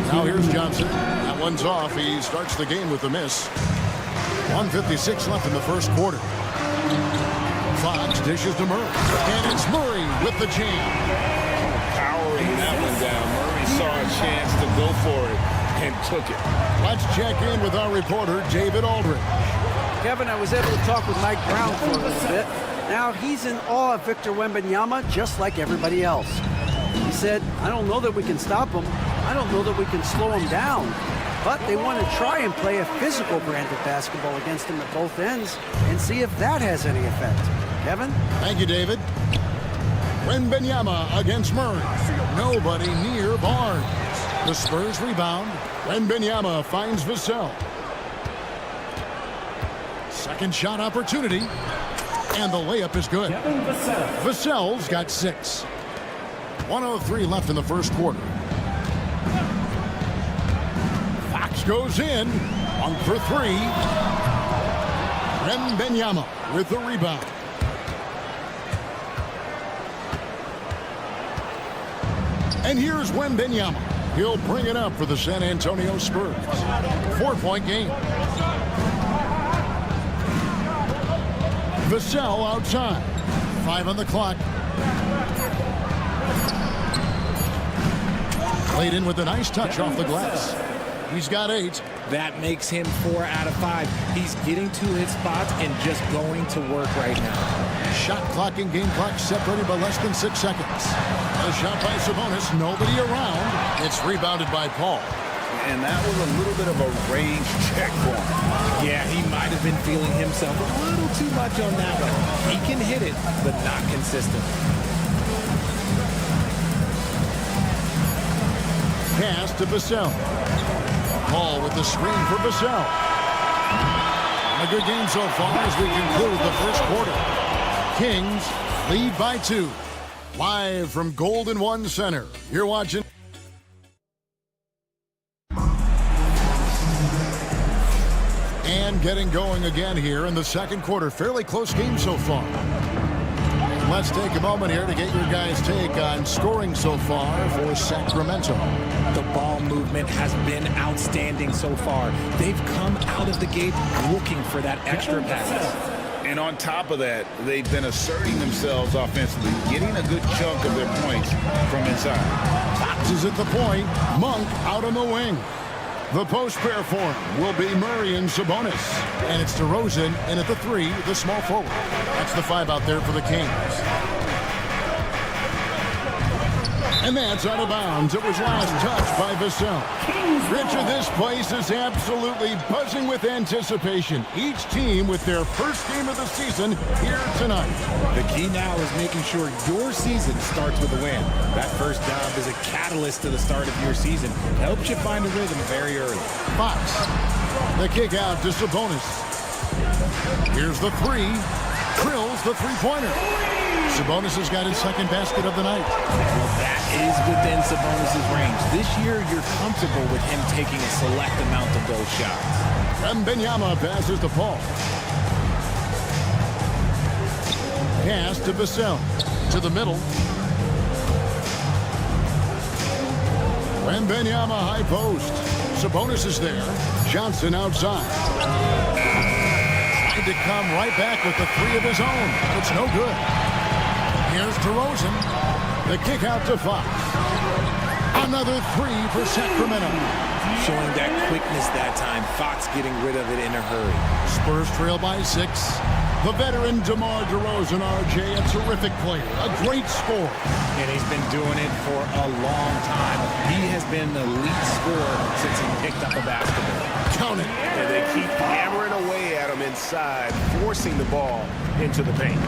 Now here's Johnson. That one's off. He starts the game with a miss. 1:56 left in the first quarter. Fox dishes to Murray. And it's Murray with the jam. Powering that one down. Murray saw a chance to go for it and took it. Let's check in with our reporter, David Aldridge. Kevin, I was able to talk with Mike Brown for a little bit. Now, he's in awe of Victor Wembanyama, just like everybody else. He said, I don't know that we can stop him. I don't know that we can slow him down. But they want to try and play a physical brand of basketball against him at both ends and see if that has any effect. Kevin? Thank you, David. Wembanyama against Murray. Nobody near Barnes. The Spurs rebound. Wembanyama finds Vassell. Second shot opportunity. And the layup is good. Vassell's got 6. 1:03 left in the first quarter. Fox goes in. 1 for 3. Wembanyama with the rebound. And here's Wembanyama. He'll bring it up for the San Antonio Spurs. 4-point game. Vassell outside. 5 on the clock. Played in with a nice touch off the glass. He's got 8. That makes him 4 out of 5. He's getting to his spots and just going to work right now. Shot clock and game clock separated by less than 6 seconds. A shot by Sabonis, nobody around. It's rebounded by Paul. And that was a little bit of a range check for him. Yeah, he might have been feeling himself a little too much on that one. He can hit it, but not consistent. Pass to Vassell. Paul with the screen for Vassell. A good game so far as we conclude the first quarter. Kings lead by 2. Live from Golden One Center. You're watching. And getting going again here in the second quarter. Fairly close game so far. Let's take a moment here to get your guys' take on scoring so far for Sacramento. The ball movement has been outstanding so far. They've come out of the gate looking for that extra pass. And on top of that, they've been asserting themselves offensively, getting a good chunk of their points from inside. Fox is at the point. Monk out on the wing. The post pair for him will be Murray and Sabonis. And it's DeRozan in at the 3, the small forward. That's the 5 out there for the Kings. And that's out of bounds. It was last touched by Vassell. Richard, this place is absolutely buzzing with anticipation. Each team with their first game of the season here tonight. The key now is making sure your season starts with a win. That first job is a catalyst to the start of your season. Helps you find a rhythm very early. Fox, the kick out to Sabonis. Here's the 3. Drills the three-pointer. Sabonis has got his second basket of the night. Well, that is within Sabonis' range. This year, you're comfortable with him taking a select amount of those shots. Wembanyama passes to Paul. Pass to Vassell. To the middle. Wembanyama high post. Sabonis is there. Johnson outside. Tried to come right back with the 3 of his own. It's no good. Here's DeRozan. The kick out to Fox. Another 3 for Sacramento. Showing that quickness that time. Fox getting rid of it in a hurry. Spurs trail by 6. The veteran DeMar DeRozan, RJ, a terrific player, a great scorer. And he's been doing it for a long time. He has been an elite scorer since he picked up a basketball. Count it. And they keep hammering away at him inside, forcing the ball into the paint.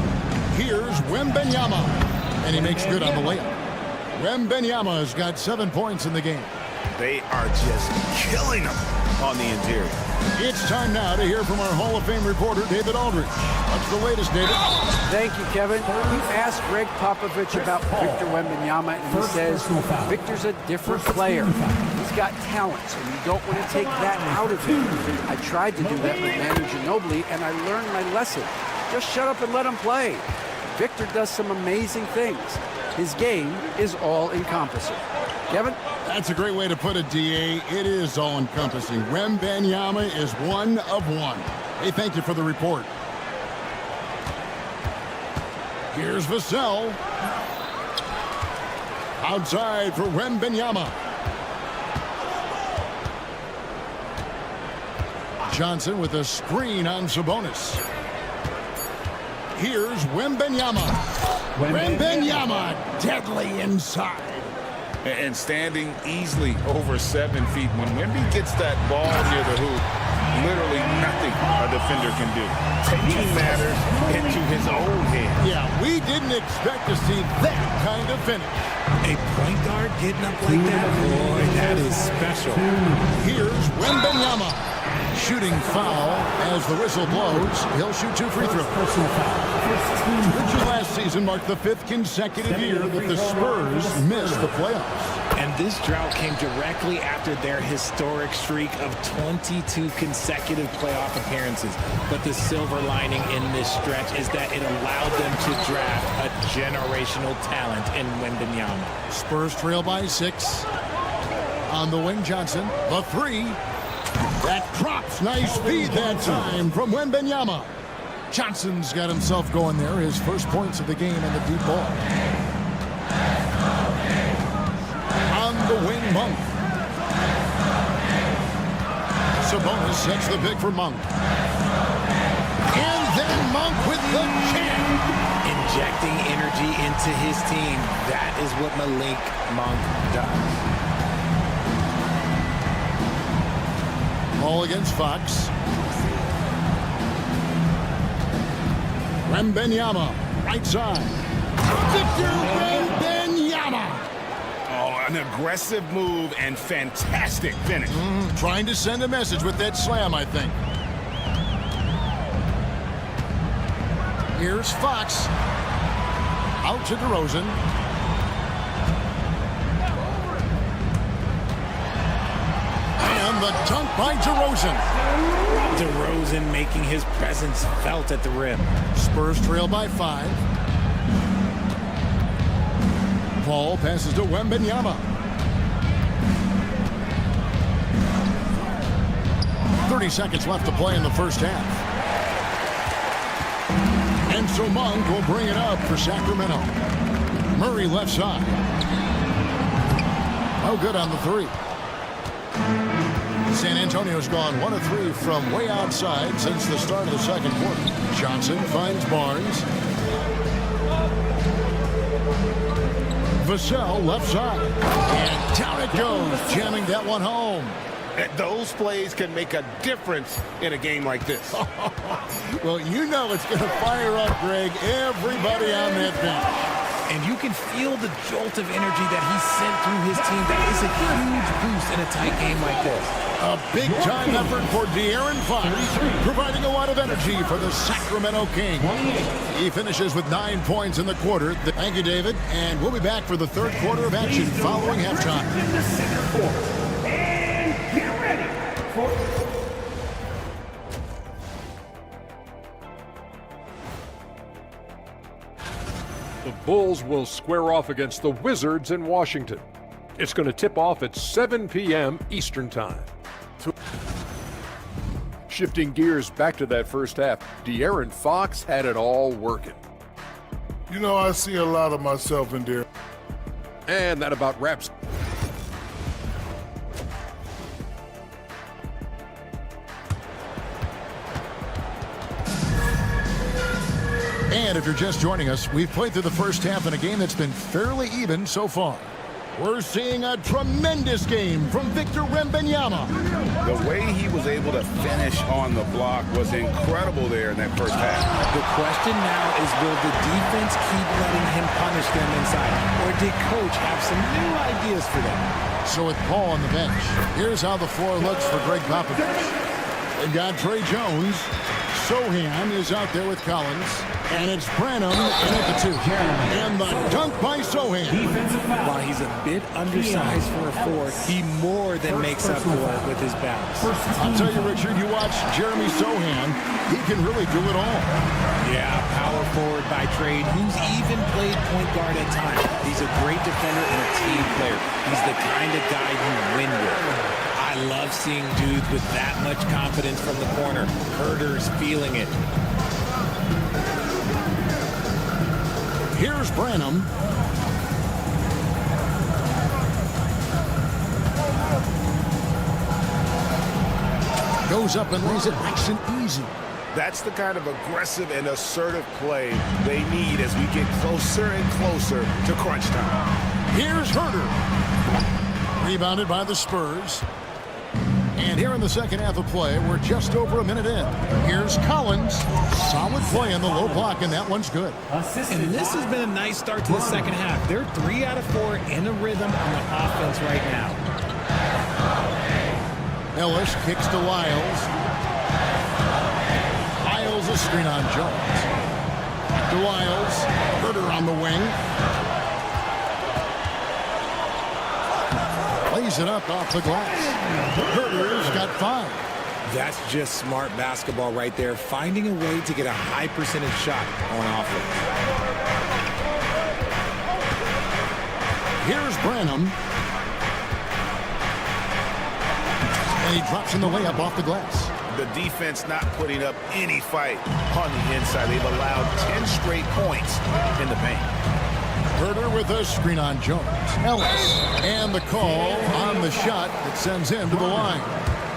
Here's Wembanyama, and he makes good on the layup. Wembanyama has got 7 points in the game. They are just killing them on the interior. It's time now to hear from our Hall of Fame reporter, David Aldridge. What's the latest, David? Thank you, Kevin. You asked Greg Popovich about Victor Wembanyama, and he says Victor's a different player. He's got talent, so you don't want to take that out of him. I tried to do that with Manu Ginobili, and I learned my lesson. Just shut up and let him play. Victor does some amazing things. His game is all-encompassing. Kevin? That's a great way to put it, D.A. It is all-encompassing. Wembanyama is 1 of 1. Hey, thank you for the report. Here's Vassell. Outside for Wembanyama. Johnson with a screen on Sabonis. Here's Wembanyama. Wembanyama deadly inside. And standing easily over 7 feet. When Wemby gets that ball near the hoop, literally nothing a defender can do. Taking matters into his own hands. Yeah, we didn't expect to see that kind of finish. A point guard getting up like that? Boy, that is special. Here's Wembanyama. Shooting foul as the whistle blows. He'll shoot 2 free throws. Richard, last season marked the 5th consecutive year that the Spurs missed the playoffs. And this drought came directly after their historic streak of 22 consecutive playoff appearances. But the silver lining in this stretch is that it allowed them to draft a generational talent in Wembanyama. Spurs trail by 6. On the wing, Johnson. The 3. That drops. Nice feed that time from Wembanyama. Johnson's got himself going there. His first points of the game in the deep ball. On the wing, Monk. Sabonis sets the pick for Monk. And then Monk with the jam. Injecting energy into his team. That is what Malik Monk does. Ball against Fox. Wembanyama, right side. Victor Wembanyama. Oh, an aggressive move and fantastic finish. Trying to send a message with that slam, I think. Here's Fox. Out to DeRozan. And the dunk by DeRozan. DeRozan making his presence felt at the rim. Spurs trail by 5. Paul passes to Wembanyama. 30 seconds left to play in the first half. And so Monk will bring it up for Sacramento. Murray left side. Oh, good on the 3. San Antonio's gone 1 of 3 from way outside since the start of the second quarter. Johnson finds Barnes. Vassell left side. And down it goes, jamming that one home. Those plays can make a difference in a game like this. Well, you know it's going to fire up, Greg, everybody on that bench. And you can feel the jolt of energy that he sent through his team. That is a huge boost in a tight game like this. A big-time effort for De'Aaron Fox, providing a lot of energy for the Sacramento Kings. He finishes with 9 points in the quarter. Thank you, David. And we'll be back for the third quarter of action following halftime. And get ready for... The Bulls will square off against the Wizards in Washington. It's going to tip off at 7 p.m. Eastern Time. Shifting gears back to that first half, De'Aaron Fox had it all working. You know, I see a lot of myself in there. And that about wraps. And if you're just joining us, we've played through the first half in a game that's been fairly even so far. We're seeing a tremendous game from Victor Wembanyama. The way he was able to finish on the block was incredible there in that first half. The question now is, will the defense keep letting him punish them inside? Or did Coach have some new ideas for them? So with Paul on the bench, here's how the floor looks for Greg Popovich. They've got Trey Jones. Sohan is out there with Collins. And it's Branham in at the 2. And the dunk by Sohan. While he's a bit undersized for a 4, he more than makes up for it with his bounce. I'll tell you, Richard, you watch Jeremy Sohan, he can really do it all. Yeah, power forward by trade, who's even played point guard at times. He's a great defender and a team player. He's the kind of guy you win with. I love seeing dudes with that much confidence from the corner. Herder's feeling it. Here's Branham. Goes up and lays it nice and easy. That's the kind of aggressive and assertive play they need as we get closer and closer to crunch time. Here's Herder. Rebounded by the Spurs. And here in the second half of play, we're just over a minute in. Here's Collins. Solid play in the low block, and that one's good. And this has been a nice start to the second half. They're 3 out of 4 in a rhythm on the offense right now. Ellis kicks to Lyles. Lyles a screen on Jones. To Lyles. Herder on the wing. Lays it up off the glass. Herder's got 5. That's just smart basketball right there, finding a way to get a high percentage shot on offense. Here's Branham. And he drops in the layup off the glass. The defense not putting up any fight on the inside. They've allowed 10 straight points in the paint. Herder with a screen on Jones. Ellis. And the call on the shot that sends him to the line.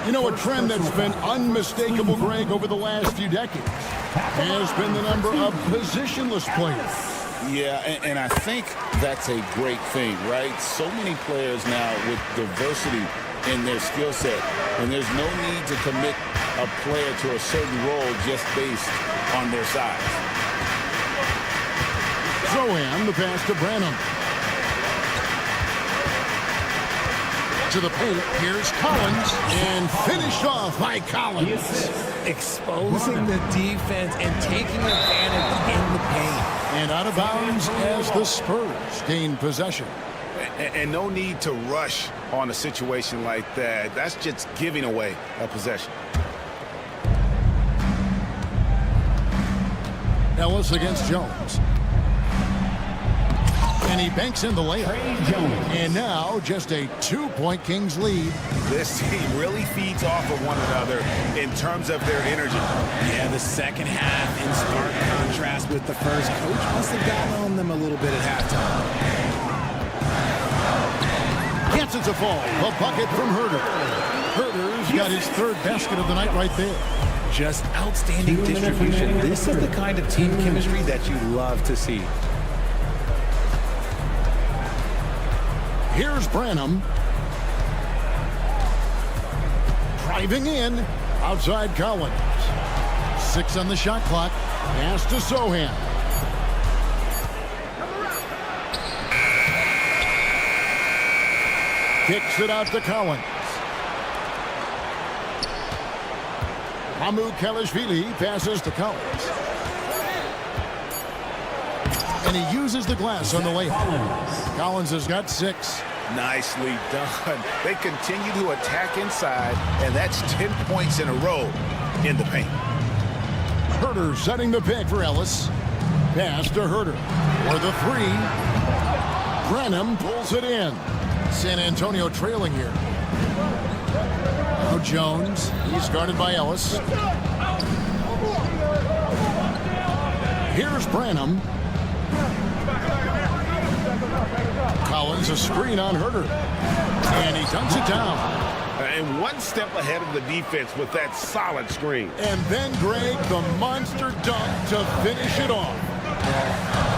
You know, a trend that's been unmistakable, Greg, over the last few decades has been the number of positionless players. Yeah, and I think that's a great thing, right? So many players now with diversity in their skill set, and there's no need to commit a player to a certain role just based on their size. Zohan, the pass to Branham. To the paint, here's Collins, and finished off by Collins. Exposing the defense and taking advantage in the paint. And out of bounds as the Spurs gain possession. And no need to rush on a situation like that. That's just giving away a possession. Ellis against Jones. And he banks in the layup. And now just a 2-point Kings lead. This team really feeds off of one another in terms of their energy. Yeah, the second half in stark contrast with the first. Coach must have gotten on them a little bit at halftime. Gets a fall. A bucket from Herter. Herter's got his third basket of the night right there. Just outstanding distribution. This is the kind of team chemistry that you love to see. Here's Branham. Driving in. Outside Collins. 6 on the shot clock. Pass to Zohan. Kicks it out to Collins. Hamu Kalashvili passes to Collins. And he uses the glass on the layup. Collins has got 6. Nicely done. They continue to attack inside, and that's 10 points in a row in the paint. Herter setting the pick for Ellis. Pass to Herter for the 3. Branham pulls it in. San Antonio trailing here. Now Jones. He's guarded by Ellis. Here's Branham. Collins a screen on Herter. And he dunks it down. And one step ahead of the defense with that solid screen. And then, Greg, the monster dunk to finish it off.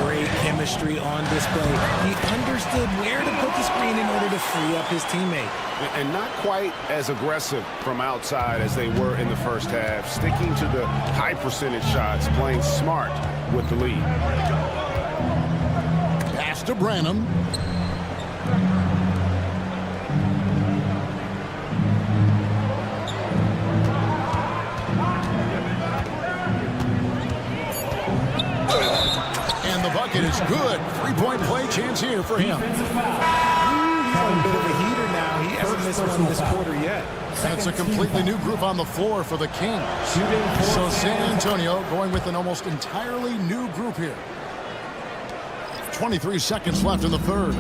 Great chemistry on display. He understood where to put the screen in order to free up his teammate. And not quite as aggressive from outside as they were in the first half. Sticking to the high percentage shots, playing smart with the lead. Pass to Branham. And the bucket is good. 3-point play chance here for him. He's on a bit of a heater now. He hasn't missed one this quarter yet. That's a completely new group on the floor for the Kings. So San Antonio going with an almost entirely new group here. 23 seconds left in the third.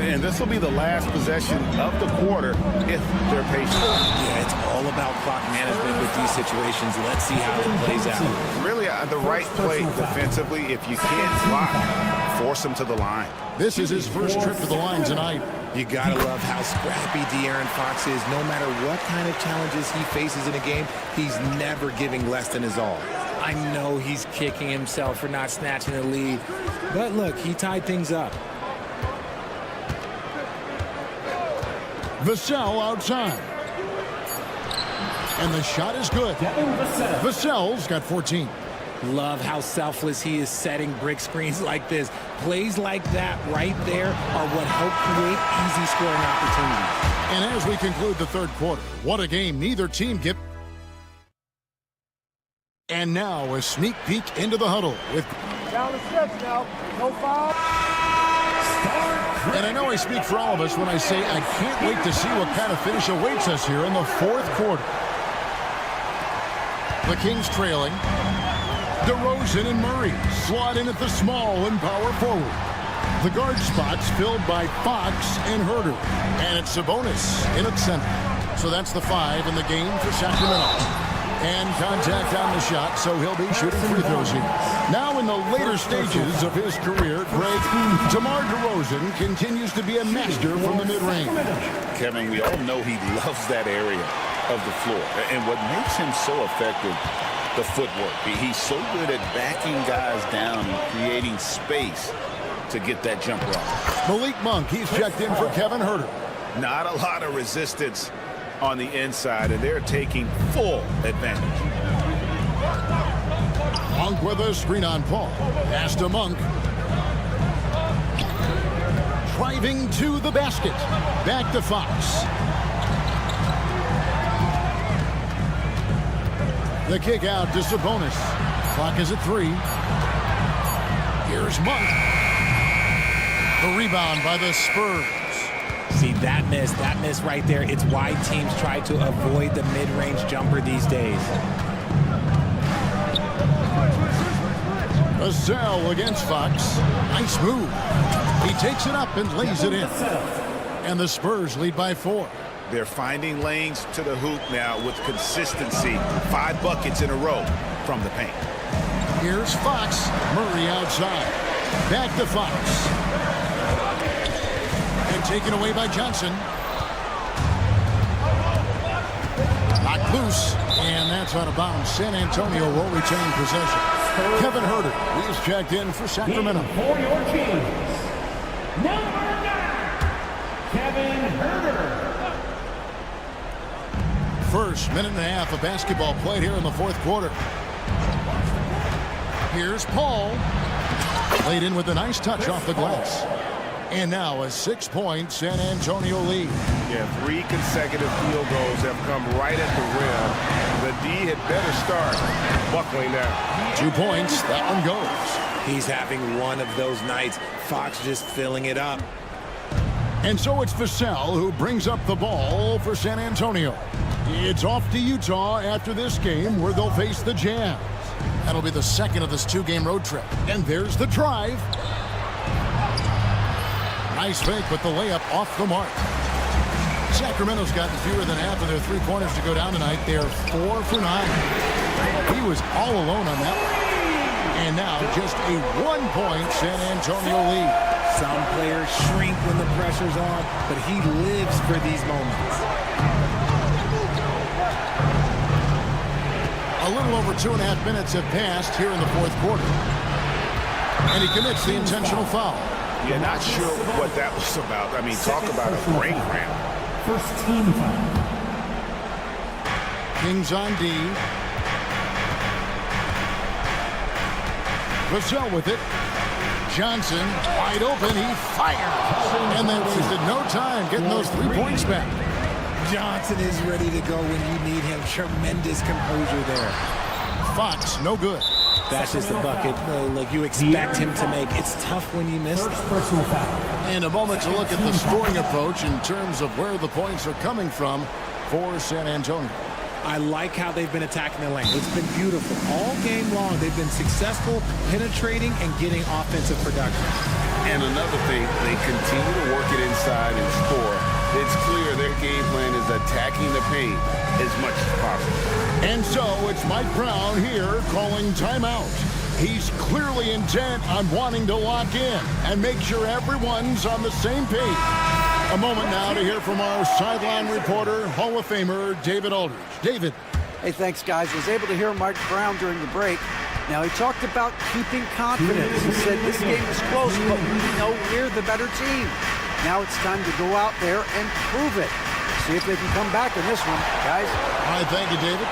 And this will be the last possession of the quarter if they're patient. Yeah, it's all about clock management with these situations. Let's see how it plays out. Really, the right play defensively. If you can't block, force them to the line. This is his first trip to the line tonight. You gotta love how scrappy De'Aaron Fox is. No matter what kind of challenges he faces in a game, he's never giving less than his all. I know he's kicking himself for not snatching the lead, but look, he tied things up. Vassell outside. And the shot is good. Vassell's got 14. Love how selfless he is setting brick screens like this. Plays like that right there are what help create easy scoring opportunities. And as we conclude the third quarter, what a game neither team get. And now a sneak peek into the huddle with Down the stretch now. No foul. And I know I speak for all of us when I say I can't wait to see what kind of finish awaits us here in the fourth quarter. The Kings trailing. DeRozan and Murray slot in at the small and power forward. The guard spots filled by Fox and Herter. And it's Sabonis in at center. So that's the 5 in the game for Sacramento. And contact on the shot, so he'll be shooting free throws here. Now in the later stages of his career, Greg, DeMar DeRozan continues to be a master from the mid-range. Kevin, we all know he loves that area. of the floor. And what makes him so effective, the footwork. He's so good at backing guys down and creating space to get that jumper off. Malik Monk, he's checked in for Kevin Huerter. Not a lot of resistance on the inside, and they're taking full advantage. Monk with a screen on Paul. Pass to Monk. Driving to the basket. Back to Fox. The kick out to Sabonis. Clock is at 3. Here's Monk. The rebound by the Spurs. See, that miss right there. It's why teams try to avoid the mid-range jumper these days. Vassell against Fox. Nice move. He takes it up and lays it in. And the Spurs lead by 4. They're finding lanes to the hoop now with consistency. 5 buckets in a row from the paint. Here's Fox. Murray outside. Back to Fox. And taken away by Johnson. Knocked loose. And that's out of bounds. San Antonio will retain possession. Kevin Huerter, he's checked in for Sacramento. For your teams, number 9, Kevin Huerter. First minute and a half of basketball played here in the fourth quarter. Here's Paul. Laid in with a nice touch off the glass. And now a 6-point San Antonio lead. Yeah, 3 consecutive field goals have come right at the rim. The D had better start buckling down. 2 points. That one goes. He's having one of those nights. Fox just filling it up. And so it's Vassell who brings up the ball for San Antonio. It's off to Utah after this game where they'll face the Jazz. That'll be the second of this 2-game road trip. And there's the drive. Nice fake, but the layup off the mark. Sacramento's gotten fewer than half of their 3-pointers to go down tonight. They're 4 for 9. He was all alone on that one. And now just a 1-point San Antonio lead. Some players shrink when the pressure's on, but he lives for these moments. A little over 2.5 minutes have passed here in the fourth quarter. And he commits the intentional foul. Yeah, not sure what that was about. I mean, talk about a brain cramp. First team foul. Kings on D. Vassell with it. Johnson wide open. He fires. And they wasted no time getting those 3 points back. Johnson is ready to go when you need him. Tremendous composure there. Fox, no good. That's just the bucket like you expect him to make. It's tough when you miss First personal foul. And a moment to look at the scoring approach in terms of where the points are coming from for San Antonio. I like how they've been attacking the lane. It's been beautiful. All game long, they've been successful penetrating and getting offensive production. And another thing, they continue to work it inside and score. It's clear their game plan is attacking the paint as much as possible. And so it's Mike Brown here calling timeout. He's clearly intent on wanting to lock in and make sure everyone's on the same page. A moment now to hear from our sideline reporter, Hall of Famer David Aldridge. David. Hey, thanks, guys. I was able to hear Mike Brown during the break. Now, he talked about keeping confidence. He said this game is close, but we know we're the better team. Now it's time to go out there and prove it. See if they can come back in this one, guys. All right, thank you, David.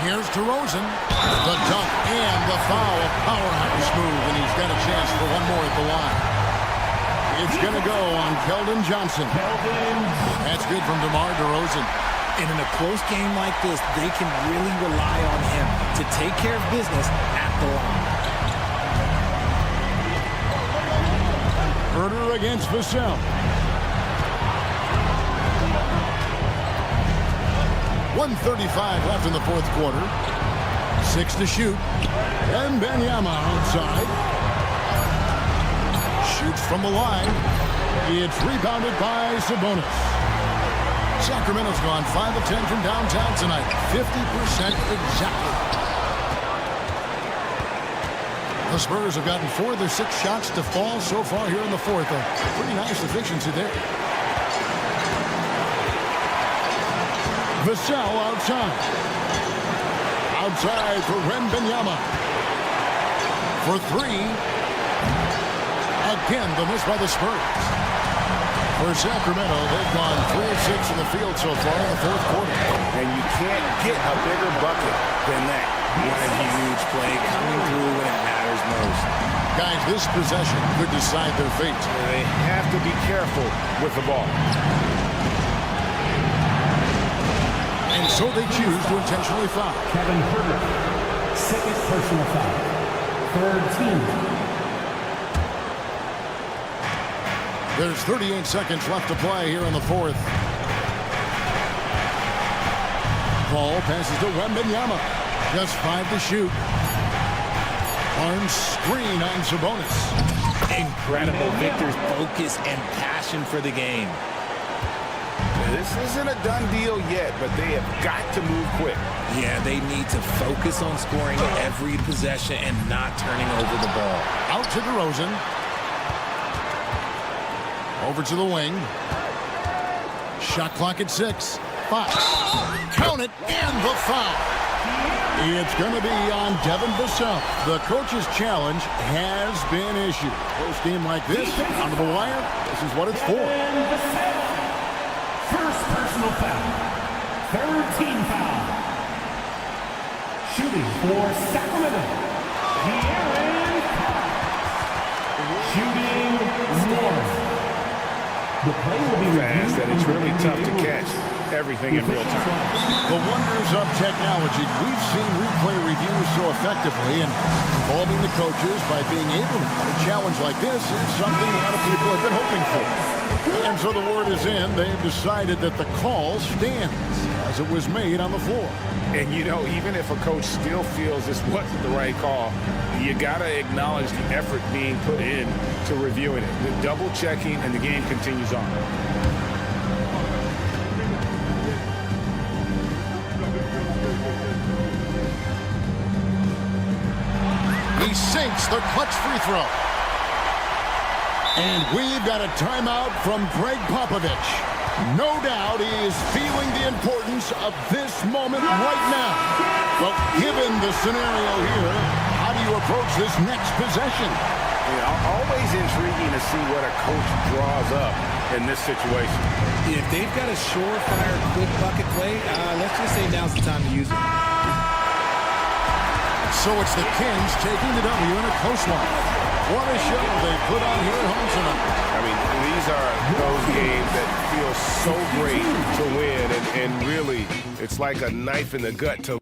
Here's DeRozan. The dunk and the foul. Powerhouse move, and he's got a chance for one more at the line. It's going to go on Keldon Johnson. That's good from DeMar DeRozan. And in a close game like this, they can really rely on him to take care of business at the line. Huerter against Vassell. 1:35 left in the fourth quarter. 6 to shoot. And Benyama outside. Shoots from the line. It's rebounded by Sabonis. Sacramento's gone 5 of 10 from downtown tonight. 50% exactly. The Spurs have gotten 4 of their 6 shots to fall so far here in the fourth. A pretty nice efficiency there. Vassell outside. Outside for Wembanyama. For three. Again, the miss by the Spurs. For Sacramento, they've gone 3 of 6 in the field so far in the fourth quarter. And you can't get a bigger bucket than that. What a huge play coming through when it matters most. Guys, this possession could decide their fate. They have to be careful with the ball. And so they choose to intentionally foul. Kevin Herter, second personal foul. Third team. There's 38 seconds left to play here in the fourth. Ball passes to Wembanyama. Just 5 to shoot. Arm screen on Sabonis. Incredible. Victor's focus and passion for the game. This isn't a done deal yet, but they have got to move quick. Yeah, they need to focus on scoring every possession and not turning over the ball. Out to DeRozan. Over to the wing. Shot clock at 6. 5. Count it, and the foul. It's going to be on Devin Vassell. The coach's challenge has been issued. Close game like this, onto the wire, this is what it's for. First personal foul. Third team foul. Shooting for Sacramento. De'Aaron Fox. Shooting north. The play will be fast, and it's really tough to catch everything in real time. The wonders of technology. We've seen replay reviews so effectively, and involving the coaches by being able to a challenge like this is something a lot of people have been hoping for. And so the word is in. They've decided that the call stands as it was made on the floor. And, you know, even if a coach still feels this wasn't the right call, you got to acknowledge the effort being put in to reviewing it. The double checking, and the game continues on. He sinks the clutch free throw. And we've got a timeout from Greg Popovich. No doubt he is feeling the importance of this moment right now. Well, given the scenario here, how do you approach this next possession? Yeah, always intriguing to see what a coach draws up in this situation. If they've got a surefire quick bucket play, let's just say now's the time to use it. So it's the Kings taking the W in a close one. What a show they put on here at home tonight. I mean, these are those games that feel so great to win, and really, it's like a knife in the gut to